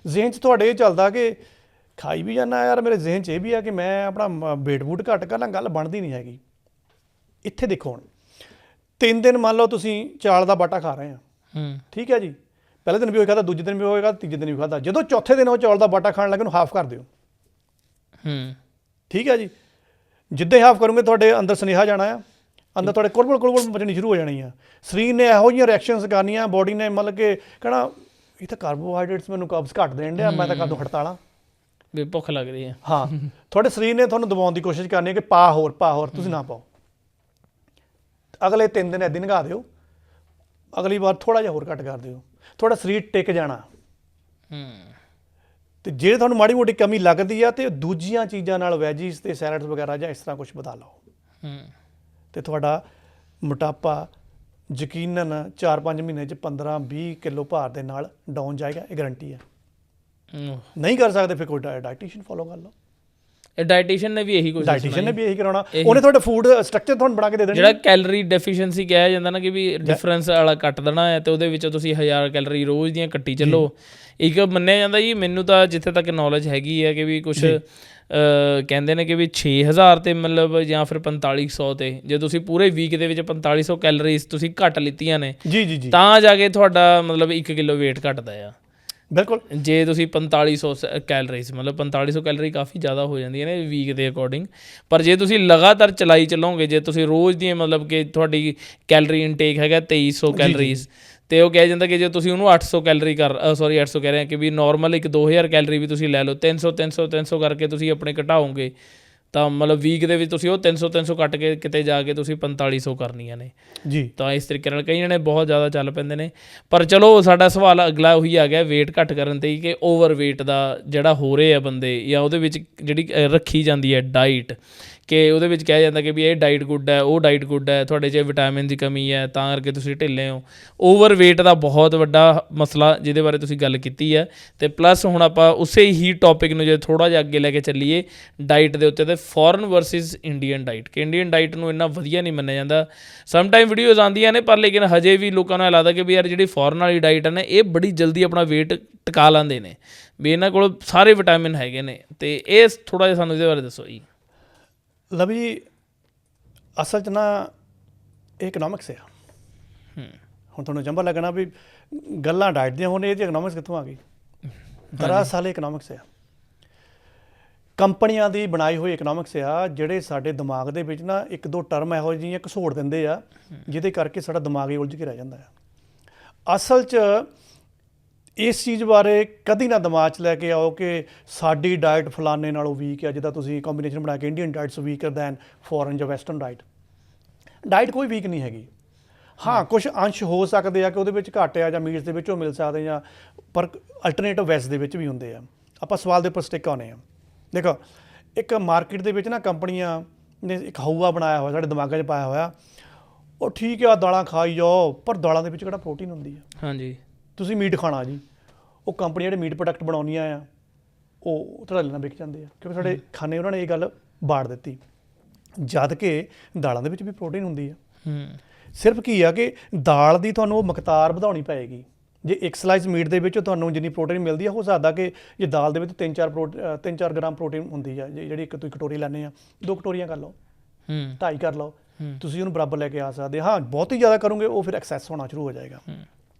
ਜ਼ਿਹਨ 'ਚ ਤੁਹਾਡੇ ਇਹ ਚੱਲਦਾ ਕਿ ਖਾਈ ਵੀ ਜਾਂਦਾ ਯਾਰ, ਮੇਰੇ ਜ਼ਿਹਨ 'ਚ ਇਹ ਵੀ ਆ ਕਿ ਮੈਂ ਆਪਣਾ ਵੇਟ ਵੂਟ ਘੱਟ ਕਰ ਲਾਂ, ਗੱਲ ਬਣਦੀ ਨਹੀਂ ਹੈਗੀ। ਇੱਥੇ ਦੇਖੋ, ਹੁਣ 3 ਦਿਨ ਮੰਨ ਲਓ ਤੁਸੀਂ ਚਾਲ ਦਾ ਬਾਟਾ ਖਾ ਰਹੇ ਆ, ਠੀਕ ਹੈ ਜੀ। ਪਹਿਲੇ ਦਿਨ ਵੀ ਹੋਏਗਾ, ਦੂਜੇ ਦਿਨ ਵੀ ਹੋਏਗਾ, ਤੀਜੇ ਦਿਨ ਵੀ ਖਾਧਾ। ਜਦੋਂ ਚੌਥੇ ਦਿਨ ਉਹ ਚੌਲ ਦਾ ਬਾਟਾ ਖਾਣ ਲੱਗੇ, ਉਹਨੂੰ ਹਾਫ ਕਰ ਦਿਓ। ਠੀਕ ਹੈ ਜੀ। ਜਿੱਦਾਂ ਹੀ ਹਾਫ ਕਰੋਗੇ, ਤੁਹਾਡੇ ਅੰਦਰ ਸੁਨੇਹਾ ਜਾਣਾ ਆ, ਅੰਦਰ ਤੁਹਾਡੇ ਕੁਲਬਲ ਮਚਣੀ ਸ਼ੁਰੂ ਹੋ ਜਾਣੀ ਆ। ਸਰੀਰ ਨੇ ਇਹੋ ਜਿਹੀਆਂ ਰਿਐਕਸ਼ਨਸ ਕਰਨੀਆਂ, ਬੋਡੀ ਨੇ ਮਤਲਬ ਕਿ ਕਹਿਣਾ ਇਹ ਤਾਂ ਕਾਰਬੋਹਾਈਡਰੇਟਸ ਮੈਨੂੰ ਕਬਜ਼ ਘੱਟ ਦੇਣ ਡਿਆ, ਮੈਂ ਤਾਂ ਕਦੋਂ ਹੜਤਾਲਾਂ ਵੀ ਭੁੱਖ ਲੱਗ ਰਹੀ ਹੈ। ਹਾਂ, ਤੁਹਾਡੇ ਸਰੀਰ ਨੇ ਤੁਹਾਨੂੰ ਦਬਾਉਣ ਦੀ ਕੋਸ਼ਿਸ਼ ਕਰਨੀ ਹੈ ਕਿ ਪਾ ਹੋਰ, ਤੁਸੀਂ ਨਾ ਪਾਓ। ਅਗਲੇ 3 ਦਿਨ ਇੱਦਾਂ ਲੰਘਾ ਦਿਓ, ਅਗਲੀ ਵਾਰ ਥੋੜ੍ਹਾ ਜਿਹਾ ਹੋਰ ਘੱਟ ਕਰ ਦਿਓ, ਤੁਹਾਡਾ ਸਰੀਰ ਟਿਕ ਜਾਣਾ। ਤੇ ਜੇ ਤੁਹਾਨੂੰ ਮਾੜੀ ਮੋਟੀ ਕਮੀ ਲੱਗਦੀ ਆ ਤੇ ਦੂਜੀਆਂ ਚੀਜ਼ਾਂ ਨਾਲ ਵੈਜੀਸ ਤੇ ਸੈਲਡਸ ਵਗੈਰਾ ਜਾਂ ਇਸ ਤਰ੍ਹਾਂ ਕੁਝ ਵਧਾ ਲਓ ਤੇ ਤੁਹਾਡਾ ਮੋਟਾਪਾ ਯਕੀਨਨ 4-5 ਮਹੀਨੇ 'ਚ 15-20 ਕਿਲੋ ਭਾਰ ਦੇ ਨਾਲ ਡਾਊਨ ਜਾਏਗਾ, ਇਹ ਗਾਰੰਟੀ ਹੈ। ਨਹੀਂ ਕਰ ਸਕਦੇ ਫਿਰ ਕੋਈ ਡਾਈਟੀਸ਼ੀਅਨ ਫੋਲੋ ਕਰ ਲਓ। ਇਹ ਡਾਈਟੀਸ਼ੀਅਨ ਨੇ ਵੀ ਇਹੀ ਕੁਝ ਡਾਈਟੀਸ਼ੀਅਨ ਨੇ ਵੀ ਇਹੀ ਕਰਾਉਣਾ, ਉਹਨੇ ਤੁਹਾਡਾ ਫੂਡ ਸਟਰਕਚਰ ਤੁਹਾਨੂੰ ਬਣਾ ਕੇ ਦੇ ਦੇਣਾ। ਜਿਹੜਾ ਕੈਲਰੀ ਡੈਫੀਸ਼ੀਐਂਸੀ ਕਿਹਾ ਜਾਂਦਾ ਨਾ ਕਿ ਵੀ ਡਿਫਰੈਂਸ ਵਾਲਾ ਕੱਟ ਦੇਣਾ ਹੈ ਤੇ ਉਹਦੇ ਵਿੱਚ ਤੁਸੀਂ 1000 ਕੈਲਰੀ ਰੋਜ਼ ਦੀਆਂ ਕੱਟੀ ਚੱਲੋ। ਇੱਕ ਮੰਨਿਆ ਜਾਂਦਾ ਜੀ, ਮੈਨੂੰ ਤਾਂ ਜਿੱਥੇ ਤੱਕ ਨੌਲੇਜ ਹੈਗੀ ਹੈ ਕਿ ਵੀ ਕੁਛ ਕਹਿੰਦੇ ਨੇ ਕਿ ਵੀ 6000 ਤੇ ਮਤਲਬ ਜਾਂ ਫਿਰ 4500 ਤੇ ਜੇ ਤੁਸੀਂ ਪੂਰੇ ਵੀਕ ਦੇ ਵਿੱਚ 4500 ਕੈਲਰੀਜ਼ ਤੁਸੀਂ ਘੱਟ ਲਿੱਤੀਆਂ ਨੇ ਜੀ ਤਾਂ ਜਾ ਕੇ ਤੁਹਾਡਾ ਮਤਲਬ 1 ਕਿਲੋ weight ਘਟਦਾ ਆ। ਬਿਲਕੁਲ। ਜੇ ਤੁਸੀਂ 4500 ਕੈਲਰੀਜ਼ ਮਤਲਬ 4500 ਕੈਲਰੀ ਕਾਫੀ ਜ਼ਿਆਦਾ ਹੋ ਜਾਂਦੀਆਂ ਨੇ ਵੀਕ ਦੇ ਅਕੋਰਡਿੰਗ, ਪਰ ਜੇ ਤੁਸੀਂ ਲਗਾਤਾਰ ਚਲਾਈ ਚੱਲੋਗੇ, ਜੇ ਤੁਸੀਂ ਰੋਜ਼ ਦੀਆਂ ਮਤਲਬ ਕਿ ਤੁਹਾਡੀ ਕੈਲਰੀ ਇਨਟੇਕ ਹੈਗਾ 2300 ਕੈਲਰੀਜ਼ ਤੇ ਉਹ ਕਿਹਾ ਜਾਂਦਾ ਕਿ ਜੇ ਤੁਸੀਂ ਉਹਨੂੰ 800 ਕੈਲਰੀ 800 ਕਹਿ ਰਹੇ ਕਿ ਵੀ ਨੋਰਮਲ ਇੱਕ 2000 ਕੈਲਰੀ ਵੀ ਤੁਸੀਂ ਲੈ ਲਓ, 300 ਕਰਕੇ ਤੁਸੀਂ ਆਪਣੇ ਘਟਾਓਗੇ ਤਾਂ ਮਤਲਬ ਵੀਕ ਦੇ ਵਿੱਚ ਤੁਸੀਂ ਉਹ 300 ਕੱਟ ਕੇ ਕਿਤੇ ਜਾ ਕੇ ਤੁਸੀਂ 4500 ਕਰਨੀਆਂ ਨੇ ਜੀ। ਤਾਂ ਇਸ ਤਰੀਕੇ ਨਾਲ ਕਈ ਜਣੇ ਬਹੁਤ ਜ਼ਿਆਦਾ ਚੱਲ ਪੈਂਦੇ ਨੇ। ਪਰ ਚਲੋ ਸਾਡਾ ਸਵਾਲ ਅਗਲਾ ਉਹੀ ਆ ਗਿਆ weight ਘੱਟ ਕਰਨ 'ਤੇ ਹੀ ਕਿ ਓਵਰ weight ਦਾ ਜਿਹੜਾ ਹੋ ਰਹੇ ਆ ਬੰਦੇ ਜਾਂ ਉਹਦੇ ਵਿੱਚ ਜਿਹੜੀ ਰੱਖੀ ਜਾਂਦੀ ਹੈ ਡਾਈਟ, ਕਿ ਉਹਦੇ ਵਿੱਚ ਕਿਹਾ ਜਾਂਦਾ ਕਿ ਵੀ ਇਹ ਡਾਈਟ ਗੁੱਡ ਹੈ, ਉਹ ਡਾਈਟ ਗੁੱਡ ਹੈ, ਤੁਹਾਡੇ 'ਚ ਵਿਟਾਮਿਨ ਦੀ ਕਮੀ ਹੈ ਤਾਂ ਕਰਕੇ ਤੁਸੀਂ ਢਿੱਲੇ ਹੋ। ਓਵਰ weight ਦਾ ਬਹੁਤ ਵੱਡਾ ਮਸਲਾ ਜਿਹਦੇ ਬਾਰੇ ਤੁਸੀਂ ਗੱਲ ਕੀਤੀ ਹੈ। ਅਤੇ ਪਲੱਸ ਹੁਣ ਆਪਾਂ ਉਸੇ ਹੀ ਟੌਪਿਕ ਨੂੰ ਜੇ ਥੋੜ੍ਹਾ ਜਿਹਾ ਅੱਗੇ ਲੈ ਕੇ ਚੱਲੀਏ ਡਾਈਟ ਦੇ ਉੱਤੇ, ਅਤੇ ਫੋਰਨ ਵਰਸਿਸ ਇੰਡੀਅਨ ਡਾਈਟ, ਕਿ ਇੰਡੀਅਨ ਡਾਈਟ ਨੂੰ ਇੰਨਾ ਵਧੀਆ ਨਹੀਂ ਮੰਨਿਆ ਜਾਂਦਾ। ਸਮ ਟਾਈਮ ਵੀਡੀਓਜ਼ ਆਉਂਦੀਆਂ ਨੇ ਪਰ ਲੇਕਿਨ ਹਜੇ ਵੀ ਲੋਕਾਂ ਨੂੰ ਇਹ ਲੱਗਦਾ ਕਿ ਵੀ ਯਾਰ ਜਿਹੜੀ ਫੋਰਨ ਵਾਲੀ ਡਾਈਟ ਹੈ ਨਾ ਇਹ ਬੜੀ ਜਲਦੀ ਆਪਣਾ weight ਟਿਕਾ ਲੈਂਦੇ ਨੇ, ਵੀ ਇਹਨਾਂ ਕੋਲ ਸਾਰੇ ਵਿਟਾਮਿਨ ਹੈਗੇ ਨੇ। ਅਤੇ ਇਹ ਥੋੜ੍ਹਾ ਜਿਹਾ ਸਾਨੂੰ ਇਹਦੇ ਬਾਰੇ ਦੱਸੋ ਜੀ। ਲਵੀ, ਅਸਲ 'ਚ ਨਾ ਇਹ ਇਕਨੋਮਿਕਸ ਆ। ਹੁਣ ਤੁਹਾਨੂੰ ਜੰਬਾ ਲੱਗਣਾ ਵੀ ਗੱਲਾਂ ਡਾਈਟ ਦੀਆਂ, ਹੁਣ ਇਹ 'ਚ ਇਕਨੋਮਿਕਸ ਕਿੱਥੋਂ ਆ ਗਈ? ਦਰਅਸਲ ਇਕਨੋਮਿਕਸ ਆ, ਕੰਪਨੀਆਂ ਦੀ ਬਣਾਈ ਹੋਈ ਇਕਨੋਮਿਕਸ ਆ, ਜਿਹੜੇ ਸਾਡੇ ਦਿਮਾਗ ਦੇ ਵਿੱਚ ਨਾ ਇੱਕ ਦੋ ਟਰਮ ਇਹੋ ਜਿਹੀਆਂ ਘਸੋੜ ਦਿੰਦੇ ਆ ਜਿਹਦੇ ਕਰਕੇ ਸਾਡਾ ਦਿਮਾਗ ਹੀ ਉਲਝ ਕੇ ਰਹਿ ਜਾਂਦਾ ਆ। ਅਸਲ 'ਚ ਇਸ ਚੀਜ਼ ਬਾਰੇ ਕਦੀ ਨਾ ਦਿਮਾਗ 'ਚ ਲੈ ਕੇ ਆਓ ਕਿ ਸਾਡੀ ਡਾਈਟ ਫਲਾਣੇ ਨਾਲੋਂ ਵੀਕ ਹੈ, ਜਿੱਦਾਂ ਤੁਸੀਂ ਕੰਬੀਨੇਸ਼ਨ ਬਣਾ ਕੇ Indian diets weaker than foreign ਜਾਂ ਵੈਸਟਰਨ ਡਾਈਟ ਕੋਈ ਵੀਕ ਨਹੀਂ ਹੈਗੀ। ਹਾਂ, ਕੁਛ ਅੰਸ਼ ਹੋ ਸਕਦੇ ਆ ਕਿ ਉਹਦੇ ਵਿੱਚ ਘੱਟ ਆ ਜਾਂ ਮੀਟਸ ਦੇ ਵਿੱਚੋਂ ਮਿਲ ਸਕਦੇ ਜਾਂ, ਪਰ ਅਲਟਰਨੇਟਿਵ ਵੈਜ ਦੇ ਵਿੱਚ ਵੀ ਹੁੰਦੇ ਆ। ਆਪਾਂ ਸਵਾਲ ਦੇ ਉੱਪਰ ਸਟਿਕ ਆਉਂਦੇ ਹਾਂ। ਦੇਖੋ, ਇੱਕ ਮਾਰਕੀਟ ਦੇ ਵਿੱਚ ਨਾ ਕੰਪਨੀਆਂ ਨੇ ਇੱਕ ਹਊਆ ਬਣਾਇਆ ਹੋਇਆ, ਸਾਡੇ ਦਿਮਾਗਾਂ 'ਚ ਪਾਇਆ ਹੋਇਆ, ਉਹ ਠੀਕ ਆ ਦਾਲਾਂ ਖਾਈ ਜਾਓ, ਪਰ ਦਾਲਾਂ ਦੇ ਵਿੱਚ ਕਿਹੜਾ ਪ੍ਰੋਟੀਨ ਹੁੰਦੀ ਆ? ਹਾਂਜੀ। ਤੁਸੀਂ ਮੀਟ ਖਾਣਾ ਜੀ, ਉਹ ਕੰਪਨੀ ਜਿਹੜੇ ਮੀਟ ਪ੍ਰੋਡਕਟ ਬਣਾਉਂਦੀਆਂ ਆ ਉਹ ਧੜੱਲੇ ਨਾਲ ਵਿਕ ਜਾਂਦੇ ਆ, ਕਿਉਂਕਿ ਸਾਡੇ ਖਾਣੇ ਉਹਨਾਂ ਨੇ ਇਹ ਗੱਲ ਬਾੜ ਦਿੱਤੀ, ਜਦ ਕਿ ਦਾਲਾਂ ਦੇ ਵਿੱਚ ਵੀ ਪ੍ਰੋਟੀਨ ਹੁੰਦੀ ਆ। ਸਿਰਫ ਕੀ ਆ ਕਿ ਦਾਲ ਦੀ ਤੁਹਾਨੂੰ ਉਹ ਮਕਦਾਰ ਵਧਾਉਣੀ ਪਏਗੀ। ਜੇ ਇੱਕ ਸਲਾਈਸ ਮੀਟ ਦੇ ਵਿੱਚ ਤੁਹਾਨੂੰ ਜਿੰਨੀ ਪ੍ਰੋਟੀਨ ਮਿਲਦੀ ਆ, ਹੋ ਸਕਦਾ ਕਿ ਜੇ ਦਾਲ ਦੇ ਵਿੱਚ 3-4 ਗ੍ਰਾਮ ਪ੍ਰੋਟੀਨ ਹੁੰਦੀ ਆ, ਜਿਹੜੀ ਇੱਕ ਤੁਸੀਂ ਕਟੋਰੀ ਲੈਂਦੇ ਆ, 2 ਕਟੋਰੀਆਂ ਕਰ ਲਓ, 2.5 ਕਰ ਲਓ, ਤੁਸੀਂ ਉਹਨੂੰ ਬਰਾਬਰ ਲੈ ਕੇ ਆ ਸਕਦੇ। ਹਾਂ, ਬਹੁਤ ਹੀ ਜ਼ਿਆਦਾ ਕਰੋਗੇ ਉਹ ਫਿਰ ਐਕਸੈਸ ਹੋਣਾ ਸ਼ੁਰੂ ਹੋ ਜਾਏਗਾ।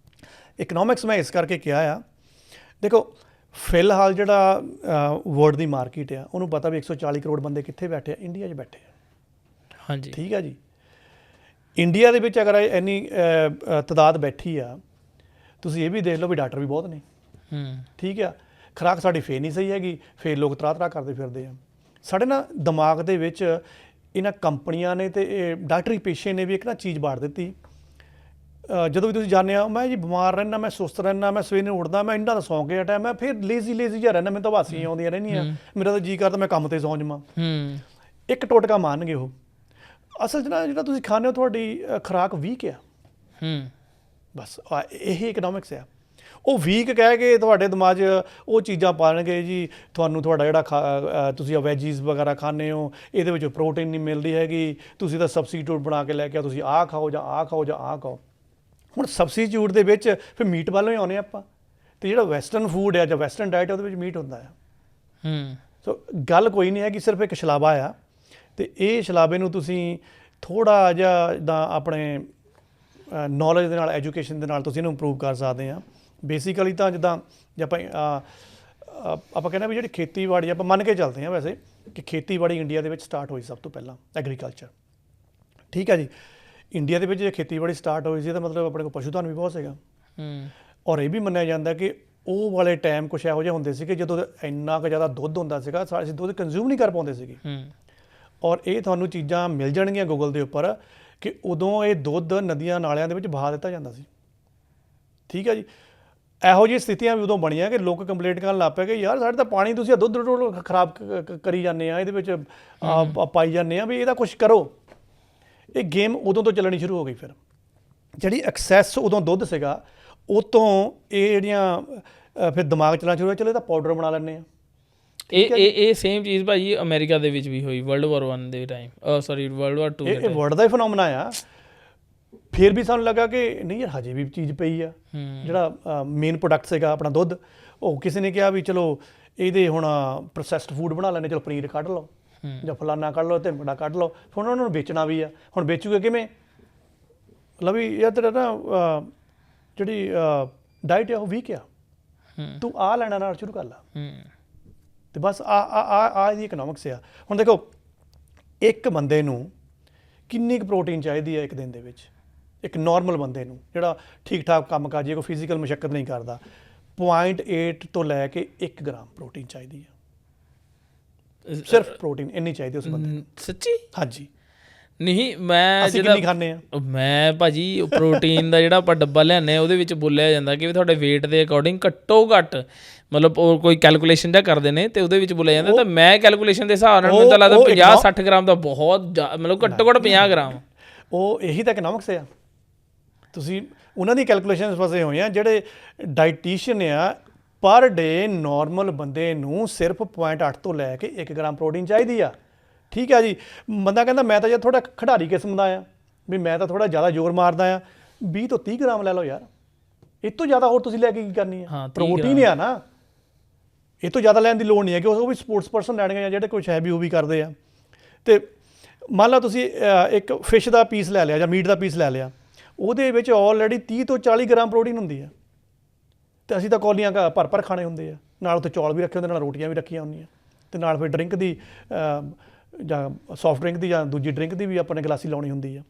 ਇਕਨੋਮਿਕਸ ਮੈਂ ਇਸ ਕਰਕੇ ਕਿਹਾ ਆ, ਦੇਖੋ ਫਿਲਹਾਲ ਜਿਹੜਾ ਵਰਲਡ ਦੀ ਮਾਰਕੀਟ ਆ ਉਹਨੂੰ ਪਤਾ ਵੀ 140 ਕਰੋੜ ਬੰਦੇ ਕਿੱਥੇ ਬੈਠੇ ਆ? ਇੰਡੀਆ 'ਚ ਬੈਠੇ ਆ। ਹਾਂਜੀ, ਠੀਕ ਆ ਜੀ। ਇੰਡੀਆ ਦੇ ਵਿੱਚ ਅਗਰ ਇੰਨੀ ਤਾਦਾਦ ਬੈਠੀ ਆ, ਤੁਸੀਂ ਇਹ ਵੀ ਦੇਖ ਲਓ ਵੀ ਡਾਕਟਰ ਵੀ ਬਹੁਤ ਨੇ। ਠੀਕ ਆ, ਖੁਰਾਕ ਸਾਡੀ ਫੇਰ ਨਹੀਂ ਸਹੀ ਹੈਗੀ, ਫੇਰ ਲੋਕ ਤਰਾਹ ਕਰਦੇ ਫਿਰਦੇ ਆ। ਸਾਡੇ ਨਾ ਦਿਮਾਗ ਦੇ ਵਿੱਚ ਇਹਨਾਂ ਕੰਪਨੀਆਂ ਨੇ ਤੇ ਇਹ ਡਾਕਟਰੀ ਪੇਸ਼ੇ ਨੇ ਵੀ ਇੱਕ ਨਾ ਚੀਜ਼ ਬਾੜ ਦਿੱਤੀ। ਜਦੋਂ ਵੀ ਤੁਸੀਂ ਜਾਣਦੇ ਹੋ, ਮੈਂ ਜੀ ਬਿਮਾਰ ਰਹਿੰਦਾ, ਮੈਂ ਸੁਸਤ ਰਹਿੰਦਾ, ਮੈਂ ਸਵੇਰੇ ਨੂੰ ਉੱਠਦਾ, ਮੈਂ ਇੰਨਾ ਦਾ ਸੌਂ ਕੇ ਹਟਿਆ, ਮੈਂ ਫਿਰ ਲੇਜ਼ੀ ਜਿਹਾ ਰਹਿੰਦਾ, ਮੈਨੂੰ ਤਾਂ ਵਾਸੀਆਂ ਆਉਂਦੀਆਂ ਰਹਿੰਦੀਆਂ, ਮੇਰਾ ਤਾਂ ਜੀ ਕਰਦਾ ਮੈਂ ਕੰਮ ਤੇ ਸੌਂ ਜਾਵਾਂ। ਇੱਕ ਟੋਟਕਾ ਮੰਨਗੇ ਉਹ। ਅਸਲ 'ਚ ਨਾ ਜਿਹੜਾ ਤੁਸੀਂ ਖਾਂਦੇ ਹੋ ਤੁਹਾਡੀ ਖੁਰਾਕ ਵੀਕ ਆ। ਬਸ ਇਹੀ ਇਕਨੋਮਿਕਸ ਆ। ਉਹ ਵੀਕ ਕਹਿ ਕੇ ਤੁਹਾਡੇ ਦਿਮਾਗ 'ਚ ਉਹ ਚੀਜ਼ਾਂ ਪਾਉਣਗੇ ਜੀ, ਤੁਹਾਨੂੰ ਤੁਹਾਡਾ ਜਿਹੜਾ ਤੁਸੀਂ ਵੈਜੀਜ਼ ਵਗੈਰਾ ਖਾਂਦੇ ਹੋ ਇਹਦੇ ਵਿੱਚ ਪ੍ਰੋਟੀਨ ਨਹੀਂ ਮਿਲਦੀ ਹੈਗੀ, ਤੁਸੀਂ ਤਾਂ ਸਬਸਟੀਟਿਊਟ ਬਣਾ ਕੇ ਲੈ ਕੇ ਤੁਸੀਂ ਆਹ ਖਾਓ ਜਾਂ ਆਹ ਖਾਓ ਜਾਂ ਆਹ ਖਾਓ। ਹੁਣ ਸਬਸਟੀਟਿਊਟ ਦੇ ਵਿੱਚ ਫਿਰ ਮੀਟ ਵੱਲੋਂ ਹੀ ਆਉਂਦੇ ਆਪਾਂ, ਅਤੇ ਜਿਹੜਾ ਵੈਸਟਰਨ ਫੂਡ ਆ ਜਾਂ ਵੈਸਟਰਨ ਡਾਈਟ ਉਹਦੇ ਵਿੱਚ ਮੀਟ ਹੁੰਦਾ ਆ। ਸੋ ਗੱਲ ਕੋਈ ਨਹੀਂ ਹੈਗੀ, ਸਿਰਫ ਇੱਕ ਸ਼ਲਾਵਾ ਆ, ਅਤੇ ਇਹ ਸ਼ਲਾਵੇ ਨੂੰ ਤੁਸੀਂ ਥੋੜ੍ਹਾ ਜਿਹਾ ਜਿੱਦਾਂ ਆਪਣੇ ਨੌਲੇਜ ਦੇ ਨਾਲ, ਐਜੂਕੇਸ਼ਨ ਦੇ ਨਾਲ ਤੁਸੀਂ ਇਹਨੂੰ ਇੰਪਰੂਵ ਕਰ ਸਕਦੇ ਆ। ਬੇਸਿਕਲੀ ਤਾਂ ਜਿੱਦਾਂ ਜੇ ਆਪਾਂ ਕਹਿੰਦੇ ਵੀ ਜਿਹੜੀ ਖੇਤੀਬਾੜੀ ਆਪਾਂ ਮੰਨ ਕੇ ਚੱਲਦੇ ਹਾਂ ਵੈਸੇ ਕਿ ਖੇਤੀਬਾੜੀ ਇੰਡੀਆ ਦੇ ਵਿੱਚ ਸਟਾਰਟ ਹੋਈ ਸਭ ਤੋਂ ਪਹਿਲਾਂ, ਐਗਰੀਕਲਚਰ। ਠੀਕ ਹੈ ਜੀ। ਇੰਡੀਆ ਦੇ ਵਿੱਚ ਜੇ ਖੇਤੀਬਾੜੀ ਸਟਾਰਟ ਹੋਈ ਸੀ ਤਾਂ ਮਤਲਬ ਆਪਣੇ ਕੋਲ ਪਸ਼ੂ ਧਨ ਵੀ ਬਹੁਤ ਸੀਗਾ। ਔਰ ਇਹ ਵੀ ਮੰਨਿਆ ਜਾਂਦਾ ਕਿ ਉਹ ਵਾਲੇ ਟਾਈਮ ਕੁਛ ਇਹੋ ਜਿਹੇ ਹੁੰਦੇ ਸੀਗੇ ਜਦੋਂ ਇੰਨਾ ਕੁ ਜ਼ਿਆਦਾ ਦੁੱਧ ਹੁੰਦਾ ਸੀਗਾ, ਅਸੀਂ ਦੁੱਧ ਕੰਜ਼ਿਊਮ ਨਹੀਂ ਕਰ ਪਾਉਂਦੇ ਸੀਗੇ। ਔਰ ਇਹ ਤੁਹਾਨੂੰ ਚੀਜ਼ਾਂ ਮਿਲ ਜਾਣਗੀਆਂ ਗੂਗਲ ਦੇ ਉੱਪਰ ਕਿ ਉਦੋਂ ਇਹ ਦੁੱਧ ਨਦੀਆਂ ਨਾਲਿਆਂ ਦੇ ਵਿੱਚ ਬਹਾ ਦਿੱਤਾ ਜਾਂਦਾ ਸੀ। ਠੀਕ ਹੈ ਜੀ। ਇਹੋ ਜਿਹੀ ਸਥਿਤੀਆਂ ਵੀ ਉਦੋਂ ਬਣੀਆਂ ਕਿ ਲੋਕ ਕੰਪਲੇਂਟ ਕਰਨ ਲੱਗ ਪਏ ਕਿ ਯਾਰ ਸਾਡੇ ਤਾਂ ਪਾਣੀ ਤੁਸੀਂ ਦੁੱਧ ਖਰਾਬ ਕਰੀ ਜਾਂਦੇ ਆ, ਇਹਦੇ ਵਿੱਚ ਪਾਈ ਜਾਂਦੇ ਆ, ਵੀ ਇਹਦਾ ਕੁਝ ਕਰੋ। ਇਹ ਗੇਮ ਉਦੋਂ ਤੋਂ ਚੱਲਣੀ ਸ਼ੁਰੂ ਹੋ ਗਈ। ਫਿਰ ਜਿਹੜੀ ਐਕਸੈਸ ਉਦੋਂ ਦੁੱਧ ਸੀਗਾ, ਉਹ ਤੋਂ ਇਹ ਜਿਹੜੀਆਂ ਫਿਰ ਦਿਮਾਗ ਚੱਲਣਾ ਸ਼ੁਰੂ ਹੋਇਆ, ਚਲੋ ਇਹਦਾ ਪਾਊਡਰ ਬਣਾ ਲੈਂਦੇ ਆ। ਇਹ ਸੇਮ ਚੀਜ਼ ਭਾਜੀ ਅਮਰੀਕਾ ਦੇ ਵਿੱਚ ਵੀ ਹੋਈ ਵਰਲਡ ਵਾਰ 1 ਦੇ ਟਾਈਮ, ਸੌਰੀ ਵਰਲਡ ਵਾਰ 2 ਇਹ ਵਰਲਡ ਦਾ ਹੀ ਫਨੋਮਨਾ ਆ। ਫਿਰ ਵੀ ਸਾਨੂੰ ਲੱਗਾ ਕਿ ਨਹੀਂ ਯਾਰ ਹਜੇ ਵੀ ਚੀਜ਼ ਪਈ ਆ। ਜਿਹੜਾ ਮੇਨ ਪ੍ਰੋਡਕਟ ਸੀਗਾ ਆਪਣਾ ਦੁੱਧ, ਉਹ ਕਿਸੇ ਨੇ ਕਿਹਾ ਵੀ ਚਲੋ ਇਹਦੇ ਹੁਣ ਪ੍ਰੋਸੈਸਡ ਫੂਡ ਬਣਾ ਲੈਂਦੇ, ਚਲੋ ਪਨੀਰ ਕੱਢ ਲਓ ਜਾਂ ਫਲਾਨਾ ਕੱਢ ਲਓ ਤੇ ਬੜਾ ਕੱਢ ਲਓ। ਹੁਣ ਉਹਨਾਂ ਨੂੰ ਵੇਚਣਾ ਵੀ ਆ। ਹੁਣ ਵੇਚੂਗੇ ਕਿਵੇਂ? ਮਤਲਬ ਵੀ ਯਾਰ ਤੇਰਾ ਨਾ ਜਿਹੜੀ ਡਾਈਟ ਆ ਉਹ ਵੀਕ ਆ, ਤੂੰ ਆ ਲੈਣਾ ਨਾਲ ਸ਼ੁਰੂ ਕਰ ਲਾ। ਤੇ ਬਸ ਆ ਇਹਦੀ ਇਕਨੋਮਿਕਸ ਆ। ਹੁਣ ਦੇਖੋ ਇੱਕ ਬੰਦੇ ਨੂੰ ਕਿੰਨੀ ਕੁ ਪ੍ਰੋਟੀਨ ਚਾਹੀਦੀ ਹੈ ਇੱਕ ਦਿਨ ਦੇ ਵਿੱਚ? ਇੱਕ ਨੋਰਮਲ ਬੰਦੇ ਨੂੰ ਜਿਹੜਾ ਠੀਕ ਠਾਕ ਕੰਮ ਕਰ ਜੇ, ਕੋਈ ਫਿਜ਼ੀਕਲ ਮਸ਼ੱਕਤ ਨਹੀਂ ਕਰਦਾ, 0.8 ਤੋਂ ਲੈ ਕੇ 1 ਗ੍ਰਾਮ ਪ੍ਰੋਟੀਨ ਚਾਹੀਦੀ ਹੈ। ਸਿਰਫ ਪ੍ਰੋਟੀਨ ਇੰਨੀ ਚਾਹੀਦੀ ਉਸ ਬੰਦੇ ਨੂੰ। ਸੱਚੀ? ਹਾਂਜੀ। ਨਹੀਂ ਮੈਂ ਅਸੀਂ ਕਿੰਨੀ ਖਾਂਦੇ ਆ? ਮੈਂ ਭਾਜੀ ਪ੍ਰੋਟੀਨ ਦਾ ਜਿਹੜਾ ਆਪਾਂ ਡੱਬਾ ਲਿਆਉਂਦੇ ਹਾਂ ਉਹਦੇ ਵਿੱਚ ਬੋਲਿਆ ਜਾਂਦਾ ਕਿ ਵੀ ਤੁਹਾਡੇ weight ਦੇ ਅਕੋਰਡਿੰਗ ਘੱਟੋ ਘੱਟ, ਮਤਲਬ ਉਹ ਕੋਈ ਕੈਲਕੂਲੇਸ਼ਨ ਜਾਂ ਕਰਦੇ ਨੇ ਤੇ ਉਹਦੇ ਵਿੱਚ ਬੋਲਿਆ ਜਾਂਦਾ। ਤਾਂ ਮੈਂ ਕੈਲਕੂਲੇਸ਼ਨ ਦੇ ਹਿਸਾਬ ਨਾਲ ਮੈਨੂੰ ਤਾਂ ਲੱਗਦਾ 50-60 ਗ੍ਰਾਮ ਦਾ ਬਹੁਤ ਮਤਲਬ ਘੱਟੋ ਘੱਟ 50 ਗ੍ਰਾਮ। ਉਹ ਇਹੀ ਤਾਂ ਇਕਨੋਮਿਕਸ ਆ। ਤੁਸੀਂ ਉਹਨਾਂ ਦੀ ਕੈਲਕੂਲੇਸ਼ਨ ਫਸੇ ਹੋਏ ਆ। ਜਿਹੜੇ ਡਾਈਟੀਸ਼ੀਅਨ ਆ, ਪਰ ਡੇ ਨੋਰਮਲ ਬੰਦੇ ਨੂੰ ਸਿਰਫ 0.8 ਤੋਂ ਲੈ ਕੇ 1 ਗ੍ਰਾਮ ਪ੍ਰੋਟੀਨ ਚਾਹੀਦੀ ਆ। ਠੀਕ ਆ ਜੀ। ਬੰਦਾ ਕਹਿੰਦਾ ਮੈਂ ਤਾਂ ਜੇ ਥੋੜਾ ਖਿਡਾਰੀ ਕਿਸਮ ਦਾ ਆ, ਵੀ ਮੈਂ ਤਾਂ ਥੋੜਾ ਜ਼ਿਆਦਾ ਜ਼ੋਰ ਮਾਰਦਾ ਆ, 20 ਤੋਂ 30 ਗ੍ਰਾਮ ਲੈ ਲਓ ਯਾਰ। ਇਹ ਤੋਂ ਜ਼ਿਆਦਾ ਹੋਰ ਤੁਸੀਂ ਲੈ ਕੇ ਕੀ ਕਰਨੀ ਹੈ? ਪ੍ਰੋਟੀਨ ਆ ਨਾ, ਇਹ ਤੋਂ ਜ਼ਿਆਦਾ ਲੈਣ ਦੀ ਲੋੜ ਨਹੀਂ ਹੈ ਕਿ ਉਹ ਵੀ ਸਪੋਰਟਸ ਪਰਸਨ ਲੈਣਗੇ ਜਾਂ ਜਿਹੜੇ ਕੁਛ ਹੈਵੀ ਉਹ ਵੀ ਕਰਦੇ ਆ। ਤੇ ਮੰਨ ਲਓ ਤੁਸੀਂ ਇੱਕ ਫਿਸ਼ ਦਾ ਪੀਸ ਲੈ ਲਿਆ ਜਾਂ ਮੀਟ ਦਾ ਪੀਸ ਲੈ ਲਿਆ, ਉਹਦੇ ਵਿੱਚ ਆਲਰੇਡੀ 30 ਤੋਂ 40 ਗ੍ਰਾਮ ਪ੍ਰੋਟੀਨ ਹੁੰਦੀ ਹੈ। ਤੇ ਅਸੀਂ ਤਾਂ ਕੌਲੀਆਂ ਭਰ ਖਾਣੇ ਹੁੰਦੇ ਆ, ਨਾਲ ਉੱਥੇ ਚੌਲ ਵੀ ਰੱਖੇ ਹੁੰਦੇ, ਨਾਲ ਰੋਟੀਆਂ ਵੀ ਰੱਖੀਆਂ ਹੁੰਦੀਆਂ, ਤੇ ਨਾਲ ਫਿਰ ਡਰਿੰਕ ਦੀ ਜਾਂ ਸੌਫਟ ਡਰਿੰਕ ਦੀ ਜਾਂ ਦੂਜੀ ਡਰਿੰਕ ਦੀ ਵੀ ਆਪਾਂ ਨੇ ਗਲਾਸੀ ਲਾਉਣੀ ਹੁੰਦੀ ਆ।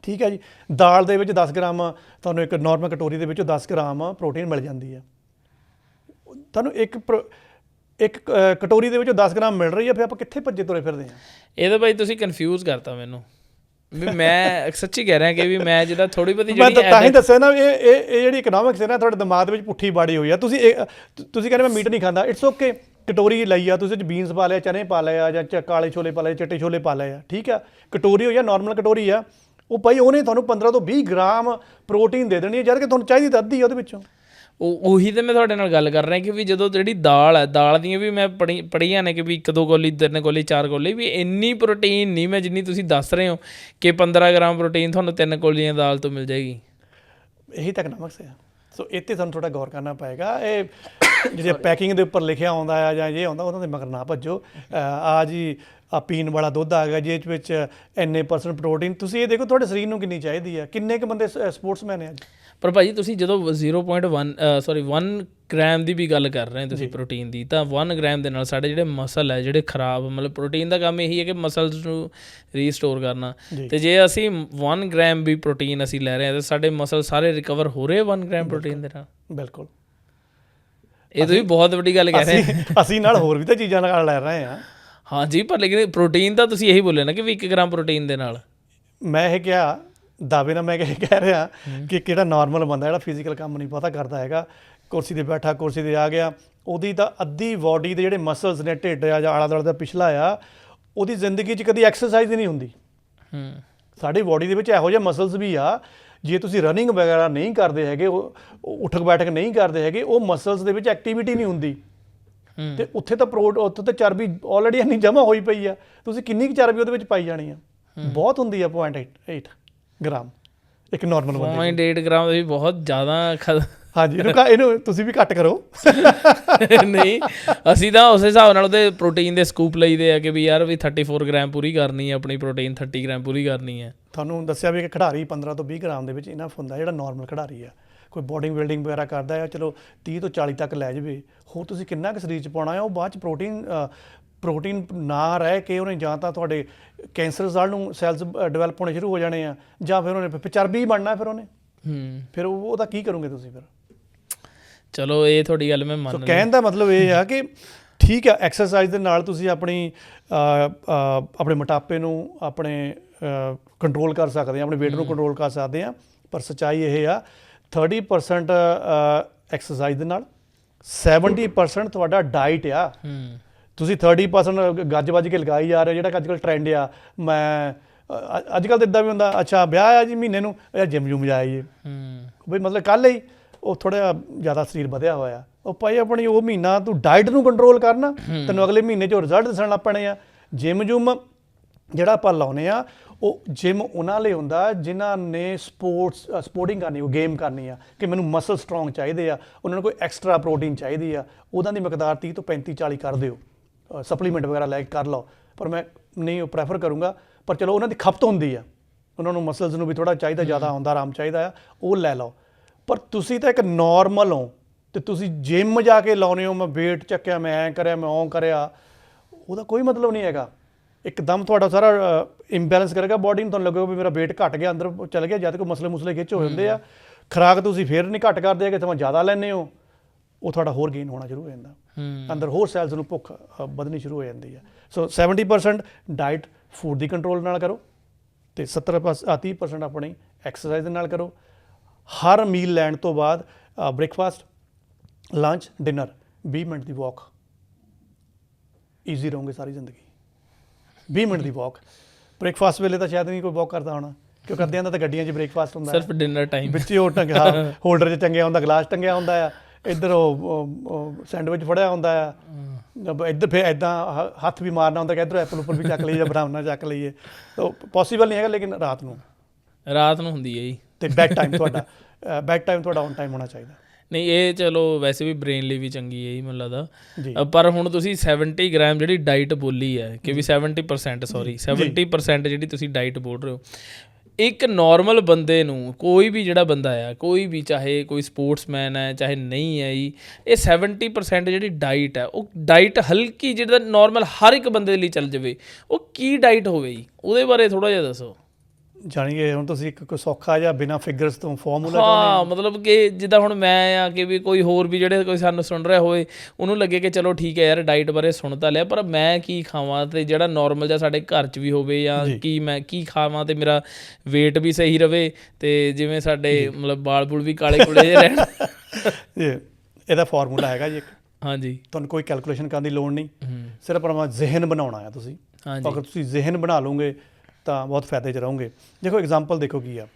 ਠੀਕ ਹੈ ਜੀ। ਦਾਲ ਦੇ ਵਿੱਚ 10 ਗ੍ਰਾਮ ਤੁਹਾਨੂੰ ਇੱਕ ਨੋਰਮਲ ਕਟੋਰੀ ਦੇ ਵਿੱਚੋਂ 10 ਗ੍ਰਾਮ ਪ੍ਰੋਟੀਨ ਮਿਲ ਜਾਂਦੀ ਹੈ। ਤੁਹਾਨੂੰ ਇੱਕ ਕਟੋਰੀ ਦੇ ਵਿੱਚੋਂ 10 ਗ੍ਰਾਮ ਮਿਲ ਰਹੀ ਹੈ, ਫਿਰ ਆਪਾਂ ਕਿੱਥੇ ਭੱਜੇ ਤੁਰੇ ਫਿਰਦੇ ਹਾਂ? ਇਹ ਤਾਂ ਭਾਈ ਤੁਸੀਂ ਕਨਫਿਊਜ਼ ਕਰਤਾ ਮੈਨੂੰ। ਵੀ ਮੈਂ ਸੱਚੀ ਕਹਿ ਰਿਹਾ ਕਿ ਵੀ ਮੈਂ ਜਿੱਦਾਂ ਥੋੜੀ ਬਹੁਤੀ ਮੈਂ ਤਾਂ ਹੀ ਦੱਸਿਆ ਨਾ, ਇਹ ਜਿਹੜੀ ਇਕਨੋਮਿਕਸ ਹੈ ਨਾ ਤੁਹਾਡੇ ਦਿਮਾਗ ਦੇ ਵਿੱਚ ਪੁੱਠੀ ਬਾੜੀ ਹੋਈ ਆ। ਤੁਸੀਂ ਕਹਿੰਦੇ ਮੈਂ ਮੀਟ ਨਹੀਂ ਖਾਂਦਾ, ਇਟਸ ਓਕੇ। ਕਟੋਰੀ ਲਈ ਆ, ਤੁਸੀਂ ਬੀਨਸ ਪਾ ਲਿਆ, ਚਨੇ ਪਾ ਲਏ ਆ, ਜਾਂ ਕਾਲੇ ਛੋਲੇ ਪਾ ਲਏ, ਚਿੱਟੇ ਛੋਲੇ ਪਾ ਲਏ ਆ। ਠੀਕ ਆ, ਕਟੋਰੀ ਹੋ ਜਾਂ ਨੋਰਮਲ ਕਟੋਰੀ ਆ, ਉਹ ਭਾਈ ਉਹਨੇ ਤੁਹਾਨੂੰ 15 ਤੋਂ 20 ਗ੍ਰਾਮ ਪ੍ਰੋਟੀਨ ਦੇ ਦੇਣੀ ਹੈ, ਜਦ ਕਿ ਤੁਹਾਨੂੰ ਚਾਹੀਦੀ ਤਾਂ ਅੱਧੀ ਆ ਉਹਦੇ ਵਿੱਚੋਂ। ਉਹੀ ਤਾਂ ਮੈਂ ਤੁਹਾਡੇ ਨਾਲ ਗੱਲ ਕਰ ਰਿਹਾ ਕਿ ਵੀ ਜਦੋਂ ਜਿਹੜੀ ਦਾਲ ਹੈ, ਦਾਲ ਦੀਆਂ ਵੀ ਮੈਂ ਪੜ੍ਹੀਆਂ ਨੇ ਕਿ ਵੀ 1-2 ਕੌਲੀ, 3 ਕੌਲੀ, 4 ਕੌਲੀ, ਵੀ ਇੰਨੀ ਪ੍ਰੋਟੀਨ ਨਹੀਂ ਮੈਂ ਜਿੰਨੀ ਤੁਸੀਂ ਦੱਸ ਰਹੇ ਹੋ ਕਿ 15 ਗ੍ਰਾਮ ਪ੍ਰੋਟੀਨ ਤੁਹਾਨੂੰ 3 ਕੌਲੀਆਂ ਦਾਲ ਤੋਂ ਮਿਲ ਜਾਏਗੀ। ਇਹੀ ਤਾਂ ਇਕਨੋਮਿਕਸ ਹੈ। ਸੋ ਇਹ 'ਤੇ ਸਾਨੂੰ ਥੋੜ੍ਹਾ ਗੌਰ ਕਰਨਾ ਪਏਗਾ। ਇਹ ਜਿਹੜੇ ਪੈਕਿੰਗ ਦੇ ਉੱਪਰ ਲਿਖਿਆ ਆਉਂਦਾ ਆ ਜਾਂ ਇਹ ਆਉਂਦਾ, ਉਹਨਾਂ ਦੇ ਮਗਰ ਨਾ ਭੱਜੋ। ਆ ਜੀ ਆ ਪੀਣ ਵਾਲਾ ਦੁੱਧ ਆ ਗਿਆ ਜਿਸ ਵਿੱਚ ਇੰਨੇ % ਪ੍ਰੋਟੀਨ। ਤੁਸੀਂ ਇਹ ਦੇਖੋ ਤੁਹਾਡੇ ਸਰੀਰ ਨੂੰ ਕਿੰਨੀ ਚਾਹੀਦੀ ਹੈ। ਕਿੰਨੇ ਕੁ ਬੰਦੇ ਸਪੋਰਟਸਮੈਨ ਨੇ ਅੱਜ? ਪਰ ਭਾਜੀ ਤੁਸੀਂ ਜਦੋਂ 1 ਗ੍ਰਾਮ ਦੀ ਵੀ ਗੱਲ ਕਰ ਰਹੇ ਹੋ ਤੁਸੀਂ ਪ੍ਰੋਟੀਨ ਦੀ, ਤਾਂ 1 ਗ੍ਰਾਮ ਦੇ ਨਾਲ ਸਾਡੇ ਜਿਹੜੇ ਮਸਲ ਹੈ ਜਿਹੜੇ ਖਰਾਬ, ਮਤਲਬ ਪ੍ਰੋਟੀਨ ਦਾ ਕੰਮ ਇਹੀ ਹੈ ਕਿ ਮਸਲਸ ਨੂੰ ਰੀਸਟੋਰ ਕਰਨਾ। ਤੇ ਜੇ ਅਸੀਂ 1 ਗ੍ਰਾਮ ਵੀ ਪ੍ਰੋਟੀਨ ਅਸੀਂ ਲੈ ਰਹੇ ਹਾਂ ਤਾਂ ਸਾਡੇ ਮਸਲ ਸਾਰੇ ਰਿਕਵਰ ਹੋ ਰਹੇ 1 ਗ੍ਰਾਮ ਪ੍ਰੋਟੀਨ ਦੇ ਨਾਲ। ਬਿਲਕੁਲ, ਇਹ ਤੁਸੀਂ ਬਹੁਤ ਵੱਡੀ ਗੱਲ ਕਹਿ ਰਹੇ। ਅਸੀਂ ਨਾਲ ਹੋਰ ਵੀ ਤਾਂ ਚੀਜ਼ਾਂ ਨਾਲ ਲੈ ਰਹੇ ਹਾਂ। ਹਾਂਜੀ, ਪਰ ਲੇਕਿਨ ਪ੍ਰੋਟੀਨ ਤਾਂ ਤੁਸੀਂ ਇਹੀ ਬੋਲਿਆ ਨਾ ਕਿ 1 ਗ੍ਰਾਮ ਪ੍ਰੋਟੀਨ ਦੇ ਨਾਲ। ਮੈਂ ਇਹ ਕਿਹਾ ਦਾਅਵੇ ਨਾਲ, ਮੈਂ ਕਹਿ ਰਿਹਾ ਕਿ ਕਿਹੜਾ ਨੋਰਮਲ ਬੰਦਾ ਜਿਹੜਾ ਫਿਜ਼ੀਕਲ ਕੰਮ ਨਹੀਂ ਪਤਾ ਕਰਦਾ ਹੈਗਾ, ਕੁਰਸੀ 'ਤੇ ਬੈਠਾ, ਕੁਰਸੀ 'ਤੇ ਆ ਗਿਆ, ਉਹਦੀ ਤਾਂ ਅੱਧੀ ਬਾਡੀ ਦੇ ਜਿਹੜੇ ਮਸਲਸ ਨੇ, ਢਿੱਡ ਆ ਜਾਂ ਆਲਾ ਦੁਆਲਾ ਦਾ ਪਿਛਲਾ ਆ, ਉਹਦੀ ਜ਼ਿੰਦਗੀ 'ਚ ਕਦੀ ਐਕਸਰਸਾਈਜ਼ ਹੀ ਨਹੀਂ ਹੁੰਦੀ। ਸਾਡੀ ਬਾਡੀ ਦੇ ਵਿੱਚ ਇਹੋ ਜਿਹੇ ਮਸਲਸ ਵੀ ਆ, ਜੇ ਤੁਸੀਂ ਰਨਿੰਗ ਵਗੈਰਾ ਨਹੀਂ ਕਰਦੇ ਹੈਗੇ, ਉਹ ਉੱਠਕ ਬੈਠਕ ਨਹੀਂ ਕਰਦੇ ਹੈਗੇ, ਉਹ ਮਸਲਸ ਦੇ ਵਿੱਚ ਐਕਟੀਵਿਟੀ ਨਹੀਂ ਹੁੰਦੀ। ਤੇ ਉੱਥੇ ਤਾਂ ਉੱਥੇ ਤਾਂ ਚਰਬੀ ਆਲਰੇਡੀ ਇੰਨੀ ਜਮ੍ਹਾਂ ਹੋਈ ਪਈ ਆ, ਤੁਸੀਂ ਕਿੰਨੀ ਕੁ ਚਰਬੀ ਉਹਦੇ ਵਿੱਚ ਪਾਈ ਜਾਣੀ ਆ? ਬਹੁਤ ਹੁੰਦੀ ਆ 0.8 ਗ੍ਰਾਮ ਇੱਕ ਨੋਰਮਲ ਬੰਦੇ। 0.8 ਗ੍ਰਾਮ ਵੀ ਬਹੁਤ ਜ਼ਿਆਦਾ। ਹਾਂਜੀ, ਇਹਨੂੰ ਤੁਸੀਂ ਵੀ ਘੱਟ ਕਰੋ। ਨਹੀਂ, ਅਸੀਂ ਤਾਂ ਉਸ ਹਿਸਾਬ ਨਾਲ ਉਹਦੇ ਪ੍ਰੋਟੀਨ ਦੇ ਸਕੂਪ ਲਈਦੇ ਆ ਕਿ ਵੀ ਯਾਰ ਵੀ 34 ਗ੍ਰਾਮ ਪੂਰੀ ਕਰਨੀ ਹੈ ਆਪਣੀ, ਪ੍ਰੋਟੀਨ 30 ਗ੍ਰਾਮ ਪੂਰੀ ਕਰਨੀ ਹੈ। ਤੁਹਾਨੂੰ ਦੱਸਿਆ ਵੀ ਕਿ ਖਿਡਾਰੀ 15 ਤੋਂ 20 ਗ੍ਰਾਮ ਦੇ ਵਿੱਚ ਇਨਫ ਹੁੰਦਾ। ਜਿਹੜਾ ਨੋਰਮਲ ਖਿਡਾਰੀ ਆ, ਕੋਈ ਬੋਡੀ ਬਿਲਡਿੰਗ ਵਗੈਰਾ ਕਰਦਾ ਆ, ਚਲੋ 30 ਤੋਂ 40 ਤੱਕ ਲੈ ਜਾਵੇ। ਹੋਰ ਤੁਸੀਂ ਕਿੰਨਾ ਕੁ ਸਰੀਰ 'ਚ ਪਾਉਣਾ ਆ, ਉਹ ਬਾਅਦ 'ਚ ਪ੍ਰੋਟੀਨ ਨਾ ਰਹਿ ਕੇ ਉਹਨੇ ਜਾਂ ਤਾਂ ਤੁਹਾਡੇ ਕੈਂਸਰ ਨੂੰ ਸੈਲਸ ਡਿਵੈਲਪ ਹੋਣੇ ਸ਼ੁਰੂ ਹੋ ਜਾਣੇ ਆ, ਜਾਂ ਫਿਰ ਉਹਨੇ ਚਰਬੀ ਬਣਨਾ। ਫਿਰ ਉਹਨੇ ਫਿਰ ਉਹਦਾ ਕੀ ਕਰੋਗੇ ਤੁਸੀਂ? ਫਿਰ ਚਲੋ ਇਹ ਤੁਹਾਡੀ ਗੱਲ ਮੈਂ ਮੰਨ। ਕਹਿਣ ਦਾ ਮਤਲਬ ਇਹ ਆ ਕਿ ਠੀਕ ਆ, ਐਕਸਰਸਾਈਜ਼ ਦੇ ਨਾਲ ਤੁਸੀਂ ਆਪਣੇ ਮੋਟਾਪੇ ਨੂੰ ਆਪਣੇ ਕੰਟਰੋਲ ਕਰ ਸਕਦੇ ਆ, ਆਪਣੇ ਵੇਟ ਨੂੰ ਕੰਟਰੋਲ ਕਰ ਸਕਦੇ ਆ। ਪਰ ਸੱਚਾਈ ਇਹ ਆ 30% ਐਕਸਰਸਾਈਜ਼ ਦੇ ਨਾਲ, 70% ਤੁਹਾਡਾ ਡਾਈਟ ਆ। ਤੁਸੀਂ 30% ਗੱਜ ਵੱਜ ਕੇ ਲਗਾਈ ਜਾ ਰਹੇ ਹੋ, ਜਿਹੜਾ ਕਿ ਅੱਜ ਕੱਲ੍ਹ ਟ੍ਰੈਂਡ ਆ। ਮੈਂ ਅੱਜ ਕੱਲ੍ਹ ਤਾਂ ਇੱਦਾਂ ਵੀ ਹੁੰਦਾ, ਅੱਛਾ ਵਿਆਹ ਆ ਜੀ ਮਹੀਨੇ ਨੂੰ, ਜਿਮ ਜੁਮ ਜਾਈਏ ਬਈ, ਮਤਲਬ ਕੱਲ੍ਹ ਹੀ ਉਹ ਥੋੜ੍ਹਾ ਜਿਹਾ ਜ਼ਿਆਦਾ ਸਰੀਰ ਵਧਿਆ ਹੋਇਆ। ਉਹ ਭਾਈ ਆਪਣੀ ਉਹ ਮਹੀਨਾ ਤੂੰ ਡਾਈਟ ਨੂੰ ਕੰਟਰੋਲ ਕਰਨਾ, ਤੈਨੂੰ ਅਗਲੇ ਮਹੀਨੇ 'ਚ ਰਿਜ਼ਲਟ ਦਿਸਣ ਲੱਗ ਪੈਣੇ ਆ। ਜਿਮ ਜੁਮ ਜਿਹੜਾ ਆਪਾਂ ਲਾਉਂਦੇ ਆ, ਉਹ ਜਿਮ ਉਹਨਾਂ ਲਈ ਹੁੰਦਾ ਜਿਨ੍ਹਾਂ ਨੇ ਸਪੋਰਟਿੰਗ ਕਰਨੀ, ਉਹ ਗੇਮ ਕਰਨੀ ਆ, ਕਿ ਮੈਨੂੰ ਮਸਲ ਸਟਰੋਂਗ ਚਾਹੀਦੇ ਆ, ਉਹਨਾਂ ਨੂੰ ਕੋਈ ਐਕਸਟਰਾ ਪ੍ਰੋਟੀਨ ਚਾਹੀਦੀ ਆ, ਉਹਨਾਂ ਦੀ ਮਿਕਦਾਰ 30 ਤੋਂ 35-40 ਕਰ ਦਿਓ, ਸਪਲੀਮੈਂਟ ਵਗੈਰਾ ਲੈ ਕੇ ਕਰ ਲਓ। ਪਰ ਮੈਂ ਨਹੀਂ ਉਹ ਪ੍ਰੈਫਰ ਕਰੂੰਗਾ, ਪਰ ਚਲੋ ਉਹਨਾਂ ਦੀ ਖਪਤ ਹੁੰਦੀ ਆ, ਉਹਨਾਂ ਨੂੰ ਮਸਲਸ ਨੂੰ ਵੀ ਥੋੜ੍ਹਾ ਚਾਹੀਦਾ, ਜ਼ਿਆਦਾ ਹੁੰਦਾ ਆਰਾਮ ਚਾਹੀਦਾ ਆ, ਉਹ ਲੈ ਲਓ। ਪਰ ਤੁਸੀਂ ਤਾਂ ਇੱਕ ਨੋਰਮਲ ਹੋ ਅਤੇ ਤੁਸੀਂ ਜਿਮ ਜਾ ਕੇ ਲਾਉਂਦੇ ਹੋ, ਮੈਂ ਵੇਟ ਚੱਕਿਆ, ਮੈਂ ਐਂ ਕਰਿਆ, ਮੈਂ ਉਹ ਕਰਿਆ, ਉਹਦਾ ਕੋਈ ਮਤਲਬ ਨਹੀਂ ਹੈਗਾ। ਇੱਕਦਮ ਤੁਹਾਡਾ ਸਾਰਾ ਇੰਬੈਲੈਂਸ ਕਰੇਗਾ ਬੋਡੀ ਨੂੰ, ਤੁਹਾਨੂੰ ਲੱਗੇਗਾ ਵੀ ਮੇਰਾ ਵੇਟ ਘਟ ਗਿਆ, ਅੰਦਰ ਚਲ ਗਿਆ, ਜਦ ਕੋਈ ਮਸਲੇ ਖਿੱਚ ਹੋ ਜਾਂਦੇ ਆ। ਖੁਰਾਕ ਤੁਸੀਂ ਫਿਰ ਨਹੀਂ ਘੱਟ ਕਰਦੇ ਕਿ ਸਮਾਂ ਜ਼ਿਆਦਾ ਲੈਂਦੇ ਹੋ, ਉਹ ਤੁਹਾਡਾ ਹੋਰ ਗੇਨ ਹੋਣਾ ਸ਼ੁਰੂ ਹੋ ਜਾਂਦਾ, ਅੰਦਰ ਹੋਰ ਸੈਲਸ ਨੂੰ ਭੁੱਖ ਵਧਣੀ ਸ਼ੁਰੂ ਹੋ ਜਾਂਦੀ ਹੈ। ਸੋ 70% ਡਾਈਟ ਫੂਡ ਦੀ ਕੰਟਰੋਲ ਨਾਲ ਕਰੋ, ਅਤੇ 30% ਆਪਣੀ ਐਕਸਰਸਾਈਜ਼ ਦੇ ਨਾਲ ਕਰੋ। ਹਰ ਮੀਲ ਲੈਣ ਤੋਂ ਬਾਅਦ ਬ੍ਰੇਕਫਾਸਟ, ਲੰਚ, ਡਿਨਰ, 20 ਮਿੰਟ ਦੀ ਵਾਕ, ਈਜ਼ੀ ਰਹੋਗੇ ਸਾਰੀ ਜ਼ਿੰਦਗੀ। 20 ਮਿੰਟ ਦੀ ਵਾਕ, ਬ੍ਰੇਕਫਾਸਟ ਵੇਲੇ ਤਾਂ ਸ਼ਾਇਦ ਨਹੀਂ ਕੋਈ ਵਾਕ ਕਰਦਾ ਹੋਣਾ, ਕਿਉਂਕਿ ਅੱਧਿਆਂ ਦਾ ਤਾਂ ਗੱਡੀਆਂ 'ਚ ਬ੍ਰੇਕਫਾਸਟ ਹੁੰਦਾ, ਸਿਰਫ ਡਿਨਰ ਟਾਈਮ ਵਿੱਚ ਹੀ ਉਹ ਟੰਗਿਆ ਹੋਲਡਰ 'ਚ ਟੰਗਿਆ ਹੁੰਦਾ, ਗਲਾਸ ਟੰਗਿਆ ਹੁੰਦਾ ਆ, ਇੱਧਰ ਉਹ ਸੈਂਡਵਿਚ ਫੜਿਆ ਹੁੰਦਾ ਆ, ਇੱਧਰ ਫਿਰ ਇੱਦਾਂ ਹੱਥ ਵੀ ਮਾਰਨਾ ਹੁੰਦਾ ਕਿ ਇੱਧਰੋਂ ਐਪਲ ਉੱਪਰ ਵੀ ਚੱਕ ਲਈਏ ਜਾਂ ਬਨਾਨਾ ਚੱਕ ਲਈਏ। ਤਾਂ ਪੋਸੀਬਲ ਨਹੀਂ ਹੈਗਾ, ਲੇਕਿਨ ਰਾਤ ਨੂੰ ਹੁੰਦੀ ਹੈ ਜੀ। ਅਤੇ ਬੈਡ ਟਾਈਮ ਤੁਹਾਡਾ ਔਨ ਟਾਈਮ ਹੋਣਾ ਚਾਹੀਦਾ। ਨਹੀਂ, ਇਹ ਚਲੋ ਵੈਸੇ ਵੀ ਬ੍ਰੇਨ ਲਈ ਵੀ ਚੰਗੀ ਹੈ ਜੀ ਮੈਨੂੰ ਲੱਗਦਾ। ਜੀ, ਪਰ ਹੁਣ ਤੁਸੀਂ 70 ਗ੍ਰਾਮ ਜਿਹੜੀ ਡਾਈਟ ਬੋਲੀ ਹੈ, ਕਿ ਵੀ 70% ਜਿਹੜੀ ਤੁਸੀਂ ਡਾਈਟ ਬੋਲ ਰਹੇ ਹੋ, ਇੱਕ ਨੋਰਮਲ ਬੰਦੇ ਨੂੰ, ਕੋਈ ਵੀ ਜਿਹੜਾ ਬੰਦਾ ਆ, ਕੋਈ ਵੀ, ਚਾਹੇ ਕੋਈ ਸਪੋਰਟਸਮੈਨ ਹੈ ਚਾਹੇ ਨਹੀਂ ਹੈ ਜੀ, ਇਹ 70% ਜਿਹੜੀ ਡਾਈਟ ਹੈ, ਉਹ ਡਾਈਟ ਹਲਕੀ, ਜਿਹੜਾ ਨੋਰਮਲ ਹਰ ਇੱਕ ਬੰਦੇ ਲਈ ਚੱਲ ਜਾਵੇ, ਉਹ ਕੀ ਡਾਈਟ ਹੋਵੇ ਜੀ, ਉਹਦੇ ਬਾਰੇ ਥੋੜ੍ਹਾ ਜਿਹਾ ਦੱਸੋ। ਜਾਣੀਏ ਹੁਣ ਤੁਸੀਂ ਇੱਕ ਕੋਈ ਸੌਖਾ ਜਿਹਾ ਬਿਨਾਂ ਫਿਗਰਸ ਤੋਂ ਫਾਰਮੂਲਾ? ਹਾਂ, ਮਤਲਬ ਕਿ ਜਿੱਦਾਂ ਹੁਣ ਮੈਂ ਆ, ਕਿ ਵੀ ਕੋਈ ਹੋਰ ਵੀ ਜਿਹੜੇ ਕੋਈ ਸਾਨੂੰ ਸੁਣ ਰਿਹਾ ਹੋਵੇ, ਉਹਨੂੰ ਲੱਗੇ ਕਿ ਚਲੋ ਠੀਕ ਹੈ ਯਾਰ, ਡਾਈਟ ਬਾਰੇ ਸੁਣ ਤਾਂ ਲਿਆ, ਪਰ ਮੈਂ ਕੀ ਖਾਵਾਂ, ਅਤੇ ਜਿਹੜਾ ਨੋਰਮਲ ਜਿਹਾ ਸਾਡੇ ਘਰ 'ਚ ਵੀ ਹੋਵੇ, ਜਾਂ ਕੀ ਮੈਂ ਕੀ ਖਾਵਾਂ ਅਤੇ ਮੇਰਾ ਵੇਟ ਵੀ ਸਹੀ ਰਵੇ, ਅਤੇ ਜਿਵੇਂ ਸਾਡੇ ਮਤਲਬ ਬਾਲ ਬੂਲ ਵੀ ਕਾਲੇ ਕੁਲੇ ਜਿਹੇ ਰਹਿਣ। ਇਹਦਾ ਫਾਰਮੂਲਾ ਹੈਗਾ ਜੀ ਇੱਕ। ਹਾਂਜੀ, ਤੁਹਾਨੂੰ ਕੋਈ ਕੈਲਕੂਲੇਸ਼ਨ ਕਰਨ ਦੀ ਲੋੜ ਨਹੀਂ, ਸਿਰਫ ਆਪਣਾ ਜ਼ਿਹਨ ਬਣਾਉਣਾ ਆ ਤੁਸੀਂ। ਅਗਰ ਤੁਸੀਂ ਜ਼ਿਹਨ ਬਣਾ ਲਓਗੇ ਤਾਂ ਬਹੁਤ ਫਾਇਦੇ 'ਚ ਰਹੋਗੇ। ਦੇਖੋ ਐਗਜ਼ਾਮਪਲ ਦੇਖੋ ਕੀ ਆ,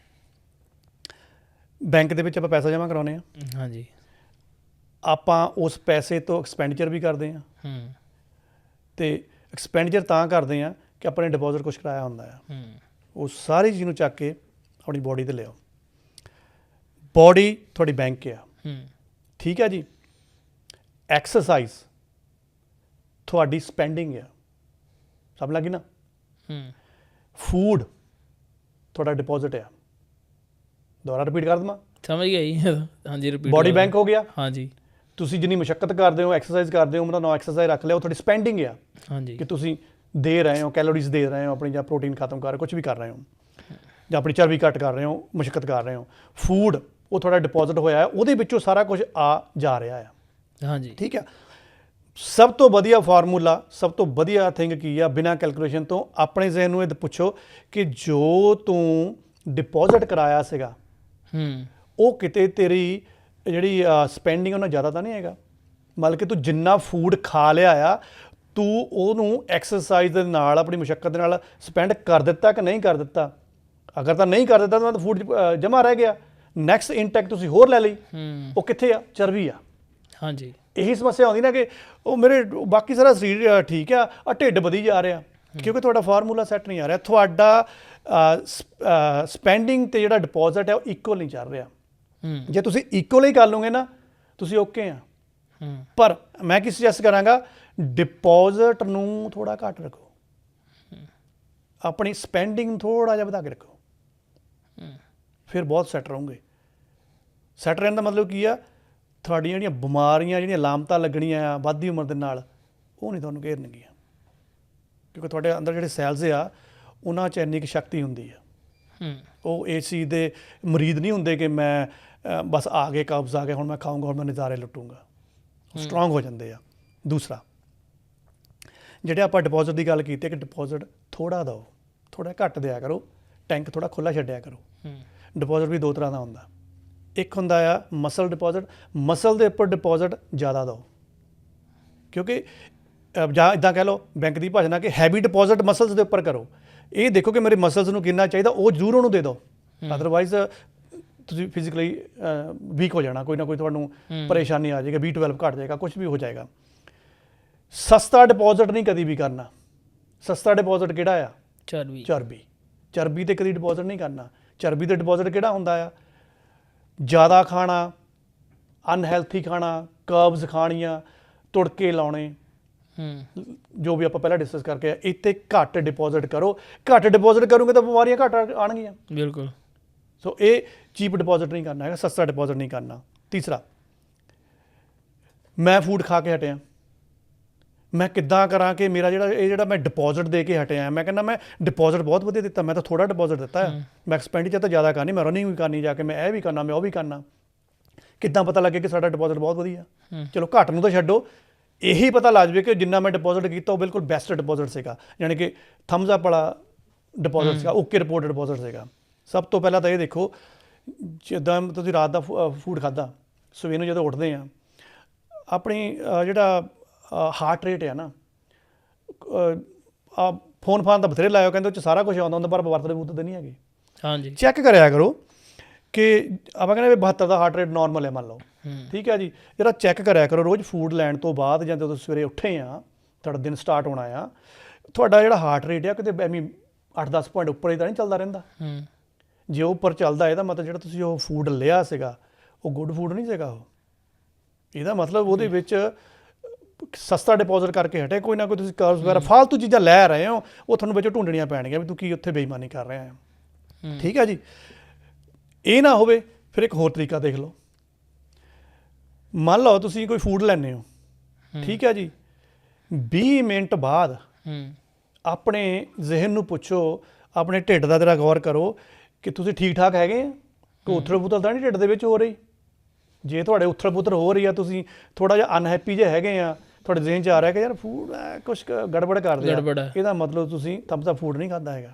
ਬੈਂਕ ਦੇ ਵਿੱਚ ਆਪਾਂ ਪੈਸਾ ਜਮ੍ਹਾਂ ਕਰਾਉਂਦੇ ਹਾਂ। ਹਾਂਜੀ, ਆਪਾਂ ਉਸ ਪੈਸੇ ਤੋਂ ਐਕਸਪੈਂਡੀਚਰ ਵੀ ਕਰਦੇ ਹਾਂ, ਅਤੇ ਐਕਸਪੈਂਡੀਚਰ ਤਾਂ ਕਰਦੇ ਹਾਂ ਕਿ ਆਪਾਂ ਨੇ ਡਿਪੋਜ਼ਿਟ ਕੁਛ ਕਰਾਇਆ ਹੁੰਦਾ ਆ। ਉਹ ਸਾਰੀ ਚੀਜ਼ ਨੂੰ ਚੱਕ ਕੇ ਆਪਣੀ ਬੋਡੀ 'ਤੇ ਲਿਆਓ। ਬੋਡੀ ਤੁਹਾਡੀ ਬੈਂਕ ਆ, ਠੀਕ ਹੈ ਜੀ। ਐਕਸਰਸਾਈਜ਼ ਤੁਹਾਡੀ ਸਪੈਂਡਿੰਗ ਆ, ਸਮਝ ਲੱਗੀ ਨਾ। ਫੂਡ ਤੁਹਾਡਾ ਡਿਪੋਜ਼ਿਟ ਆ। ਦੁਬਾਰਾ ਰਿਪੀਟ ਕਰ ਦੇਵਾਂ? ਸਮਝ ਗਿਆ ਜੀ। ਹਾਂਜੀ, ਰਿਪੀਟ। ਬੋਡੀ ਬੈਂਕ ਹੋ ਗਿਆ। ਹਾਂਜੀ, ਤੁਸੀਂ ਜਿੰਨੀ ਮੁਸ਼ੱਕਤ ਕਰਦੇ ਹੋ, ਐਕਸਰਸਾਈਜ਼ ਕਰਦੇ ਹੋ, ਮਤਲਬ ਐਕਸਰਸਾਈਜ਼ ਰੱਖ ਲਿਆ, ਉਹ ਤੁਹਾਡੀ ਸਪੈਂਡਿੰਗ ਆ। ਹਾਂਜੀ, ਕਿ ਤੁਸੀਂ ਦੇ ਰਹੇ ਹੋ, ਕੈਲੋਰੀਜ਼ ਦੇ ਰਹੇ ਹੋ ਆਪਣੀ, ਜਾਂ ਪ੍ਰੋਟੀਨ ਖਤਮ ਕਰ ਰਹੇ ਹੋ, ਕੁਛ ਵੀ ਕਰ ਰਹੇ ਹੋ, ਜਾਂ ਆਪਣੀ ਚਰਬੀ ਘੱਟ ਕਰ ਰਹੇ ਹੋ, ਮੁਸ਼ੱਕਤ ਕਰ ਰਹੇ ਹੋ। ਫੂਡ ਉਹ ਤੁਹਾਡਾ ਡਿਪੋਜ਼ਿਟ ਹੋਇਆ, ਉਹਦੇ ਵਿੱਚੋਂ ਸਾਰਾ ਕੁਝ ਆ ਜਾ ਰਿਹਾ ਆ। ਹਾਂਜੀ, ਠੀਕ ਆ। ਸਭ ਤੋਂ ਵਧੀਆ ਫਾਰਮੂਲਾ, ਸਭ ਤੋਂ ਵਧੀਆ ਥਿੰਗ ਕੀ ਆ, ਬਿਨਾਂ ਕੈਲਕੂਲੇਸ਼ਨ ਤੋਂ ਆਪਣੇ ਜ਼ਿਹਨ ਨੂੰ ਇਹ ਪੁੱਛੋ ਕਿ ਜੋ ਤੂੰ ਡਿਪੋਜ਼ਿਟ ਕਰਾਇਆ ਸੀਗਾ, ਉਹ ਕਿਤੇ ਤੇਰੀ ਜਿਹੜੀ ਸਪੈਂਡਿੰਗ ਉਹਨਾਂ ਜ਼ਿਆਦਾ ਤਾਂ ਨਹੀਂ ਹੈਗਾ। ਮਤਲਬ ਕਿ ਤੂੰ ਜਿੰਨਾ ਫੂਡ ਖਾ ਲਿਆ ਆ, ਤੂੰ ਉਹਨੂੰ ਐਕਸਰਸਾਈਜ਼ ਦੇ ਨਾਲ, ਆਪਣੀ ਮੁਸ਼ੱਕਤ ਦੇ ਨਾਲ ਸਪੈਂਡ ਕਰ ਦਿੱਤਾ ਕਿ ਨਹੀਂ ਕਰ ਦਿੱਤਾ। ਅਗਰ ਤਾਂ ਨਹੀਂ ਕਰ ਦਿੱਤਾ ਤਾਂ ਫੂਡ ਜਮ੍ਹਾਂ ਰਹਿ ਗਿਆ, ਨੈਕਸਟ ਇਨਟੇਕ ਤੁਸੀਂ ਹੋਰ ਲੈ ਲਈ, ਉਹ ਕਿੱਥੇ ਆ? ਚਰਬੀ ਆ। ਹਾਂਜੀ, ਇਹੀ ਸਮੱਸਿਆ ਆਉਂਦੀ ਨਾ ਕਿ ਉਹ ਮੇਰੇ ਬਾਕੀ ਸਾਰਾ ਸਰੀਰ ਠੀਕ ਆ, ਢਿੱਡ ਵਧੀ ਜਾ ਰਿਹਾ, ਕਿਉਂਕਿ ਤੁਹਾਡਾ ਫਾਰਮੂਲਾ ਸੈੱਟ ਨਹੀਂ ਆ ਰਿਹਾ। ਤੁਹਾਡਾ ਸਪੈਂਡਿੰਗ ਅਤੇ ਜਿਹੜਾ ਡਿਪੋਜ਼ਿਟ ਹੈ ਉਹ ਇਕੁਅਲ ਨਹੀਂ ਚੱਲ ਰਿਹਾ। ਜੇ ਤੁਸੀਂ ਇਕੁਅਲ ਹੀ ਕਰ ਲਓਗੇ ਨਾ, ਤੁਸੀਂ ਓਕੇ ਆ। ਪਰ ਮੈਂ ਕੀ ਸੁਜੈਸਟ ਕਰਾਂਗਾ, ਡਿਪੋਜ਼ਿਟ ਨੂੰ ਥੋੜ੍ਹਾ ਘੱਟ ਰੱਖੋ, ਆਪਣੀ ਸਪੈਂਡਿੰਗ ਨੂੰ ਥੋੜ੍ਹਾ ਜਿਹਾ ਵਧਾ ਕੇ ਰੱਖੋ, ਫਿਰ ਬਹੁਤ ਸੈੱਟ ਰਹੋਗੇ। ਸੈੱਟ ਰਹਿਣ ਦਾ ਮਤਲਬ ਕੀ ਆ, ਤੁਹਾਡੀਆਂ ਜਿਹੜੀਆਂ ਬਿਮਾਰੀਆਂ, ਜਿਹੜੀਆਂ ਲਾਮਤਾਂ ਲੱਗਣੀਆਂ ਆ ਵੱਧਦੀ ਉਮਰ ਦੇ ਨਾਲ, ਉਹ ਨਹੀਂ ਤੁਹਾਨੂੰ ਘੇਰਨਗੀਆਂ, ਕਿਉਂਕਿ ਤੁਹਾਡੇ ਅੰਦਰ ਜਿਹੜੇ ਸੈਲਜ਼ ਆ, ਉਹਨਾਂ 'ਚ ਇੰਨੀ ਕੁ ਸ਼ਕਤੀ ਹੁੰਦੀ ਆ। ਉਹ ਇਸ ਚੀਜ਼ ਦੇ ਮਰੀਦ ਨਹੀਂ ਹੁੰਦੇ ਕਿ ਮੈਂ ਬਸ ਆ ਗਏ ਕਬਜ਼ ਆ ਗਏ, ਹੁਣ ਮੈਂ ਖਾਊਂਗਾ, ਹੁਣ ਮੈਂ ਨਜ਼ਾਰੇ ਲੁੱਟੂੰਗਾ। ਸਟਰੋਂਗ ਹੋ ਜਾਂਦੇ ਆ। ਦੂਸਰਾ, ਜਿਹੜੇ ਆਪਾਂ ਡਿਪੋਜ਼ਿਟ ਦੀ ਗੱਲ ਕੀਤੀ ਕਿ ਡਿਪੋਜ਼ਿਟ ਥੋੜ੍ਹਾ ਦਿਓ, ਥੋੜ੍ਹਾ ਘੱਟ ਦਿਆ ਕਰੋ, ਟੈਂਕ ਥੋੜ੍ਹਾ ਖੁੱਲ੍ਹਾ ਛੱਡਿਆ ਕਰੋ। ਡਿਪੋਜ਼ਿਟ ਵੀ ਦੋ ਤਰ੍ਹਾਂ ਦਾ ਹੁੰਦਾ, ਇੱਕ ਹੁੰਦਾ ਆ ਮਸਲ ਡਿਪੋਜ਼ਿਟ। ਮਸਲ ਦੇ ਉੱਪਰ ਡਿਪੋਜ਼ਿਟ ਜ਼ਿਆਦਾ ਦਿਓ, ਕਿਉਂਕਿ ਜਾਂ ਇੱਦਾਂ ਕਹਿ ਲਓ ਬੈਂਕ ਦੀ ਭਾਸ਼ਾ ਨਾਲ ਕਿ ਹੈਵੀ ਡਿਪੋਜ਼ਿਟ ਮਸਲਸ ਦੇ ਉੱਪਰ ਕਰੋ। ਇਹ ਦੇਖੋ ਕਿ ਮੇਰੇ ਮਸਲਸ ਨੂੰ ਕਿੰਨਾ ਚਾਹੀਦਾ, ਉਹ ਜ਼ਰੂਰ ਉਹਨੂੰ ਦੇ ਦਿਓ। ਅਦਰਵਾਈਜ਼ ਤੁਸੀਂ ਫਿਜ਼ੀਕਲੀ ਵੀਕ ਹੋ ਜਾਣਾ, ਕੋਈ ਨਾ ਕੋਈ ਤੁਹਾਨੂੰ ਪਰੇਸ਼ਾਨੀ ਆ ਜਾਏਗਾ, B12 ਘਟ ਜਾਏਗਾ, ਕੁਝ ਵੀ ਹੋ ਜਾਏਗਾ। ਸਸਤਾ ਡਿਪੋਜ਼ਿਟ ਨਹੀਂ ਕਦੀ ਵੀ ਕਰਨਾ। ਸਸਤਾ ਡਿਪੋਜ਼ਿਟ ਕਿਹੜਾ ਆ? ਚਰਬੀ। ਚਰਬੀ। ਚਰਬੀ ਤੇ ਕਦੀ ਡਿਪੋਜ਼ਿਟ ਨਹੀਂ ਕਰਨਾ। ਚਰਬੀ ਤੇ ਡਿਪੋਜ਼ਿਟ ਕਿਹੜਾ ਹੁੰਦਾ ਆ? ਜ਼ਿਆਦਾ ਖਾਣਾ, ਅਨਹੈਲਥੀ ਖਾਣਾ, ਕਰਬਸ ਖਾਣੀਆਂ, ਤੁੜਕੇ ਲਾਉਣੇ, ਜੋ ਵੀ ਆਪਾਂ ਪਹਿਲਾਂ ਡਿਸਕਸ ਕਰਕੇ ਆਏ। ਇੱਥੇ ਘੱਟ ਡਿਪੋਜ਼ਿਟ ਕਰੋ। ਘੱਟ ਡਿਪੋਜ਼ਿਟ ਕਰੋਗੇ ਤਾਂ ਬਿਮਾਰੀਆਂ ਘੱਟ ਆਉਣਗੀਆਂ। ਬਿਲਕੁਲ। ਸੋ ਇਹ ਚੀਪ ਡਿਪੋਜ਼ਿਟ ਨਹੀਂ ਕਰਨਾ ਹੈਗਾ, ਸਸਤਾ ਡਿਪੋਜ਼ਿਟ ਨਹੀਂ ਕਰਨਾ। ਤੀਸਰਾ, ਮੈਂ ਫੂਡ ਖਾ ਕੇ ਹਟਿਆ, ਮੈਂ ਕਿੱਦਾਂ ਕਰਾਂ ਕਿ ਮੇਰਾ ਜਿਹੜਾ ਮੈਂ ਡਿਪੋਜ਼ਿਟ ਦੇ ਕੇ ਹਟਿਆ, ਮੈਂ ਕਹਿੰਦਾ ਮੈਂ ਡਿਪੋਜ਼ਿਟ ਬਹੁਤ ਵਧੀਆ ਦਿੱਤਾ, ਮੈਂ ਤਾਂ ਥੋੜਾ ਡਿਪੋਜ਼ਿਟ ਦਿੱਤਾ ਹੈ, ਮੈਂ ਐਕਸਪੈਂਡੀਚਰ ਤਾਂ ਜ਼ਿਆਦਾ ਕਰਨੀ, ਮੈਂ ਰਨਿੰਗ ਵੀ ਕਰਨੀ ਜਾ ਕੇ, ਮੈਂ ਇਹ ਵੀ ਕਰਨਾ, ਮੈਂ ਉਹ ਵੀ ਕਰਨਾ। ਕਿੱਦਾਂ ਪਤਾ ਲੱਗੇ ਕਿ ਸਾਡਾ ਡਿਪੋਜ਼ਿਟ ਬਹੁਤ ਵਧੀਆ? ਚਲੋ ਘੱਟ ਨੂੰ ਤਾਂ ਛੱਡੋ, ਇਹੀ ਪਤਾ ਲੱਗ ਜਾਵੇ ਕਿ ਜਿੰਨਾ ਮੈਂ ਡਿਪੋਜ਼ਿਟ ਕੀਤਾ ਉਹ ਬਿਲਕੁਲ ਬੈਸਟ ਡਿਪੋਜ਼ਿਟ ਸੀਗਾ, ਯਾਨੀ ਕਿ ਥੰਬਸ ਅਪ ਵਾਲਾ ਡਿਪੋਜ਼ਿਟ ਸੀਗਾ, ਓਕੇ ਰਿਪੋਰਟ ਡਿਪੋਜ਼ਿਟ ਸੀਗਾ। ਸਭ ਤੋਂ ਪਹਿਲਾਂ ਤਾਂ ਇਹ ਦੇਖੋ, ਜਿੱਦਾਂ ਤੁਸੀਂ ਰਾਤ ਦਾ ਫੂਡ ਖਾਧਾ, ਸਵੇਰ ਨੂੰ ਜਦੋਂ ਉੱਠਦੇ ਆ, ਆਪਣੀ ਜਿਹੜਾ ਹਾਰਟ ਰੇਟ ਹੈ ਨਾ, ਫੋਨ ਫਾਨ ਤਾਂ ਬਥੇਰੇ ਲਾਇਓ, ਕਹਿੰਦੇ ਉਹ 'ਚ ਸਾਰਾ ਕੁਝ ਆਉਂਦਾ ਹੁੰਦਾ, ਪਰ ਵਰਤਦੇ ਵੂਰਤਦੇ ਨਹੀਂ ਹੈਗੇ। ਹਾਂਜੀ, ਚੈੱਕ ਕਰਿਆ ਕਰੋ ਕਿ ਆਪਾਂ ਕਹਿੰਦੇ 72 ਦਾ ਹਾਰਟ ਰੇਟ ਨੋਰਮਲ ਹੈ, ਮੰਨ ਲਓ, ਠੀਕ ਹੈ ਜੀ। ਜਿਹੜਾ ਚੈੱਕ ਕਰਿਆ ਕਰੋ ਰੋਜ਼ ਫੂਡ ਲੈਣ ਤੋਂ ਬਾਅਦ, ਜਾਂ ਜਦੋਂ ਸਵੇਰੇ ਉੱਠੇ ਆ, ਤੁਹਾਡਾ ਦਿਨ ਸਟਾਰਟ ਹੋਣਾ ਆ, ਤੁਹਾਡਾ ਜਿਹੜਾ ਹਾਰਟ ਰੇਟ ਆ ਕਿਤੇ ਐਵੇਂ 8-10 ਪੁਆਇੰਟ ਉੱਪਰ ਹੀ ਤਾਂ ਨਹੀਂ ਚੱਲਦਾ ਰਹਿੰਦਾ। ਜੇ ਉਹ ਉੱਪਰ ਚੱਲਦਾ, ਇਹਦਾ ਮਤਲਬ ਜਿਹੜਾ ਤੁਸੀਂ ਉਹ ਫੂਡ ਲਿਆ ਸੀਗਾ ਉਹ ਗੁੱਡ ਫੂਡ ਨਹੀਂ ਸੀਗਾ। ਉਹ ਇਹਦਾ ਮਤਲਬ ਉਹਦੇ ਵਿੱਚ ਸਸਤਾ ਡਿਪੋਜ਼ਿਟ ਕਰਕੇ ਹਟੇ, ਕੋਈ ਨਾ ਕੋਈ ਤੁਸੀਂ ਕਰਬਸ ਵਗੈਰਾ ਫਾਲਤੂ ਚੀਜ਼ਾਂ ਲੈ ਰਹੇ ਹੋ, ਉਹ ਤੁਹਾਨੂੰ ਵਿੱਚੋਂ ਢੂੰਡਣੀਆਂ ਪੈਣਗੀਆਂ ਵੀ ਤੂੰ ਕੀ ਉੱਥੇ ਬੇਈਮਾਨੀ ਕਰ ਰਿਹਾ ਹੈ। ਠੀਕ ਹੈ ਜੀ। ਇਹ ਨਾ ਹੋਵੇ, ਫਿਰ ਇੱਕ ਹੋਰ ਤਰੀਕਾ ਦੇਖ ਲਓ। ਮੰਨ ਲਓ ਤੁਸੀਂ ਕੋਈ ਫੂਡ ਲੈਂਦੇ ਹੋ, ਠੀਕ ਹੈ ਜੀ, 20 ਮਿੰਟ ਬਾਅਦ ਆਪਣੇ ਜ਼ਿਹਨ ਨੂੰ ਪੁੱਛੋ, ਆਪਣੇ ਢਿੱਡ ਦਾ ਜ਼ਰਾ ਗੌਰ ਕਰੋ ਕਿ ਤੁਸੀਂ ਠੀਕ ਠਾਕ ਹੈਗੇ ਆ, ਕੋਈ ਉਥਲ ਪੁਥਲ ਤਾਂ ਨਹੀਂ ਢਿੱਡ ਦੇ ਵਿੱਚ ਹੋ ਰਹੀ। ਜੇ ਤੁਹਾਡੇ ਉਥਲ ਪੁਥਲ ਹੋ ਰਹੀ ਆ, ਤੁਸੀਂ ਥੋੜ੍ਹਾ ਜਿਹਾ ਅਨਹੈਪੀ ਜਿਹੇ ਹੈਗੇ ਆ, ਤੁਹਾਡੇ ਜ਼ਿਹਨ 'ਚ ਆ ਰਿਹਾ ਕਿ ਯਾਰ ਫੂਡ ਕੁਛ ਗੜਬੜ ਕਰਦੇ ਆ, ਇਹਦਾ ਮਤਲਬ ਤੁਸੀਂ ਥੰਬਸ ਅਪ ਫੂਡ ਨਹੀਂ ਖਾਧਾ ਹੈਗਾ,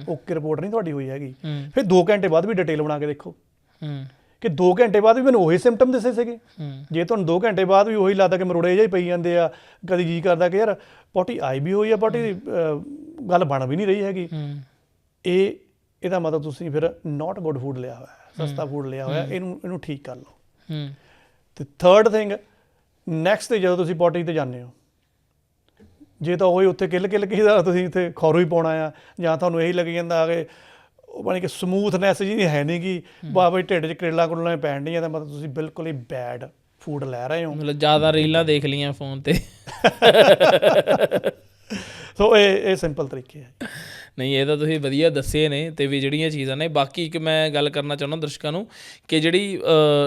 ਓਕੇ ਰਿਪੋਰਟ ਨਹੀਂ ਤੁਹਾਡੀ ਹੋਈ ਹੈਗੀ। ਫਿਰ 2 ਘੰਟੇ ਬਾਅਦ ਵੀ ਡਿਟੇਲ ਬਣਾ ਕੇ ਦੇਖੋ ਕਿ 2 ਘੰਟੇ ਬਾਅਦ ਵੀ ਮੈਨੂੰ ਉਹੀ ਸਿੰਪਟਮ ਦਿਸੇ ਸੀਗੇ। ਜੇ ਤੁਹਾਨੂੰ 2 ਘੰਟੇ ਬਾਅਦ ਵੀ ਉਹੀ ਲੱਗਦਾ ਕਿ ਮਰੋੜੇ ਜਿਹੇ ਪਈ ਜਾਂਦੇ ਆ, ਕਦੀ ਜੀ ਕਰਦਾ ਕਿ ਯਾਰ ਪੋਟੀ ਆਈ ਵੀ ਹੋਈ ਆ, ਪੋਟੀ ਗੱਲ ਬਣ ਵੀ ਨਹੀਂ ਰਹੀ ਹੈਗੀ, ਇਹਦਾ ਮਤਲਬ ਤੁਸੀਂ ਫਿਰ ਨਾਟ ਗੁੱਡ ਫੂਡ ਲਿਆ ਹੋਇਆ, ਸਸਤਾ ਫੂਡ ਲਿਆ ਹੋਇਆ, ਇਹਨੂੰ ਠੀਕ ਕਰ ਲਓ। ਤੇ ਥਰਡ ਥਿੰਗ, ਨੈਕਸਟ ਤੇ ਜਦੋਂ ਤੁਸੀਂ ਪੋਟੀ 'ਤੇ ਜਾਂਦੇ ਹੋ, ਜੇ ਤਾਂ ਉਹੀ ਉੱਥੇ ਕਿੱਲ ਕੇ ਤੁਸੀਂ ਇੱਥੇ ਖੌਰੂ ਹੀ ਪਾਉਣਾ ਆ, ਜਾਂ ਤੁਹਾਨੂੰ ਇਹੀ ਲੱਗੀ ਜਾਂਦਾ ਕਿ ਉਹ ਬਣੀ ਕਿ ਸਮੂਥਨੈਸ ਜੀ ਹੈ ਨਹੀਂ ਗੀ, ਬਾਬਾ ਢਿੱਡ 'ਚ ਕਰੇਲਾ ਕੁਰਲਾ ਪੈਣ ਨਹੀਂ, ਤਾਂ ਮਤਲਬ ਤੁਸੀਂ ਬਿਲਕੁਲ ਹੀ ਬੈਡ ਫੂਡ ਲੈ ਰਹੇ ਹੋ। ਮਤਲਬ ਜ਼ਿਆਦਾ ਰੀਲਾਂ ਦੇਖ ਲਈਆਂ ਫੋਨ 'ਤੇ। ਸੋ ਇਹ ਸਿੰਪਲ ਤਰੀਕੇ ਹੈ। ਨਹੀਂ, ਇਹ ਤਾਂ ਤੁਸੀਂ ਵਧੀਆ ਦੱਸੇ ਨੇ, ਅਤੇ ਵੀ ਜਿਹੜੀਆਂ ਚੀਜ਼ਾਂ ਨੇ। ਬਾਕੀ ਇੱਕ ਮੈਂ ਗੱਲ ਕਰਨਾ ਚਾਹੁੰਦਾ ਦਰਸ਼ਕਾਂ ਨੂੰ ਕਿ ਜਿਹੜੀ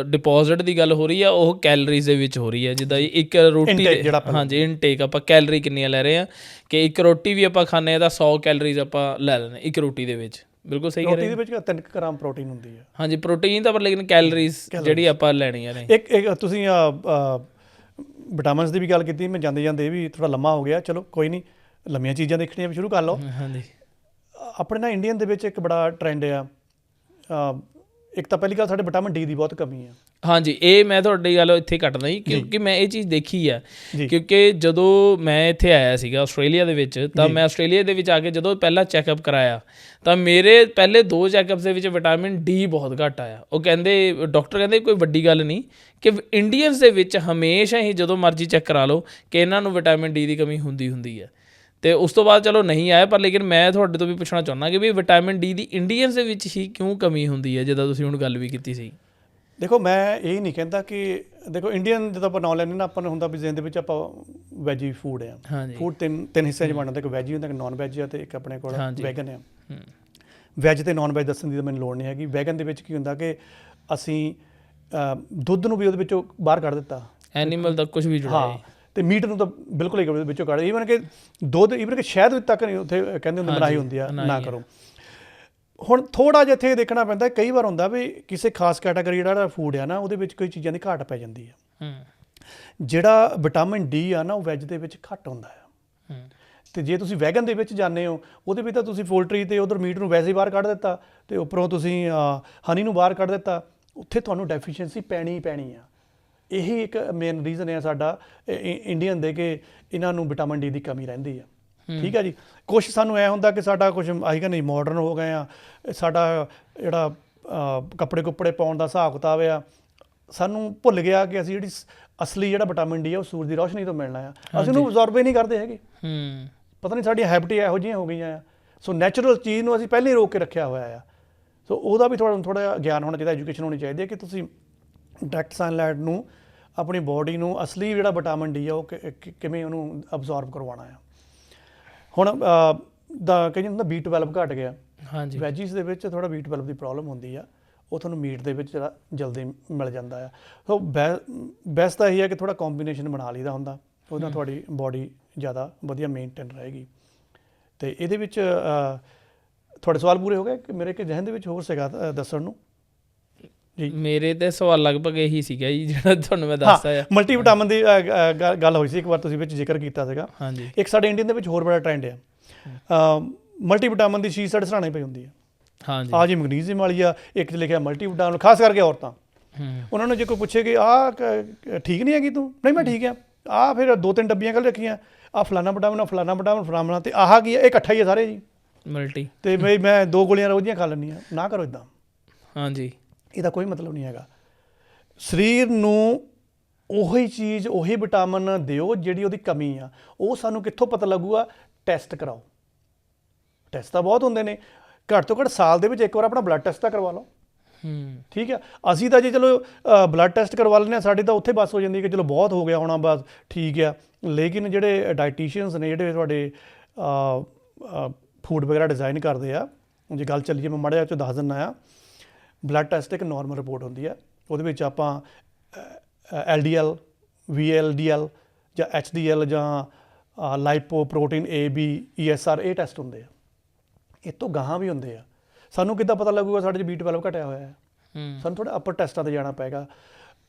ਡਿਪੋਜ਼ਿਟ ਦੀ ਗੱਲ ਹੋ ਰਹੀ ਆ, ਉਹ ਕੈਲਰੀਜ਼ ਦੇ ਵਿੱਚ ਹੋ ਰਹੀ ਹੈ। ਜਿੱਦਾਂ ਇੱਕ ਰੋਟੀ, ਹਾਂਜੀ, ਇਨਟੇਕ ਆਪਾਂ ਕੈਲਰੀ ਕਿੰਨੀਆਂ ਲੈ ਰਹੇ ਹਾਂ, ਕਿ ਇੱਕ ਰੋਟੀ ਵੀ ਆਪਾਂ ਖਾਂਦੇ ਹਾਂ ਤਾਂ 100 ਕੈਲਰੀਜ਼ ਆਪਾਂ ਲੈ ਲੈਂਦੇ ਇੱਕ ਰੋਟੀ ਦੇ ਵਿੱਚ। ਬਿਲਕੁਲ ਸਹੀ ਹੈ। ਰੋਟੀ ਦੇ ਵਿੱਚ 3 ਗ੍ਰਾਮ ਪ੍ਰੋਟੀਨ ਹੁੰਦੀ ਹੈ। ਹਾਂਜੀ, ਪ੍ਰੋਟੀਨ ਤਾਂ, ਪਰ ਲੇਕਿਨ ਕੈਲਰੀਜ਼ ਜਿਹੜੀ ਆਪਾਂ ਲੈਣੀਆਂ ਨੇ। ਇੱਕ ਤੁਸੀਂ ਵਿਟਾਮਿਨਸ ਦੀ ਵੀ ਗੱਲ ਕੀਤੀ, ਮੈਂ ਜਾਂਦੇ ਜਾਂਦੇ ਇਹ ਵੀ ਥੋੜ੍ਹਾ ਲੰਮਾ ਹੋ ਗਿਆ, ਚਲੋ ਕੋਈ ਨਹੀਂ, ਲੰਮੀਆਂ ਚੀਜ਼ਾਂ ਦੇਖਣੀਆਂ ਵੀ ਸ਼ੁਰੂ ਕਰ ਲਓ। ਹਾਂਜੀ, ਆਪਣੇ ਨਾ ਇੰਡੀਅਨ ਦੇ ਵਿੱਚ ਇੱਕ ਬੜਾ ਟਰੈਂਡ ਆ, ਇੱਕ ਤਾਂ ਪਹਿਲੀ ਗੱਲ ਸਾਡੇ ਵਿਟਾਮਿਨ ਡੀ ਦੀ ਬਹੁਤ ਕਮੀ ਆ। ਹਾਂਜੀ, ਇਹ ਮੈਂ ਤੁਹਾਡੀ ਗੱਲ ਇੱਥੇ ਕੱਟਦਾ ਜੀ, ਕਿਉਂਕਿ ਮੈਂ ਇਹ ਚੀਜ਼ ਦੇਖੀ ਆ। ਕਿਉਂਕਿ ਜਦੋਂ ਮੈਂ ਇੱਥੇ ਆਇਆ ਸੀਗਾ ਆਸਟ੍ਰੇਲੀਆ ਦੇ ਵਿੱਚ, ਤਾਂ ਮੈਂ ਆਸਟ੍ਰੇਲੀਆ ਦੇ ਵਿੱਚ ਆ ਕੇ ਜਦੋਂ ਪਹਿਲਾਂ ਚੈੱਕਅਪ ਕਰਾਇਆ, ਤਾਂ ਮੇਰੇ ਪਹਿਲੇ 2 ਚੈੱਕਅਪਸ ਦੇ ਵਿੱਚ ਵਿਟਾਮਿਨ ਡੀ ਬਹੁਤ ਘੱਟ ਆਇਆ। ਉਹ ਕਹਿੰਦੇ, ਡਾਕਟਰ ਕਹਿੰਦੇ ਕੋਈ ਵੱਡੀ ਗੱਲ ਨਹੀਂ, ਕਿ ਇੰਡੀਅਨਸ ਦੇ ਵਿੱਚ ਹਮੇਸ਼ਾ ਹੀ ਜਦੋਂ ਮਰਜ਼ੀ ਚੈੱਕ ਕਰਾ ਲਓ ਕਿ ਇਹਨਾਂ ਨੂੰ ਵਿਟਾਮਿਨ ਡੀ ਦੀ ਕਮੀ ਹੁੰਦੀ ਹੈ। ਅਤੇ ਉਸ ਤੋਂ ਬਾਅਦ ਚਲੋ ਨਹੀਂ ਆਇਆ, ਪਰ ਲੇਕਿਨ ਮੈਂ ਤੁਹਾਡੇ ਤੋਂ ਵੀ ਪੁੱਛਣਾ ਚਾਹੁੰਦਾ ਕਿ ਵੀ ਵਿਟਾਮਿਨ ਡੀ ਦੀ ਇੰਡੀਅਨਸ ਦੇ ਵਿੱਚ ਹੀ ਕਿਉਂ ਕਮੀ ਹੁੰਦੀ ਹੈ, ਜਿੱਦਾਂ ਤੁਸੀਂ ਹੁਣ ਗੱਲ ਵੀ ਕੀਤੀ ਸੀ। ਦੇਖੋ, ਮੈਂ ਇਹ ਨਹੀਂ ਕਹਿੰਦਾ ਕਿ ਦੇਖੋ ਇੰਡੀਅਨ ਜਦੋਂ ਆਪਾਂ ਨਾਂ ਲੈਂਦੇ ਨਾ, ਆਪਾਂ ਨੂੰ ਹੁੰਦਾ ਵੀ ਜ਼ਿਹਨ ਦੇ ਵਿੱਚ ਆਪਾਂ ਵੈਜੀ ਫੂਡ ਆ। ਫੂਡ ਤਿੰਨ ਹਿੱਸਿਆਂ 'ਚ ਬਣ ਜਾਂਦਾ, ਇੱਕ ਵੈਜੀ ਹੁੰਦਾ, ਇੱਕ ਨਾਨ ਵੈਜ ਆ, ਅਤੇ ਇੱਕ ਆਪਣੇ ਕੋਲ ਵੈਗਨ ਆ। ਵੈਜ ਅਤੇ ਨਾਨ ਵੈਜ ਦੱਸਣ ਦੀ ਤਾਂ ਮੈਨੂੰ ਲੋੜ ਨਹੀਂ ਹੈਗੀ। ਵੈਗਨ ਦੇ ਵਿੱਚ ਕੀ ਹੁੰਦਾ ਕਿ ਅਸੀਂ ਦੁੱਧ ਨੂੰ ਵੀ ਉਹਦੇ ਵਿੱਚੋਂ ਬਾਹਰ ਕੱਢ ਦਿੱਤਾ, ਐਨੀਮਲ ਦਾ ਕੁਝ ਵੀ ਜੁੜਿਆ, ਅਤੇ ਮੀਟ ਨੂੰ ਤਾਂ ਬਿਲਕੁਲ ਹੀ ਵਿੱਚੋਂ ਕੱਢ, ਈਵਨ ਕਿ ਦੁੱਧ, ਈਵਨ ਕਿ ਸ਼ਹਿਦ ਤੱਕ ਨਹੀਂ ਉੱਥੇ ਕਹਿੰਦੇ ਹੁੰਦੇ ਮਨਾਹੀ ਹੁੰਦੀ ਆ, ਨਾ ਕਰੋ। ਹੁਣ ਥੋੜ੍ਹਾ ਜਿਹਾ ਇੱਥੇ ਦੇਖਣਾ ਪੈਂਦਾ, ਕਈ ਵਾਰ ਹੁੰਦਾ ਵੀ ਕਿਸੇ ਖਾਸ ਕੈਟਾਗਰੀ ਜਿਹੜਾ ਫੂਡ ਆ ਨਾ, ਉਹਦੇ ਵਿੱਚ ਕੋਈ ਚੀਜ਼ਾਂ ਦੀ ਘਾਟ ਪੈ ਜਾਂਦੀ ਆ। ਜਿਹੜਾ ਵਿਟਾਮਿਨ ਡੀ ਆ ਨਾ, ਉਹ ਵੈਜ ਦੇ ਵਿੱਚ ਘੱਟ ਹੁੰਦਾ ਆ। ਅਤੇ ਜੇ ਤੁਸੀਂ ਵੈਗਨ ਦੇ ਵਿੱਚ ਜਾਂਦੇ ਹੋ, ਉਹਦੇ ਵਿੱਚ ਤਾਂ ਤੁਸੀਂ ਪੋਲਟਰੀ ਅਤੇ ਉੱਧਰ ਮੀਟ ਨੂੰ ਵੈਸੇ ਹੀ ਬਾਹਰ ਕੱਢ ਦਿੱਤਾ, ਅਤੇ ਉੱਪਰੋਂ ਤੁਸੀਂ ਹਨੀ ਨੂੰ ਬਾਹਰ ਕੱਢ ਦਿੱਤਾ, ਉੱਥੇ ਤੁਹਾਨੂੰ ਡੈਫੀਸ਼ੀਐਂਸੀ ਪੈਣੀ ਹੀ ਪੈਣੀ ਆ। ਇਹੀ ਇੱਕ ਮੇਨ ਰੀਜ਼ਨ ਹੈ ਸਾਡਾ ਇੰਡੀਅਨ ਦੇ ਕਿ ਇਹਨਾਂ ਨੂੰ ਵਿਟਾਮਿਨ ਡੀ ਦੀ ਕਮੀ ਰਹਿੰਦੀ ਆ। ਠੀਕ ਹੈ ਜੀ। ਕੁਛ ਸਾਨੂੰ ਐ ਹੁੰਦਾ ਕਿ ਸਾਡਾ ਕੁਛ ਅਸੀਂ ਕਹਿੰਦੇ ਮਾਡਰਨ ਹੋ ਗਏ ਆ, ਸਾਡਾ ਜਿਹੜਾ ਕੱਪੜੇ ਕੁੱਪੜੇ ਪਾਉਣ ਦਾ ਹਿਸਾਬ ਕਿਤਾਬ ਆ, ਸਾਨੂੰ ਭੁੱਲ ਗਿਆ ਕਿ ਅਸੀਂ ਜਿਹੜੀ ਅਸਲੀ ਜਿਹੜਾ ਵਿਟਾਮਿਨ ਡੀ ਆ ਉਹ ਸੂਰਜ ਦੀ ਰੋਸ਼ਨੀ ਤੋਂ ਮਿਲਣਾ ਆ, ਅਸੀਂ ਉਹਨੂੰ ਅਬਜ਼ੌਰਬ ਹੀ ਨਹੀਂ ਕਰਦੇ ਹੈਗੇ। ਪਤਾ ਨਹੀਂ ਸਾਡੀਆਂ ਹੈਬਿਟ ਇਹੋ ਜਿਹੀਆਂ ਹੋ ਗਈਆਂ ਆ। ਸੋ ਨੈਚੁਰਲ ਚੀਜ਼ ਨੂੰ ਅਸੀਂ ਪਹਿਲਾਂ ਹੀ ਰੋਕ ਕੇ ਰੱਖਿਆ ਹੋਇਆ ਆ। ਸੋ ਉਹਦਾ ਵੀ ਥੋੜ੍ਹਾ ਗਿਆਨ ਹੋਣਾ ਚਾਹੀਦਾ, ਐਜੂਕੇਸ਼ਨ ਹੋਣੀ ਚਾਹੀਦੀ ਹੈ ਕਿ ਤੁਸੀਂ ਡਾਇਰੈਕਟ ਸਨਲਾਈਟ ਨੂੰ ਆਪਣੀ ਬੋਡੀ ਨੂੰ ਅਸਲੀ ਜਿਹੜਾ ਵਿਟਾਮਿਨ ਡੀ ਆ ਉਹ ਕਿਵੇਂ ਉਹਨੂੰ ਅਬਜ਼ੌਰਬ ਕਰਵਾਉਣਾ ਆ। ਹੁਣ ਕਈ ਹੁੰਦਾ B12 ਘੱਟ ਗਿਆ, ਹਾਂਜੀ ਵੈਜਿਸ ਦੇ ਵਿੱਚ ਥੋੜ੍ਹਾ B12 ਦੀ ਪ੍ਰੋਬਲਮ ਹੁੰਦੀ ਆ, ਉਹ ਤੁਹਾਨੂੰ ਮੀਟ ਦੇ ਵਿੱਚ ਜਿਹੜਾ ਜਲਦੀ ਮਿਲ ਜਾਂਦਾ ਆ। ਸੋ ਬੈਸਟ ਤਾਂ ਇਹੀ ਹੈ ਕਿ ਥੋੜ੍ਹਾ ਕੰਬੀਨੇਸ਼ਨ ਬਣਾ ਲਈਦਾ ਹੁੰਦਾ, ਉਹਦੇ ਨਾਲ ਤੁਹਾਡੀ ਬੋਡੀ ਜ਼ਿਆਦਾ ਵਧੀਆ ਮੇਨਟੇਨ ਰਹੇਗੀ। ਅਤੇ ਇਹਦੇ ਵਿੱਚ ਤੁਹਾਡੇ ਸਵਾਲ ਪੂਰੇ ਹੋ ਗਏ ਕਿ ਮੇਰੇ ਜ਼ਿਹਨ ਦੇ ਵਿੱਚ ਹੋਰ ਸੀਗਾ ਦੱਸਣ ਨੂੰ ਜੀ? ਮੇਰੇ ਤੇ ਸਵਾਲ ਲਗਭਗ ਇਹੀ ਸੀਗਾ ਜੀ ਜਿਹੜਾ ਤੁਹਾਨੂੰ ਮੈਂ ਦੱਸਦਾ ਆ। ਮਲਟੀ ਵਿਟਾਮਿਨ ਦੀ ਗੱਲ ਹੋਈ ਸੀ ਇੱਕ ਵਾਰ, ਤੁਸੀਂ ਵਿੱਚ ਜ਼ਿਕਰ ਕੀਤਾ ਸੀਗਾ। ਹਾਂਜੀ। ਇੱਕ ਸਾਡੇ ਇੰਡੀਅਨ ਦੇ ਵਿੱਚ ਹੋਰ ਬੜਾ ਟ੍ਰੈਂਡ ਆ, ਮਲਟੀ ਵਿਟਾਮਿਨ ਦੀ ਸ਼ੀਟ ਸਾਡੇ ਸਰਾਣੇ ਪਈ ਹੁੰਦੀ ਆ। ਹਾਂਜੀ। ਆਹ ਜੀ ਮੈਗਨੀਜ਼ੀਅਮ ਵਾਲੀ ਆ, ਇੱਕ 'ਚ ਲਿਖਿਆ ਮਲਟੀ ਵਿਟਾਮਿਨ, ਖਾਸ ਕਰਕੇ ਔਰਤਾਂ। ਉਹਨਾਂ ਨੂੰ ਜੇ ਕੋਈ ਪੁੱਛੇ ਕਿ ਆਹ ਠੀਕ ਨਹੀਂ ਹੈਗੀ ਤੂੰ, ਨਹੀਂ ਮੈਂ ਠੀਕ ਆ, ਆਹ ਫਿਰ 2-3 ਡੱਬੀਆਂ ਕੱਲ ਰੱਖੀਆਂ, ਆਹ ਫਲਾਨਾ ਵਿਟਾਮਿਨ, ਆਹ ਫਲਾਨਾ ਵਿਟਾਮਿਨ, ਫਲਾਨਾ, ਅਤੇ ਆਹ ਕੀ ਆ, ਇਹ ਇਕੱਠਾ ਹੀ ਆ ਸਾਰੇ ਜੀ ਮਲਟੀ। ਅਤੇ ਮੈਂ 2 ਗੋਲੀਆਂ ਰੋਜ਼ ਦੀਆਂ ਖਾ ਲੈਂਦੀ ਹਾਂ। ਨਾ ਕਰੋ ਇੱਦਾਂ। ਹਾਂਜੀ। ਇਹਦਾ ਕੋਈ ਮਤਲਬ ਨਹੀਂ ਹੈਗਾ। ਸਰੀਰ ਨੂੰ ਉਹੀ ਚੀਜ਼, ਉਹੀ ਵਿਟਾਮਿਨ ਦਿਓ ਜਿਹੜੀ ਉਹਦੀ ਕਮੀ ਆ। ਉਹ ਸਾਨੂੰ ਕਿੱਥੋਂ ਪਤਾ ਲੱਗੂਗਾ? ਟੈਸਟ ਕਰਾਓ। ਟੈਸਟ ਤਾਂ ਬਹੁਤ ਹੁੰਦੇ ਨੇ, ਘੱਟ ਤੋਂ ਘੱਟ ਸਾਲ ਦੇ ਵਿੱਚ ਇੱਕ ਵਾਰ ਆਪਣਾ ਬਲੱਡ ਟੈਸਟ ਤਾਂ ਕਰਵਾ ਲਓ। ਠੀਕ ਆ। ਅਸੀਂ ਤਾਂ ਜੇ ਚਲੋ ਬਲੱਡ ਟੈਸਟ ਕਰਵਾ ਲੈਂਦੇ ਹਾਂ, ਸਾਡੀ ਤਾਂ ਉੱਥੇ ਬੱਸ ਹੋ ਜਾਂਦੀ ਕਿ ਚਲੋ ਬਹੁਤ ਹੋ ਗਿਆ ਹੋਣਾ ਬਸ ਠੀਕ ਆ। ਲੇਕਿਨ ਜਿਹੜੇ ਡਾਇਟੀਸ਼ੀਅਨਸ ਨੇ, ਜਿਹੜੇ ਤੁਹਾਡੇ ਫੂਡ ਵਗੈਰਾ ਡਿਜ਼ਾਈਨ ਕਰਦੇ ਆ, ਜੇ ਗੱਲ ਚੱਲੀਏ ਮੈਂ ਮਾੜਾ ਜਿਹਾ 'ਚ ਦੱਸ ਦਿੰਦਾ ਆ। ਬਲੱਡ ਟੈਸਟ ਇੱਕ ਨਾਰਮਲ ਰਿਪੋਰਟ ਹੁੰਦੀ ਆ, ਉਹਦੇ ਵਿੱਚ ਆਪਾਂ LDL, VLDL ਜਾਂ HDL ਜਾਂ ਲਾਈਪੋ ਪ੍ਰੋਟੀਨ AB, ESR, ਇਹ ਟੈਸਟ ਹੁੰਦੇ ਆ। ਇਹ ਤੋਂ ਗਾਹਾਂ ਵੀ ਹੁੰਦੇ ਆ। ਸਾਨੂੰ ਕਿੱਦਾਂ ਪਤਾ ਲੱਗੂਗਾ ਸਾਡੇ 'ਚ B12 ਘਟਿਆ ਹੋਇਆ ਹੈ? ਸਾਨੂੰ ਥੋੜ੍ਹਾ ਅਪਰ ਟੈਸਟਾਂ 'ਤੇ ਜਾਣਾ ਪਏਗਾ।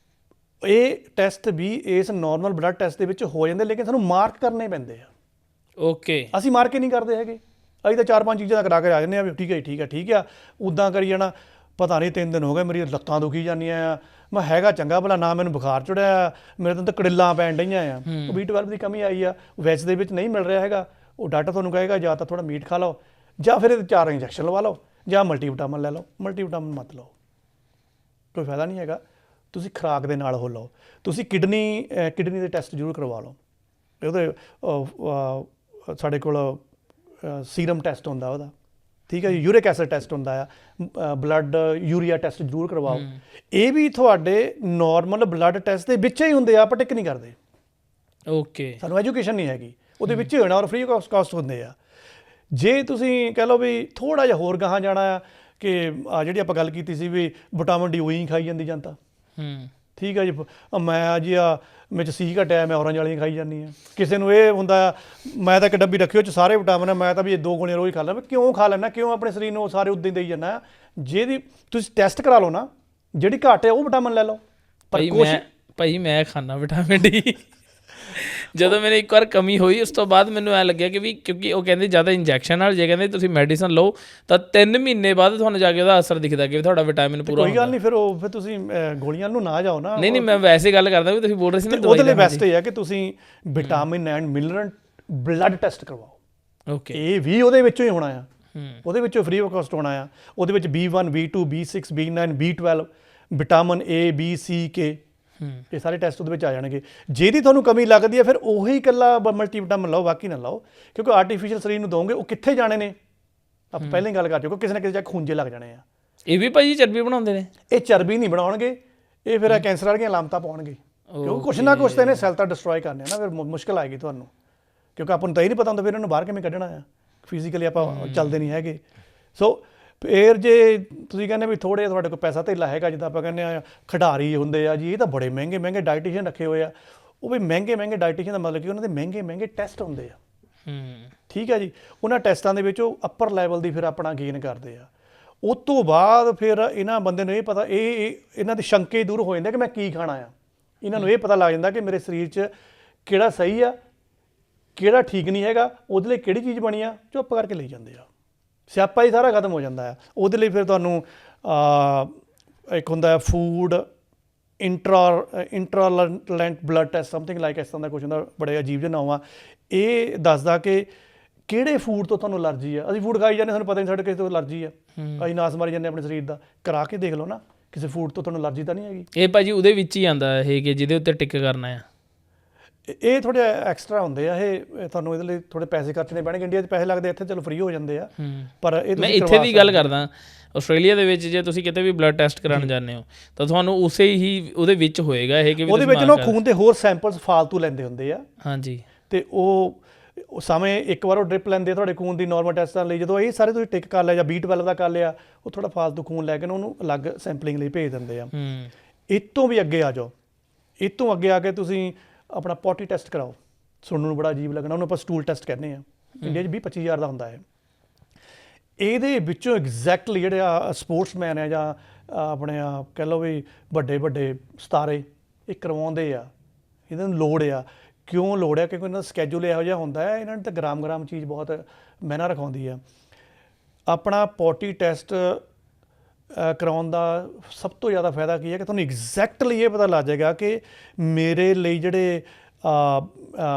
ਇਹ ਟੈਸਟ ਵੀ ਇਸ ਨਾਰਮਲ ਬਲੱਡ ਟੈਸਟ ਦੇ ਵਿੱਚ ਹੋ ਜਾਂਦੇ, ਲੇਕਿਨ ਸਾਨੂੰ ਮਾਰਕ ਕਰਨੇ ਪੈਂਦੇ ਆ। ਓਕੇ। ਅਸੀਂ ਮਾਰਕ ਹੀ ਨਹੀਂ ਕਰਦੇ ਹੈਗੇ। ਅਸੀਂ ਤਾਂ 4-5 ਚੀਜ਼ਾਂ ਕਰਾ ਕੇ ਆ ਜਾਂਦੇ ਆ ਵੀ ਠੀਕ ਹੈ ਠੀਕ ਹੈ ਠੀਕ ਆ, ਉੱਦਾਂ ਕਰੀ ਜਾਣਾ। ਪਤਾ ਨਹੀਂ 3 ਦਿਨ ਹੋ ਗਏ ਮੇਰੀਆਂ ਲੱਤਾਂ ਦੁਖੀ ਜਾਂਦੀਆਂ ਆ, ਮੈਂ ਹੈਗਾ ਚੰਗਾ ਭਲਾ, ਨਾ ਮੈਨੂੰ ਬੁਖਾਰ ਚੜਿਆ, ਮੇਰੇ ਤਾਂ ਕੜਿੱਲਾਂ ਪੈਣ ਡਈਆਂ ਆ। ਉਹ B12 ਦੀ ਕਮੀ ਆਈ ਆ, ਵੈਜ ਦੇ ਵਿੱਚ ਨਹੀਂ ਮਿਲ ਰਿਹਾ ਹੈਗਾ। ਉਹ ਡਾਕਟਰ ਤੁਹਾਨੂੰ ਕਹੇਗਾ ਜਾਂ ਤਾਂ ਥੋੜ੍ਹਾ ਮੀਟ ਖਾ ਲਓ, ਜਾਂ ਫਿਰ ਇਹਦੇ 4 ਇੰਜੈਕਸ਼ਨ ਲਵਾ ਲਓ, ਜਾਂ ਮਲਟੀ ਵਿਟਾਮਿਨ ਲੈ ਲਓ। ਮਲਟੀ ਵਿਟਾਮਿਨ ਮਤ ਲਓ, ਕੋਈ ਫਾਇਦਾ ਨਹੀਂ ਹੈਗਾ। ਤੁਸੀਂ ਖੁਰਾਕ ਦੇ ਨਾਲ ਉਹ ਲਓ। ਤੁਸੀਂ ਕਿਡਨੀ ਦੇ ਟੈਸਟ ਜ਼ਰੂਰ ਕਰਵਾ ਲਓ। ਉਹਦੇ ਸਾਡੇ ਕੋਲ ਸੀਰਮ ਟੈਸਟ ਹੁੰਦਾ ਉਹਦਾ, ਠੀਕ ਹੈ ਜੀ, ਯੂਰਿਕ ਐਸਿਡ ਟੈਸਟ ਹੁੰਦਾ ਆ, ਬਲੱਡ ਯੂਰੀਆ ਟੈਸਟ ਜ਼ਰੂਰ ਕਰਵਾਓ। ਇਹ ਵੀ ਤੁਹਾਡੇ ਨੋਰਮਲ ਬਲੱਡ ਟੈਸਟ ਦੇ ਵਿੱਚ ਹੀ ਹੁੰਦੇ ਆ, ਆਪਾਂ ਟਿਕ ਨਹੀਂ ਕਰਦੇ। ਓਕੇ। ਸਾਨੂੰ ਐਜੂਕੇਸ਼ਨ ਨਹੀਂ ਹੈਗੀ, ਉਹਦੇ ਵਿੱਚ ਹੀ ਹੋਣਾ, ਔਰ ਫ੍ਰੀ ਕਾਸਟ ਹੁੰਦੇ ਆ। ਜੇ ਤੁਸੀਂ ਕਹਿ ਲਓ ਵੀ ਥੋੜ੍ਹਾ ਜਿਹਾ ਹੋਰ ਗਾਹਾਂ ਜਾਣਾ ਆ ਕਿ ਜਿਹੜੀ ਆਪਾਂ ਗੱਲ ਕੀਤੀ ਸੀ ਵੀ ਵਿਟਾਮਿਨ ਡੀ ਉਹੀ ਖਾਈ ਜਾਂਦੀ ਜਨਤਾ, ਠੀਕ ਹੈ ਜੀ, ਮੈਂ ਜੀ ਮੇਰੇ 'ਚ ਸੀ ਘਟਿਆ, ਮੈਂ ਔਰੰਜ ਵਾਲੀਆਂ ਖਾਈ ਜਾਂਦੀ ਹਾਂ। ਕਿਸੇ ਨੂੰ ਇਹ ਹੁੰਦਾ ਮੈਂ ਤਾਂ ਇੱਕ ਡੱਬੀ ਰੱਖੀ ਉਹ 'ਚ ਸਾਰੇ ਵਿਟਾਮਿਨ ਆ, ਮੈਂ ਤਾਂ ਵੀ ਇਹ 2 ਗੋਲੀਆਂ ਰੋਜ਼ ਖਾ ਲੈਣਾ। ਕਿਉਂ ਖਾ ਲੈਣਾ? ਕਿਉਂ ਆਪਣੇ ਸਰੀਰ ਨੂੰ ਸਾਰੇ ਉੱਦਾਂ ਹੀ ਦੇਈ ਜਾਂਦਾ? ਜਿਹਦੀ ਤੁਸੀਂ ਟੈਸਟ ਕਰਾ ਲਓ ਨਾ, ਜਿਹੜੀ ਘੱਟ ਹੈ ਉਹ ਵਿਟਾਮਿਨ ਲੈ ਲਓ। ਭਾਈ ਮੈਂ ਖਾਣਾ ਵਿਟਾਮਿਨ ਡੀ। ਜਦੋਂ ਮੈਨੂੰ ਇੱਕ ਵਾਰ ਕਮੀ ਹੋਈ, ਉਸ ਤੋਂ ਬਾਅਦ ਮੈਨੂੰ ਐਂ ਲੱਗਿਆ ਕਿ ਵੀ ਕਿਉਂਕਿ ਉਹ ਕਹਿੰਦੇ ਜ਼ਿਆਦਾ ਇੰਜੈਕਸ਼ਨ ਨਾਲ, ਜੇ ਕਹਿੰਦੇ ਤੁਸੀਂ ਮੈਡੀਸਨ ਲਓ ਤਾਂ 3 ਮਹੀਨੇ ਬਾਅਦ ਤੁਹਾਨੂੰ ਜਾ ਕੇ ਉਹਦਾ ਅਸਰ ਦਿਖਦਾ ਕਿ ਤੁਹਾਡਾ ਵਿਟਾਮਿਨ ਪੂਰਾ। ਕੋਈ ਗੱਲ ਨਹੀਂ, ਫਿਰ ਤੁਸੀਂ ਗੋਲੀਆਂ ਨੂੰ ਨਾ ਜਾਓ ਨਾ। ਨਹੀਂ, ਮੈਂ ਵੈਸੇ ਗੱਲ ਕਰਦਾ ਵੀ ਤੁਸੀਂ ਬੋਲ ਰਹੇ ਸੀ ਨਾ, ਉਹਦੇ ਲਈ ਬੈਸਟ ਇਹ ਹੈ ਕਿ ਤੁਸੀਂ vitamin and mineral blood test ਕਰਵਾਓ। ਓਕੇ। ਇਹ ਵੀ ਉਹਦੇ ਵਿੱਚੋਂ ਹੀ ਹੋਣਾ ਆ, ਉਹਦੇ ਵਿੱਚੋਂ ਫ੍ਰੀ ਆਫ ਕਾਸਟ ਹੋਣਾ ਆ। ਉਹਦੇ ਵਿੱਚ B1, B2, B6, B9, B12, vitamin A, B, C, K, ਇਹ ਸਾਰੇ ਟੈਸਟ ਉਹਦੇ ਵਿੱਚ ਆ ਜਾਣਗੇ। ਜਿਹਦੀ ਤੁਹਾਨੂੰ ਕਮੀ ਲੱਗਦੀ ਹੈ ਫਿਰ ਉਹੀ ਇਕੱਲਾ ਮਲਟੀ ਵਿਟਾਮਿਨ ਲਓ, ਬਾਕੀ ਨਾ ਲਓ, ਕਿਉਂਕਿ ਆਰਟੀਫਿਸ਼ੀਅਲ ਸਰੀਰ ਨੂੰ ਦੋਗੇ ਉਹ ਕਿੱਥੇ ਜਾਣੇ ਨੇ? ਆਪਾਂ ਪਹਿਲਾਂ ਹੀ ਗੱਲ ਕਰ ਚੁੱਕੇ, ਕਿਸੇ ਨਾ ਕਿਸੇ ਜਗ੍ਹਾ ਖੂੰਜੇ ਲੱਗ ਜਾਣੇ ਆ। ਇਹ ਵੀ ਭਾਈ ਚਰਬੀ ਬਣਾਉਂਦੇ ਨੇ? ਇਹ ਚਰਬੀ ਨਹੀਂ ਬਣਾਉਣਗੇ, ਇਹ ਫਿਰ ਕੈਂਸਰ ਵਾਲੀਆਂ ਲਾਮਤਾਂ ਪਾਉਣਗੇ, ਕਿਉਂਕਿ ਕੁਛ ਨਾ ਕੁਛ ਤਾਂ ਇਹਨੇ ਸੈੱਲ ਤਾਂ ਡਿਸਟਰੋਏ ਕਰਨੇ ਆ ਨਾ। ਫਿਰ ਮੁਸ਼ਕਿਲ ਆਏਗੀ ਤੁਹਾਨੂੰ, ਕਿਉਂਕਿ ਆਪਾਂ ਨੂੰ ਤਾਂ ਇਹ ਨਹੀਂ ਪਤਾ ਹੁੰਦਾ ਫਿਰ ਇਹਨੂੰ ਬਾਹਰ ਕਿਵੇਂ ਕੱਢਣਾ ਆ। ਫਿਜ਼ੀਕਲੀ ਆਪਾਂ ਚੱਲਦੇ ਨਹੀਂ ਹੈਗੇ। ਸੋ ਫਿਰ ਜੇ ਤੁਸੀਂ ਕਹਿੰਦੇ ਵੀ ਥੋੜ੍ਹੇ ਤੁਹਾਡੇ ਕੋਲ ਪੈਸਾ ਧੇਲਾ ਹੈਗਾ, ਜਿੱਦਾਂ ਆਪਾਂ ਕਹਿੰਦੇ ਆ ਖਿਡਾਰੀ ਹੁੰਦੇ ਆ ਜੀ, ਇਹ ਤਾਂ ਬੜੇ ਮਹਿੰਗੇ ਮਹਿੰਗੇ ਡਾਇਟੀਸ਼ੀਅਨ ਰੱਖੇ ਹੋਏ ਆ। ਉਹ ਵੀ ਮਹਿੰਗੇ ਮਹਿੰਗੇ ਡਾਇਟੀਸ਼ੀਅਨ ਦਾ ਮਤਲਬ ਕਿ ਉਹਨਾਂ ਦੇ ਮਹਿੰਗੇ ਮਹਿੰਗੇ ਟੈਸਟ ਹੁੰਦੇ ਆ। ਠੀਕ ਹੈ ਜੀ। ਉਹਨਾਂ ਟੈਸਟਾਂ ਦੇ ਵਿੱਚ ਉਹ ਅੱਪਰ ਲੈਵਲ ਦੀ ਫਿਰ ਆਪਣਾ ਗੇਨ ਕਰਦੇ ਆ। ਉਸ ਤੋਂ ਬਾਅਦ ਫਿਰ ਇਹਨਾਂ ਬੰਦੇ ਨੂੰ ਇਹ ਪਤਾ, ਇਹਨਾਂ ਦੇ ਸ਼ੰਕੇ ਦੂਰ ਹੋ ਜਾਂਦੇ ਕਿ ਮੈਂ ਕੀ ਖਾਣਾ ਆ। ਇਹਨਾਂ ਨੂੰ ਇਹ ਪਤਾ ਲੱਗ ਜਾਂਦਾ ਕਿ ਮੇਰੇ ਸਰੀਰ 'ਚ ਕਿਹੜਾ ਸਹੀ ਆ, ਕਿਹੜਾ ਠੀਕ ਨਹੀਂ ਹੈਗਾ, ਉਹਦੇ ਲਈ ਕਿਹੜੀ ਚੀਜ਼ ਬਣੀ ਆ, ਚੁੱਪ ਕਰਕੇ ਲਈ ਜਾਂਦੇ ਆ। ਸਿਆਪਾ ਹੀ ਸਾਰਾ ਖਤਮ ਹੋ ਜਾਂਦਾ ਆ। ਉਹਦੇ ਲਈ ਫਿਰ ਤੁਹਾਨੂੰ ਇੱਕ ਹੁੰਦਾ food intolerant blood test something like ਇਸ ਤਰ੍ਹਾਂ ਦਾ ਕੁਛ ਹੁੰਦਾ, ਬੜੇ ਅਜੀਬ ਜਿਹਾ ਨਾਮ ਆ। ਇਹ ਦੱਸਦਾ ਕਿ ਕਿਹੜੇ ਫੂਡ ਤੋਂ ਤੁਹਾਨੂੰ ਅਲਰਜੀ ਆ। ਅਸੀਂ ਫੂਡ ਖਾਈ ਜਾਂਦੇ, ਸਾਨੂੰ ਪਤਾ ਨਹੀਂ ਸਾਡੇ ਕਿਸੇ ਤੋਂ ਅਲਰਜੀ ਆ, ਅਸੀਂ ਨਾਸ ਮਾਰੀ ਜਾਂਦੇ ਆਪਣੇ ਸਰੀਰ ਦਾ। ਕਰਾ ਕੇ ਦੇਖ ਲਓ ਨਾ, ਕਿਸੇ ਫੂਡ ਤੋਂ ਤੁਹਾਨੂੰ ਅਲਰਜੀ ਤਾਂ ਨਹੀਂ ਹੈਗੀ। ਇਹ ਭਾਜੀ ਉਹਦੇ ਵਿੱਚ ਹੀ ਆਉਂਦਾ ਇਹ ਕਿ ਜਿਹਦੇ ਉੱਤੇ ਟਿਕ ਕਰਨਾ ਆ। ਇਹ ਥੋੜ੍ਹੇ ਐਕਸਟਰਾ ਹੁੰਦੇ ਆ, ਇਹ ਤੁਹਾਨੂੰ ਇਹਦੇ ਲਈ ਥੋੜ੍ਹੇ ਪੈਸੇ ਖਰਚਣੇ ਪੈਣਗੇ। ਇੰਡੀਆ 'ਚ ਪੈਸੇ ਲੱਗਦੇ, ਇੱਥੇ ਚਲੋ ਫ੍ਰੀ ਹੋ ਜਾਂਦੇ ਆ। ਪਰ ਇਹ ਮੈਂ ਇੱਥੇ ਦੀ ਗੱਲ ਕਰਦਾ, ਆਸਟ੍ਰੇਲੀਆ ਦੇ ਵਿੱਚ ਜੇ ਤੁਸੀਂ ਕਿਤੇ ਵੀ ਬਲੱਡ ਟੈਸਟ ਕਰਾਉਣ ਜਾਂਦੇ ਹੋ ਤਾਂ ਤੁਹਾਨੂੰ ਉਸੇ ਹੀ ਉਹਦੇ ਵਿੱਚ ਹੋਏਗਾ ਇਹ ਕਿ ਉਹਦੇ ਵਿੱਚ ਨਾ ਖੂਨ ਦੇ ਹੋਰ ਸੈਂਪਲਸ ਫਾਲਤੂ ਲੈਂਦੇ ਹੁੰਦੇ ਆ। ਹਾਂਜੀ, ਤੇ ਉਹ ਸਮੇਂ ਇੱਕ ਵਾਰ ਉਹ ਡ੍ਰਿਪ ਲੈਂਦੇ ਆ ਤੁਹਾਡੇ ਖੂਨ ਦੀ ਨੋਰਮਲ ਟੈਸਟਾਂ ਲਈ। ਜਦੋਂ ਇਹ ਸਾਰੇ ਤੁਸੀਂ ਟਿਕ ਕਰ ਲਿਆ ਜਾਂ B12 ਦਾ ਕਰ ਲਿਆ, ਉਹ ਥੋੜਾ ਫਾਲਤੂ ਖੂਨ ਲੈ ਕੇ ਉਹਨੂੰ ਅਲੱਗ ਸੈਂਪਲਿੰਗ ਲਈ ਭੇਜ ਦਿੰਦੇ ਆ। ਇਹ ਤੋਂ ਵੀ ਅੱਗੇ ਆ ਜਾਓ, ਇਹ ਤੋਂ ਅੱਗੇ ਆ ਕੇ ਤੁਸੀਂ ਆਪਣਾ ਪੋਟੀ ਟੈਸਟ ਕਰਾਓ। ਸੁਣਨ ਨੂੰ ਬੜਾ ਅਜੀਬ ਲੱਗਣਾ, ਉਹਨੂੰ ਆਪਾਂ ਸਟੂਲ ਟੈਸਟ ਕਹਿੰਦੇ ਆ। ਇੰਡੀਆ 'ਚ 20-25 ਹਜ਼ਾਰ ਦਾ ਹੁੰਦਾ ਹੈ। ਇਹਦੇ ਵਿੱਚੋਂ ਐਗਜ਼ੈਕਟਲੀ ਜਿਹੜੇ ਆ ਸਪੋਰਟਸਮੈਨ ਆ ਜਾਂ ਆਪਣੇ ਕਹਿ ਲਓ ਵੀ ਵੱਡੇ ਵੱਡੇ ਸਿਤਾਰੇ, ਇਹ ਕਰਵਾਉਂਦੇ ਆ। ਇਹਨਾਂ ਨੂੰ ਲੋੜ ਆ। ਕਿਉਂ ਲੋੜ ਆ? ਕਿਉਂਕਿ ਇਹਨਾਂ ਦਾ ਸਕੈਜੂਲ ਇਹੋ ਜਿਹਾ ਹੁੰਦਾ ਹੈ। ਇਹਨਾਂ ਨੇ ਤਾਂ ਗ੍ਰਾਮ ਚੀਜ਼ ਬਹੁਤ ਮਾਇਨਾ ਰਖਾਉਂਦੀ ਆ। ਆਪਣਾ ਪੋਟੀ ਟੈਸਟ ਕਰਾਉਣ ਦਾ ਸਭ ਤੋਂ ਜ਼ਿਆਦਾ ਫਾਇਦਾ ਕੀ ਹੈ ਕਿ ਤੁਹਾਨੂੰ ਐਗਜ਼ੈਕਟਲੀ ਇਹ ਪਤਾ ਲੱਗ ਜਾਏਗਾ ਕਿ ਮੇਰੇ ਲਈ ਜਿਹੜੇ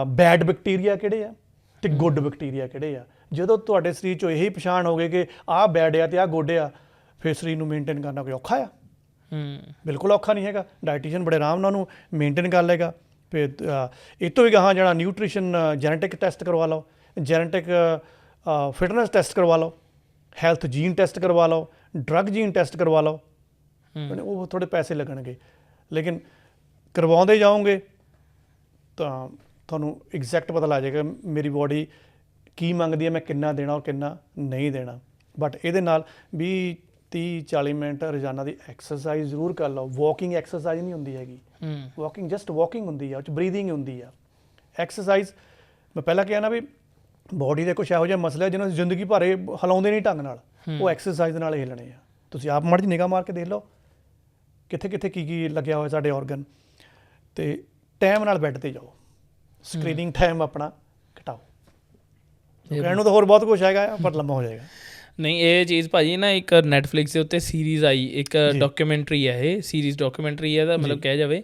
ਬੈਡ ਬੈਕਟੀਰੀਆ ਕਿਹੜੇ ਆ ਅਤੇ ਗੁੱਡ ਬੈਕਟੀਰੀਆ ਕਿਹੜੇ ਆ। ਜਦੋਂ ਤੁਹਾਡੇ ਸਰੀਰ 'ਚੋਂ ਇਹੀ ਪਛਾਣ ਹੋ ਗਈ ਕਿ ਆਹ ਬੈਡ ਆ ਅਤੇ ਆਹ ਗੁੱਡ ਆ, ਫਿਰ ਸਰੀਰ ਨੂੰ ਮੇਨਟੇਨ ਕਰਨਾ ਕੋਈ ਔਖਾ ਆ? ਬਿਲਕੁਲ ਔਖਾ ਨਹੀਂ ਹੈਗਾ। ਡਾਇਟੀਸ਼ੀਅਨ ਬੜੇ ਆਰਾਮ ਨਾਲ ਉਹਨੂੰ ਮੇਨਟੇਨ ਕਰ ਲਏਗਾ। ਫਿਰ ਇਹ ਤੋਂ ਵੀ ਗਾਹਾਂ ਜਿਹੜਾ ਨਿਊਟ੍ਰੀਸ਼ਨ ਜੈਨੇਟਿਕ ਟੈਸਟ ਕਰਵਾ ਲਓ, ਜੈਨੇਟਿਕ ਫਿਟਨੈਸ ਟੈਸਟ ਕਰਵਾ ਲਓ, ਹੈਲਥ ਜੀਨ ਟੈਸਟ ਕਰਵਾ ਲਓ, ਡਰੱਗ ਜੀਨ ਟੈਸਟ ਕਰਵਾ ਲਓ। ਉਹ ਥੋੜ੍ਹੇ ਪੈਸੇ ਲੱਗਣਗੇ, ਲੇਕਿਨ ਕਰਵਾਉਂਦੇ ਜਾਓਗੇ ਤਾਂ ਤੁਹਾਨੂੰ ਐਗਜ਼ੈਕਟ ਪਤਾ ਲੱਗ ਜਾਏਗਾ ਮੇਰੀ ਬੋਡੀ ਕੀ ਮੰਗਦੀ ਹੈ, ਮੈਂ ਕਿੰਨਾ ਦੇਣਾ ਔਰ ਕਿੰਨਾ ਨਹੀਂ ਦੇਣਾ। ਬਟ ਇਹਦੇ ਨਾਲ 20-30-40 ਮਿੰਟ ਰੋਜ਼ਾਨਾ ਦੀ ਐਕਸਰਸਾਈਜ਼ ਜ਼ਰੂਰ ਕਰ ਲਓ। ਵਾਕਿੰਗ ਐਕਸਰਸਾਈਜ਼ ਨਹੀਂ ਹੁੰਦੀ ਹੈਗੀ। ਵਾਕਿੰਗ ਜਸਟ ਵਾਕਿੰਗ ਹੁੰਦੀ ਆ, ਉਹ 'ਚ ਬਰੀਥਿੰਗ ਹੁੰਦੀ ਆ। ਐਕਸਰਸਾਈਜ਼ ਮੈਂ ਪਹਿਲਾਂ ਕਿਹਾ ਨਾ ਵੀ ਬੋਡੀ ਦੇ ਕੁਛ ਇਹੋ ਜਿਹੇ ਮਸਲੇ ਜਿਹਨਾਂ ਨੂੰ ਜ਼ਿੰਦਗੀ ਭਰ ਹਿਲਾਉਂਦੇ ਨਹੀਂ ਢੰਗ ਨਾਲ, ਉਹ ਐਕਸਰਸਾਈਜ਼ ਨਾਲ ਹਿੱਲਣੇ ਆ। ਤੁਸੀਂ ਆਪ ਮਾੜੀ ਜਿਹੀ ਨਿਗਾਹ ਮਾਰ ਕੇ ਦੇਖ ਲਓ ਕਿੱਥੇ ਕਿੱਥੇ ਕੀ ਲੱਗਿਆ ਹੋਇਆ ਸਾਡੇ ਔਰਗਨ। ਅਤੇ ਟਾਈਮ ਨਾਲ ਬੈੱਡ 'ਤੇ ਜਾਓ, ਸਕਰੀਨਿੰਗ ਟਾਈਮ ਆਪਣਾ ਘਟਾਓ। ਕਹਿਣ ਨੂੰ ਤਾਂ ਹੋਰ ਬਹੁਤ ਕੁਛ ਹੈਗਾ ਪਰ ਲੰਮਾ ਹੋ ਜਾਏਗਾ। ਨਹੀਂ, ਇਹ ਚੀਜ਼ ਭਾਜੀ ਨਾ ਇੱਕ ਨੈਟਫਲਿਕਸ ਦੇ ਉੱਤੇ ਸੀਰੀਜ਼ ਆਈ, ਇੱਕ ਡਾਕੂਮੈਂਟਰੀ ਹੈ, ਇਹ ਸੀਰੀਜ਼ ਡਾਕੂਮੈਂਟਰੀ ਹੈ ਤਾਂ ਮਤਲਬ ਕਹਿ ਜਾਵੇ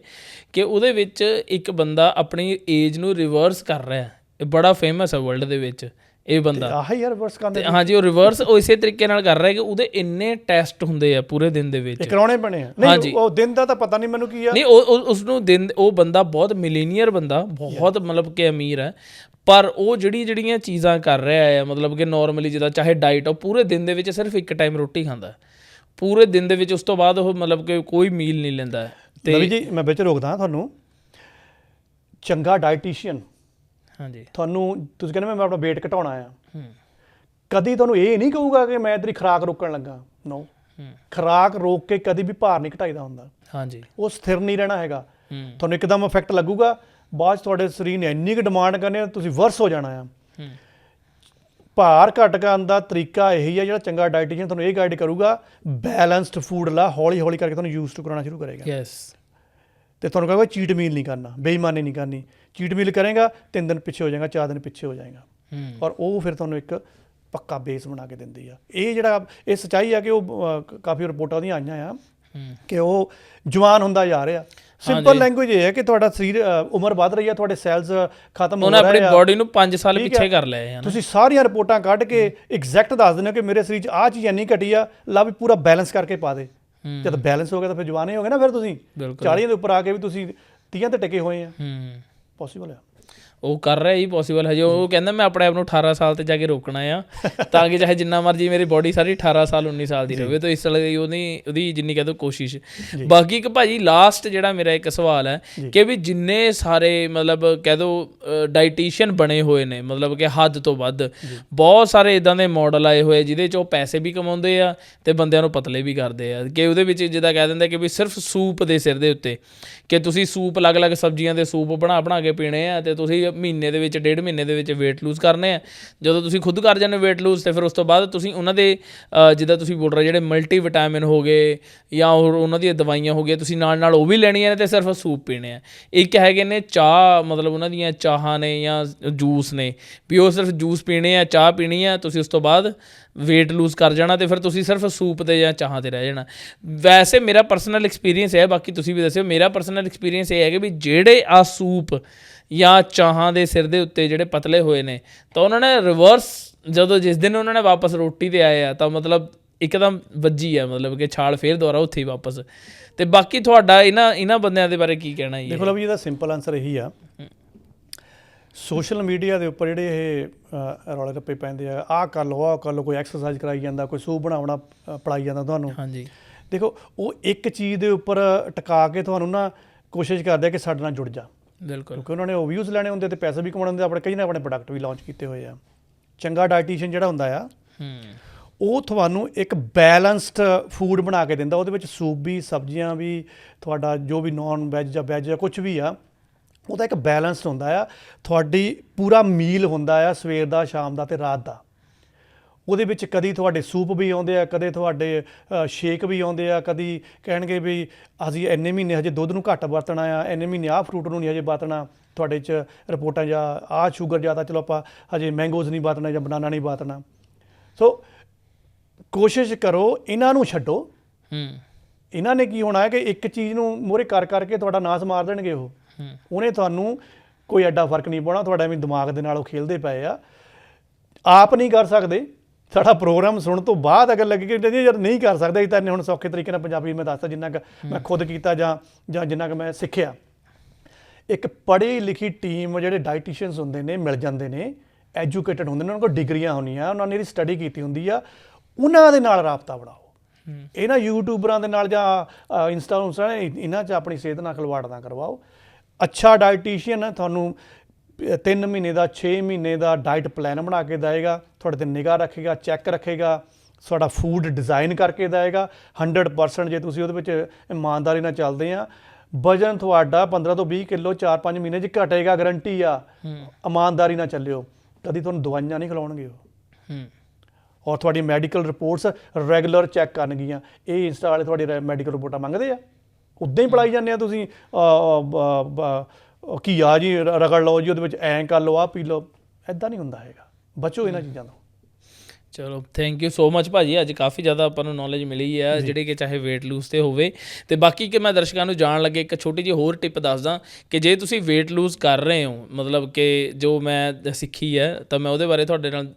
ਕਿ ਉਹਦੇ ਵਿੱਚ ਇੱਕ ਬੰਦਾ ਆਪਣੀ ਏਜ ਨੂੰ ਰਿਵਰਸ ਕਰ ਰਿਹਾ। ਇਹ ਬੜਾ ਫੇਮਸ ਹੈ ਵਰਲਡ ਦੇ ਵਿੱਚ ਇਹ ਬੰਦਾ। ਹਾਂਜੀ, ਉਹ ਰਿਵਰਸ ਉਹ ਇਸੇ ਤਰੀਕੇ ਨਾਲ ਕਰ ਰਿਹਾ ਕਿ ਉਹਦੇ ਇੰਨੇ ਟੈਸਟ ਹੁੰਦੇ ਆ ਪੂਰੇ ਦਿਨ ਦੇ ਵਿੱਚ, ਕਰਾਉਣੇ ਪੈਣੇ ਆ। ਨਹੀਂ, ਉਹ ਦਿਨ ਦਾ ਤਾਂ ਪਤਾ ਨਹੀਂ ਮੈਨੂੰ ਕੀ ਆ। ਨਹੀਂ, ਉਸਨੂੰ ਦਿਨ, ਉਹ ਬੰਦਾ ਬਹੁਤ ਮਿਲੀਨੀਅਰ ਬੰਦਾ, ਬਹੁਤ ਮਤਲਬ ਕਿ ਅਮੀਰ ਹੈ, ਪਰ ਉਹ ਜਿਹੜੀਆਂ ਚੀਜ਼ਾਂ ਕਰ ਰਿਹਾ ਹੈ ਮਤਲਬ ਕਿ ਨੋਰਮਲੀ ਜਿੱਦਾਂ ਚਾਹੇ ਡਾਈਟ, ਉਹ ਪੂਰੇ ਦਿਨ ਦੇ ਵਿੱਚ ਸਿਰਫ ਇੱਕ ਟਾਈਮ ਰੋਟੀ ਖਾਂਦਾ ਪੂਰੇ ਦਿਨ ਦੇ ਵਿੱਚ। ਉਸ ਤੋਂ ਬਾਅਦ ਉਹ ਮਤਲਬ ਕਿ ਕੋਈ ਮੀਲ ਨਹੀਂ ਲੈਂਦਾ। ਤੇ ਜੀ ਮੈਂ ਵਿੱਚ ਰੋਕਦਾ ਤੁਹਾਨੂੰ, ਚੰਗਾ ਡਾਇਟੀਸ਼ੀਅਨ ਹਾਂਜੀ ਤੁਹਾਨੂੰ, ਤੁਸੀਂ ਕਹਿੰਦੇ ਮੈਂ ਆਪਣਾ ਵੇਟ ਘਟਾਉਣਾ ਆ, ਕਦੀ ਤੁਹਾਨੂੰ ਇਹ ਨਹੀਂ ਕਹੂਗਾ ਕਿ ਮੈਂ ਤੇਰੀ ਖੁਰਾਕ ਰੋਕਣ ਲੱਗਾ। ਨੋ, ਖੁਰਾਕ ਰੋਕ ਕੇ ਕਦੀ ਵੀ ਭਾਰ ਨਹੀਂ ਘਟਾਈਦਾ ਹੁੰਦਾ। ਹਾਂਜੀ, ਉਹ ਸਥਿਰ ਨਹੀਂ ਰਹਿਣਾ ਹੈਗਾ। ਤੁਹਾਨੂੰ ਇੱਕਦਮ ਇਫੈਕਟ ਲੱਗੂਗਾ, ਬਾਅਦ 'ਚ ਤੁਹਾਡੇ ਸਰੀਰ ਨੇ ਇੰਨੀ ਕੁ ਡਿਮਾਂਡ ਕਰਨੀ, ਤੁਸੀਂ ਵਰਸ ਹੋ ਜਾਣਾ ਆ। ਭਾਰ ਘੱਟ ਕਰਨ ਦਾ ਤਰੀਕਾ ਇਹੀ ਹੈ, ਜਿਹੜਾ ਚੰਗਾ ਡਾਇਟੀਸ਼ੀਅਨ ਤੁਹਾਨੂੰ ਇਹ ਗਾਈਡ ਕਰੂਗਾ, ਬੈਲੈਂਸਡ ਫੂਡ ਲਾ, ਹੌਲੀ ਹੌਲੀ ਕਰਕੇ ਤੁਹਾਨੂੰ ਯੂਜ਼ ਟੂ ਕਰਾਉਣਾ ਸ਼ੁਰੂ ਕਰੇਗਾ। ਯੈਸ, ਅਤੇ ਤੁਹਾਨੂੰ ਕਹੇਗਾ ਚੀਟ ਮੀਲ ਨਹੀਂ ਕਰਨਾ, ਬੇਈਮਾਨੀ ਨਹੀਂ ਕਰਨੀ। ਚੀਟ ਮੀਲ ਕਰੇਗਾ 3 ਦਿਨ ਪਿੱਛੇ ਹੋ ਜਾਏਗਾ, 4 ਦਿਨ ਪਿੱਛੇ ਹੋ ਜਾਏਗਾ, ਔਰ ਉਹ ਫਿਰ ਤੁਹਾਨੂੰ ਇੱਕ ਪੱਕਾ ਬੇਸ ਬਣਾ ਕੇ ਦਿੰਦੀ ਆ। ਇਹ ਜਿਹੜਾ ਇਹ ਸੱਚਾਈ ਆ ਕਿ ਉਹ ਕਾਫੀ ਰਿਪੋਰਟਾਂ ਉਹਦੀਆਂ ਆਈਆਂ ਆ ਕਿ ਉਹ ਜਵਾਨ ਹੁੰਦਾ ਜਾ ਰਿਹਾ। ਸਿੰਪਲ ਲੈਂਗੁਏਜ ਇਹ ਹੈ ਕਿ ਤੁਹਾਡਾ ਸਰੀਰ ਉਮਰ ਵੱਧ ਰਹੀ ਹੈ, ਤੁਹਾਡੇ ਸੈਲਸ ਖਤਮ ਹੋ ਰਹੇ ਆ। ਆਪਣੀ ਬੋਡੀ ਨੂੰ 5 ਸਾਲ ਪਿੱਛੇ ਕਰ ਲਿਆ। ਤੁਸੀਂ ਸਾਰੀਆਂ ਰਿਪੋਰਟਾਂ ਕੱਢ ਕੇ ਐਗਜ਼ੈਕਟ ਦੱਸ ਦਿੰਦੇ ਹੋ ਕਿ ਮੇਰੇ ਸਰੀਰ 'ਚ ਆਹ ਚੀਜ਼ ਇੰਨੀ ਘਟੀ ਆ, ਲਾ ਵੀ ਪੂਰਾ ਬੈਲੈਂਸ ਕਰਕੇ ਪਾ ਦੇ। ਜਦ ਬੈਲੈਂਸ ਹੋ ਗਿਆ ਤਾਂ ਫਿਰ ਜਵਾਨ ਹੀ ਹੋ ਗਏ ਨਾ। ਫਿਰ ਤੁਸੀਂ 40 ਦੇ ਉੱਪਰ ਆ ਕੇ ਵੀ ਤੁਸੀਂ 30 ਤੇ ਟਿਕੇ ਹੋਏ ਆ। ਪੋਸੀਬਲ ਆ, ਉਹ ਕਰ ਰਿਹਾ ਹੀ ਪੋਸੀਬਲ ਹਜੇ। ਉਹ ਕਹਿੰਦਾ ਮੈਂ ਆਪਣੇ ਆਪ ਨੂੰ 18 ਸਾਲ ਤੇ ਜਾ ਕੇ ਰੋਕਣਾ ਆ, ਤਾਂ ਕਿ ਚਾਹੇ ਜਿੰਨਾ ਮਰਜੀ ਮੇਰੀ ਬੋਡੀ ਸਾਰੀ 18 ਸਾਲ 19 ਸਾਲ ਦੀ ਰਹੇ। ਤਾਂ ਇਸ ਲਈ ਉਹਦੀ ਜਿੰਨੀ ਕਹਿ ਦਿਓ ਕੋਸ਼ਿਸ਼। ਬਾਕੀ ਇੱਕ ਭਾਜੀ ਲਾਸਟ ਜਿਹੜਾ ਮੇਰਾ ਇੱਕ ਸਵਾਲ ਹੈ ਕਿ ਵੀ ਜਿੰਨੇ ਸਾਰੇ ਮਤਲਬ ਕਹਿ ਦਿਓ ਡਾਈਟੀਸ਼ੀਅਨ ਬਣੇ ਹੋਏ ਨੇ, ਮਤਲਬ ਕਿ ਹੱਦ ਤੋਂ ਵੱਧ ਬਹੁਤ ਸਾਰੇ ਇੱਦਾਂ ਦੇ ਮਾਡਲ ਆਏ ਹੋਏ ਜਿਹਦੇ 'ਚ ਉਹ ਪੈਸੇ ਵੀ ਕਮਾਉਂਦੇ ਆ ਅਤੇ ਬੰਦਿਆਂ ਨੂੰ ਪਤਲੇ ਵੀ ਕਰਦੇ ਆ। ਕਿ ਉਹਦੇ ਵਿੱਚ ਜਿੱਦਾਂ ਕਹਿ ਦਿੰਦੇ ਕਿ ਵੀ ਸਿਰਫ ਸੂਪ ਦੇ ਸਿਰ ਦੇ ਉੱਤੇ ਕਿ ਤੁਸੀਂ ਸੂਪ ਅਲੱਗ-ਅਲੱਗ ਸਬਜ਼ੀਆਂ ਦੇ ਸੂਪ ਬਣਾ ਕੇ ਪੀਣੇ ਆ ਅਤੇ ਤੁਸੀਂ ਮਹੀਨੇ ਦੇ ਵਿੱਚ 1.5 ਮਹੀਨੇ ਦੇ ਵਿੱਚ weight lose ਕਰਨੇ ਆ। ਜਦੋਂ ਤੁਸੀਂ ਖੁਦ ਕਰ ਜਾਂਦੇ weight lose ਤੇ ਫਿਰ ਉਸ ਤੋਂ ਬਾਅਦ ਤੁਸੀਂ ਉਹਨਾਂ ਦੇ ਜਿੱਦਾਂ ਤੁਸੀਂ ਬੋਲ ਰਹੇ ਜਿਹੜੇ ਮਲਟੀ ਵਿਟਾਮਿਨ ਹੋ ਗਏ ਜਾਂ ਹੋਰ ਉਹਨਾਂ ਦੀਆਂ ਦਵਾਈਆਂ ਹੋ ਗਈਆਂ ਤੁਸੀਂ ਨਾਲ ਉਹ ਵੀ ਲੈਣੀਆਂ ਨੇ ਅਤੇ ਸਿਰਫ ਸੂਪ ਪੀਣੇ ਆ। ਇੱਕ ਹੈਗੇ ਨੇ ਚਾਹ, ਮਤਲਬ ਉਹਨਾਂ ਦੀਆਂ ਚਾਹਾਂ ਨੇ ਜਾਂ ਜੂਸ ਨੇ ਵੀ ਉਹ ਸਿਰਫ ਜੂਸ ਪੀਣੇ ਆ, ਚਾਹ ਪੀਣੀ ਆ, ਤੁਸੀਂ ਉਸ ਤੋਂ ਬਾਅਦ weight lose ਕਰ ਜਾਣਾ ਅਤੇ ਫਿਰ ਤੁਸੀਂ ਸਿਰਫ ਸੂਪ 'ਤੇ ਜਾਂ ਚਾਹਾਂ 'ਤੇ ਰਹਿ ਜਾਣਾ। ਵੈਸੇ ਮੇਰਾ ਪਰਸਨਲ ਐਕਸਪੀਰੀਅੰਸ ਹੈ, ਬਾਕੀ ਤੁਸੀਂ ਵੀ ਦੱਸਿਓ। ਮੇਰਾ ਪਰਸਨਲ ਐਕਸਪੀਰੀਅੰਸ ਇਹ ਹੈ ਕਿ ਵੀ ਜਿਹੜੇ ਆ ਸੂਪ ਜਾਂ ਚਾਹਾਂ ਦੇ ਸਿਰ ਦੇ ਉੱਤੇ ਜਿਹੜੇ ਪਤਲੇ ਹੋਏ ਨੇ ਤਾਂ ਉਹਨਾਂ ਨੇ ਰਿਵਰਸ ਜਦੋਂ ਜਿਸ ਦਿਨ ਉਹਨਾਂ ਨੇ ਵਾਪਸ ਰੋਟੀ 'ਤੇ ਆਏ ਆ ਤਾਂ ਮਤਲਬ ਇੱਕਦਮ ਵੱਜੀ ਆ, ਮਤਲਬ ਕਿ ਛਾਲ ਫੇਰ ਦੁਬਾਰਾ ਉੱਥੇ ਹੀ ਵਾਪਸ। ਅਤੇ ਬਾਕੀ ਤੁਹਾਡਾ ਇਹਨਾਂ ਬੰਦਿਆਂ ਦੇ ਬਾਰੇ ਕੀ ਕਹਿਣਾ ਜੀ? ਦੇਖੋ ਲਓ ਜੀ, ਇਹਦਾ ਸਿੰਪਲ ਆਨਸਰ ਇਹੀ ਆ, ਸੋਸ਼ਲ ਮੀਡੀਆ ਦੇ ਉੱਪਰ ਜਿਹੜੇ ਇਹ ਰੌਲੇ ਰੱਪੇ ਪੈਂਦੇ ਆ, ਆਹ ਕਰ ਲਓ, ਆਹ ਕਰ ਲਓ, ਕੋਈ ਐਕਸਰਸਾਈਜ਼ ਕਰਾਈ ਜਾਂਦਾ, ਕੋਈ ਸੂਪ ਬਣਾਉਣਾ ਪੜਾਈ ਜਾਂਦਾ ਤੁਹਾਨੂੰ। ਹਾਂਜੀ, ਦੇਖੋ ਉਹ ਇੱਕ ਚੀਜ਼ ਦੇ ਉੱਪਰ ਟਿਕਾ ਕੇ ਤੁਹਾਨੂੰ ਨਾ ਕੋਸ਼ਿਸ਼ ਕਰਦੇ ਆ ਕਿ ਸਾਡੇ ਨਾਲ ਜੁੜ ਜਾ। ਬਿਲਕੁਲ, ਕਿਉਂਕਿ ਉਹਨਾਂ ਨੇ ਉਹ ਵਿਊਜ਼ ਲੈਣੇ ਹੁੰਦੇ ਅਤੇ ਪੈਸੇ ਵੀ ਕਮਾਉਣੇ ਹੁੰਦੇ, ਆਪਣੇ ਕਈ ਨਾ ਆਪਣੇ ਪ੍ਰੋਡਕਟ ਵੀ ਲਾਂਚ ਕੀਤੇ ਹੋਏ ਆ। ਚੰਗਾ ਡਾਇਟੀਸ਼ੀਅਨ ਜਿਹੜਾ ਹੁੰਦਾ ਆ ਉਹ ਤੁਹਾਨੂੰ ਇੱਕ ਬੈਲੈਂਸਡ ਫੂਡ ਬਣਾ ਕੇ ਦਿੰਦਾ। ਉਹਦੇ ਵਿੱਚ ਸੂਪ ਵੀ, ਸਬਜ਼ੀਆਂ ਵੀ, ਤੁਹਾਡਾ ਜੋ ਵੀ ਨੌਨ ਵੈਜ ਜਾਂ ਵੈਜ ਜਾਂ ਕੁਛ ਵੀ ਆ, ਉਹਦਾ ਇੱਕ ਬੈਲੈਂਸਡ ਹੁੰਦਾ ਆ। ਤੁਹਾਡੀ ਪੂਰਾ ਮੀਲ ਹੁੰਦਾ ਆ ਸਵੇਰ ਦਾ, ਸ਼ਾਮ ਦਾ ਅਤੇ ਰਾਤ ਦਾ। ਉਹਦੇ ਵਿੱਚ ਕਦੀ ਤੁਹਾਡੇ ਸੂਪ ਵੀ ਆਉਂਦੇ ਆ, ਕਦੇ ਤੁਹਾਡੇ ਸ਼ੇਕ ਵੀ ਆਉਂਦੇ ਆ, ਕਦੀ ਕਹਿਣਗੇ ਵੀ ਅਸੀਂ ਇੰਨੇ ਮਹੀਨੇ ਹਜੇ ਦੁੱਧ ਨੂੰ ਘੱਟ ਵਰਤਣਾ ਆ, ਇੰਨੇ ਮਹੀਨੇ ਆਹ ਫਰੂਟ ਨੂੰ ਨਹੀਂ ਹਜੇ ਵਰਤਣਾ, ਤੁਹਾਡੇ 'ਚ ਰਿਪੋਰਟਾਂ ਜਾਂ ਆਹ ਸ਼ੂਗਰ ਜ਼ਿਆਦਾ, ਚਲੋ ਆਪਾਂ ਹਜੇ ਮੈਂਗੋਜ਼ ਨਹੀਂ ਵਰਤਣਾ ਜਾਂ ਬਨਾਨਾ ਨਹੀਂ ਵਰਤਣਾ। ਸੋ ਕੋਸ਼ਿਸ਼ ਕਰੋ ਇਹਨਾਂ ਨੂੰ ਛੱਡੋ। ਇਹਨਾਂ ਨੇ ਕੀ ਹੋਣਾ ਹੈ ਕਿ ਇੱਕ ਚੀਜ਼ ਨੂੰ ਮੂਹਰੇ ਕਰ ਕਰਕੇ ਤੁਹਾਡਾ ਨਾਸ ਮਾਰ ਦੇਣਗੇ। ਉਹਨੇ ਤੁਹਾਨੂੰ ਕੋਈ ਐਡਾ ਫਰਕ ਨਹੀਂ ਪਾਉਣਾ। ਤੁਹਾਡਾ ਐਵੇਂ ਦਿਮਾਗ ਦੇ ਨਾਲ ਉਹ ਖੇਲਦੇ ਪਏ ਆ। ਆਪ ਨਹੀਂ ਕਰ ਸਕਦੇ, ਸਾਡਾ ਪ੍ਰੋਗਰਾਮ ਸੁਣਨ ਤੋਂ ਬਾਅਦ ਅਗਰ ਲੱਗੇ ਕਿ ਯਾਰ ਨਹੀਂ ਕਰ ਸਕਦੇ ਤਾਂ ਇਹਨੇ ਹੁਣ ਸੌਖੇ ਤਰੀਕੇ ਨਾਲ ਪੰਜਾਬੀ ਮੈਂ ਦੱਸਦਾ ਜਿੰਨਾ ਕੁ ਮੈਂ ਖੁਦ ਕੀਤਾ ਜਾਂ ਜਿੰਨਾ ਕੁ ਮੈਂ ਸਿੱਖਿਆ। ਇੱਕ ਪੜ੍ਹੀ ਲਿਖੀ ਟੀਮ ਜਿਹੜੇ ਡਾਇਟੀਸ਼ੀਅਨਸ ਹੁੰਦੇ ਨੇ ਮਿਲ ਜਾਂਦੇ ਨੇ, ਐਜੂਕੇਟਡ ਹੁੰਦੇ ਨੇ, ਉਹਨਾਂ ਕੋਲ ਡਿਗਰੀਆਂ ਹੁੰਦੀਆਂ, ਉਹਨਾਂ ਨੇ ਇਹਦੀ ਸਟੱਡੀ ਕੀਤੀ ਹੁੰਦੀ ਆ। ਉਹਨਾਂ ਦੇ ਨਾਲ ਰਾਬਤਾ ਬਣਾਓ। ਇਹਨਾਂ ਯੂਟਿਊਬਰਾਂ ਦੇ ਨਾਲ ਜਾਂ ਇੰਸਟਾ ਇਹਨਾਂ 'ਚ ਆਪਣੀ ਸਿਹਤ ਨਾਲ ਖਿਲਵਾੜ ਨਾ ਕਰਵਾਓ। ਅੱਛਾ ਡਾਇਟੀਸ਼ੀਅਨ ਤੁਹਾਨੂੰ 3 ਮਹੀਨੇ ਦਾ 6 ਮਹੀਨੇ ਦਾ ਡਾਈਟ ਪਲਾਨ ਬਣਾ ਕੇ ਦੇਵੇਗਾ, ਤੁਹਾਡੇ 'ਤੇ ਨਿਗਾਹ ਰੱਖੇਗਾ, ਚੈੱਕ ਰੱਖੇਗਾ, ਤੁਹਾਡਾ ਫੂਡ ਡਿਜ਼ਾਈਨ ਕਰਕੇ ਦੇਵੇਗਾ 100%। ਜੇ ਤੁਸੀਂ ਉਹਦੇ ਵਿੱਚ ਇਮਾਨਦਾਰੀ ਨਾਲ ਚੱਲਦੇ ਆ, ਵਜ਼ਨ ਤੁਹਾਡਾ 15 ਤੋਂ 20 ਕਿਲੋ 4-5 ਮਹੀਨੇ 'ਚ ਘਟੇਗਾ, ਗਰੰਟੀ ਆ। ਇਮਾਨਦਾਰੀ ਨਾਲ ਚੱਲਿਓ, ਕਦੀ ਤੁਹਾਨੂੰ ਦਵਾਈਆਂ ਨਹੀਂ ਖਿਲਾਉਣਗੇ ਉਹ। ਔਰ ਤੁਹਾਡੀ ਮੈਡੀਕਲ ਰਿਪੋਰਟਸ ਰੈਗੂਲਰ ਚੈੱਕ ਕਰਨਗੀਆਂ। ਇਹ ਇੰਸਟਾ ਵਾਲੇ ਤੁਹਾਡੀ ਮੈਡੀਕਲ ਰਿਪੋਰਟਾਂ ਮੰਗਦੇ ਆ, ਉੱਦਾਂ ਹੀ ਪੜਾਈ ਜਾਂਦੇ ਆ ਤੁਸੀਂ। ਕੀ ਆ ਜੀ ਰਗੜ ਲਓ ਜੀ, ਉਹਦੇ ਵਿੱਚ ਐਂ ਕਰ ਲਓ, ਆਹ ਪੀ ਲਓ, ਇੱਦਾਂ ਨਹੀਂ ਹੁੰਦਾ ਹੈਗਾ। ਬਚੋ ਇਹਨਾਂ ਚੀਜ਼ਾਂ ਤੋਂ। ਚਲੋ ਥੈਂਕ ਯੂ ਸੋ ਮਚ ਭਾਜੀ। ਅੱਜ ਕਾਫੀ ਜ਼ਿਆਦਾ ਆਪਾਂ ਨੂੰ ਨੌਲੇਜ ਮਿਲੀ ਹੈ, ਜਿਹੜੀ ਕਿ ਚਾਹੇ weight lose 'ਤੇ ਹੋਵੇ। ਅਤੇ ਬਾਕੀ ਕਿ ਮੈਂ ਦਰਸ਼ਕਾਂ ਨੂੰ ਜਾਣ ਲੱਗੇ ਇੱਕ ਛੋਟੀ ਜਿਹੀ ਹੋਰ ਟਿਪ ਦੱਸਦਾ ਕਿ ਜੇ ਤੁਸੀਂ weight lose ਕਰ ਰਹੇ ਹੋ, ਮਤਲਬ ਕਿ ਜੋ ਮੈਂ ਸਿੱਖੀ ਹੈ ਤਾਂ ਮੈਂ ਉਹਦੇ ਬਾਰੇ ਤੁਹਾਡੇ ਨਾਲ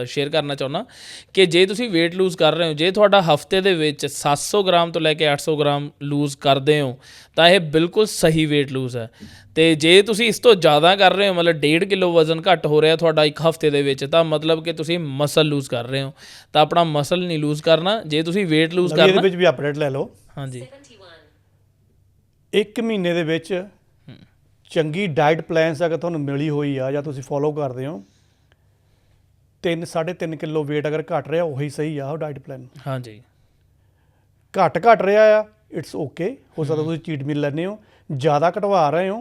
ਸ਼ੇਅਰ ਕਰਨਾ ਚਾਹੁੰਦਾ ਕਿ ਜੇ ਤੁਸੀਂ weight lose ਕਰ ਰਹੇ ਹੋ, ਜੇ ਤੁਹਾਡਾ ਹਫਤੇ ਦੇ ਵਿੱਚ 700 ਗ੍ਰਾਮ ਤੋਂ ਲੈ ਕੇ 800 ਗ੍ਰਾਮ ਲੂਜ਼ ਕਰਦੇ ਹੋ ਤਾਂ ਇਹ ਬਿਲਕੁਲ ਸਹੀ weight lose ਹੈ। ਅਤੇ ਜੇ ਤੁਸੀਂ ਇਸ ਤੋਂ ਜ਼ਿਆਦਾ ਕਰ ਰਹੇ ਹੋ, ਮਤਲਬ 1.5 ਕਿਲੋ ਵਜ਼ਨ ਘੱਟ ਹੋ ਰਿਹਾ ਤੁਹਾਡਾ ਇੱਕ ਹਫ਼ਤੇ ਦੇ ਵਿੱਚ, ਤਾਂ ਮਤਲਬ ਕਿ ਤੁਸੀਂ ਮਸਲ ਲੂਜ਼ ਕਰ ਰਹੇ ਹੋ। ਤਾਂ ਆਪਣਾ ਮਸਲ ਨਹੀਂ ਲੂਜ਼ ਕਰਨਾ। ਜੇ ਤੁਸੀਂ weight lose ਕਰਨਾ, ਇਹਦੇ ਵਿੱਚ ਵੀ ਅਪਡੇਟ ਲੈ ਲਓ। ਹਾਂਜੀ, 1 ਮਹੀਨੇ ਦੇ ਵਿੱਚ ਚੰਗੀ ਡਾਈਟ ਪਲਾਨਸ ਅਗਰ ਤੁਹਾਨੂੰ ਮਿਲੀ ਹੋਈ ਆ ਜਾਂ ਤੁਸੀਂ ਫੋਲੋ ਕਰਦੇ ਹੋ, 3-3.5 ਕਿਲੋ weight ਅਗਰ ਘਟ ਰਿਹਾ, ਉਹੀ ਸਹੀ ਆ ਉਹ ਡਾਈਟ ਪਲਾਨ। ਹਾਂਜੀ, ਘਟ ਰਿਹਾ ਆ, ਇਟਸ ਓਕੇ। ਹੋ ਸਕਦਾ ਤੁਸੀਂ ਚੀਟ ਮੀਲ ਲੈਂਦੇ ਹੋ, ਜ਼ਿਆਦਾ ਘਟਵਾ ਰਹੇ ਹੋ,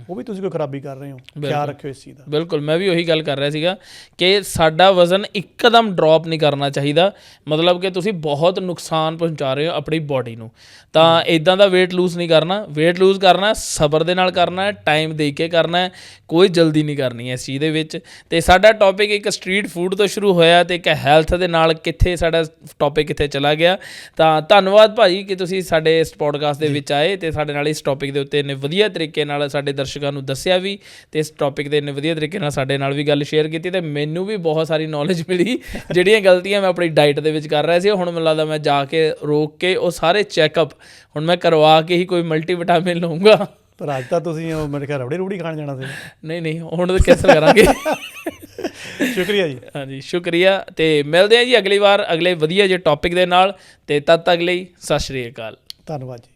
ਉਹ ਵੀ ਤੁਸੀਂ ਕੋਈ ਖਰਾਬੀ ਕਰ ਰਹੇ ਹੋ। ਖਿਆਲ ਰੱਖਿਓ ਇਸ ਚੀਜ਼ ਦਾ। ਬਿਲਕੁਲ, ਮੈਂ ਵੀ ਉਹੀ ਗੱਲ ਕਰ ਰਿਹਾ ਸੀਗਾ ਕਿ ਸਾਡਾ ਵਜ਼ਨ ਇੱਕਦਮ ਡਰੋਪ ਨਹੀਂ ਕਰਨਾ ਚਾਹੀਦਾ। ਮਤਲਬ ਕਿ ਤੁਸੀਂ ਬਹੁਤ ਨੁਕਸਾਨ ਪਹੁੰਚਾ ਰਹੇ ਹੋ ਆਪਣੀ ਬੋਡੀ ਨੂੰ। ਤਾਂ ਇੱਦਾਂ ਦਾ weight lose ਨਹੀਂ ਕਰਨਾ। weight lose ਕਰਨਾ ਸਬਰ ਦੇ ਨਾਲ ਕਰਨਾ, ਟਾਈਮ ਦੇ ਕੇ ਕਰਨਾ, ਕੋਈ ਜਲਦੀ ਨਹੀਂ ਕਰਨੀ ਇਸ ਚੀਜ਼ ਦੇ ਵਿੱਚ। ਅਤੇ ਸਾਡਾ ਟੌਪਿਕ ਇੱਕ ਸਟਰੀਟ ਫੂਡ ਤੋਂ ਸ਼ੁਰੂ ਹੋਇਆ ਅਤੇ ਇੱਕ ਹੈਲਥ ਦੇ ਨਾਲ ਕਿੱਥੇ ਸਾਡਾ ਟੌਪਿਕ ਕਿੱਥੇ ਚਲਾ ਗਿਆ। ਤਾਂ ਧੰਨਵਾਦ ਭਾਜੀ ਕਿ ਤੁਸੀਂ ਸਾਡੇ ਇਸ ਪੋਡਕਾਸਟ ਦੇ ਵਿੱਚ ਆਏ ਅਤੇ ਸਾਡੇ ਨਾਲ ਇਸ ਟੌਪਿਕ ਦੇ ਉੱਤੇ ਇੰਨੇ ਵਧੀਆ ਤਰੀਕੇ ਨਾਲ ਸਾਡੇ ਦਰਸ਼ਕਾਂ ਨੂੰ ਦੱਸਿਆ ਵੀ, ਅਤੇ ਇਸ ਟੌਪਿਕ 'ਤੇ ਇੰਨੇ ਵਧੀਆ ਤਰੀਕੇ ਨਾਲ ਸਾਡੇ ਨਾਲ ਵੀ ਗੱਲ ਸ਼ੇਅਰ ਕੀਤੀ। ਅਤੇ ਮੈਨੂੰ ਵੀ ਬਹੁਤ ਸਾਰੀ ਨੌਲੇਜ ਮਿਲੀ। ਜਿਹੜੀਆਂ ਗਲਤੀਆਂ ਮੈਂ ਆਪਣੀ ਡਾਈਟ ਦੇ ਵਿੱਚ ਕਰ ਰਿਹਾ ਸੀ, ਹੁਣ ਮੈਨੂੰ ਲੱਗਦਾ ਮੈਂ ਜਾ ਕੇ ਰੋਕ ਕੇ ਉਹ ਸਾਰੇ ਚੈੱਕਅਪ ਹੁਣ ਮੈਂ ਕਰਵਾ ਕੇ ਹੀ ਕੋਈ ਮਲਟੀਵਿਟਾਮਿਨ ਲਊਂਗਾ। ਪਰ ਅੱਜ ਤਾਂ ਤੁਸੀਂ ਉਹ ਮੇਰੇ ਘਰ ਰੋੜੀ ਖਾਣ ਜਾਣਾ ਸੀ। ਨਹੀਂ ਹੁਣ ਤਾਂ ਕੈਂਸਲ ਕਰਾਂਗੇ। ਸ਼ੁਕਰੀਆ ਜੀ। ਹਾਂਜੀ ਸ਼ੁਕਰੀਆ। ਅਤੇ ਮਿਲਦੇ ਹਾਂ ਜੀ ਅਗਲੀ ਵਾਰ ਅਗਲੇ ਵਧੀਆ ਜਿਹੇ ਟੌਪਿਕ ਦੇ ਨਾਲ। ਅਤੇ ਤਦ ਤੱਕ ਲਈ ਸਤਿ ਸ਼੍ਰੀ ਅਕਾਲ। ਧੰਨਵਾਦ ਜੀ।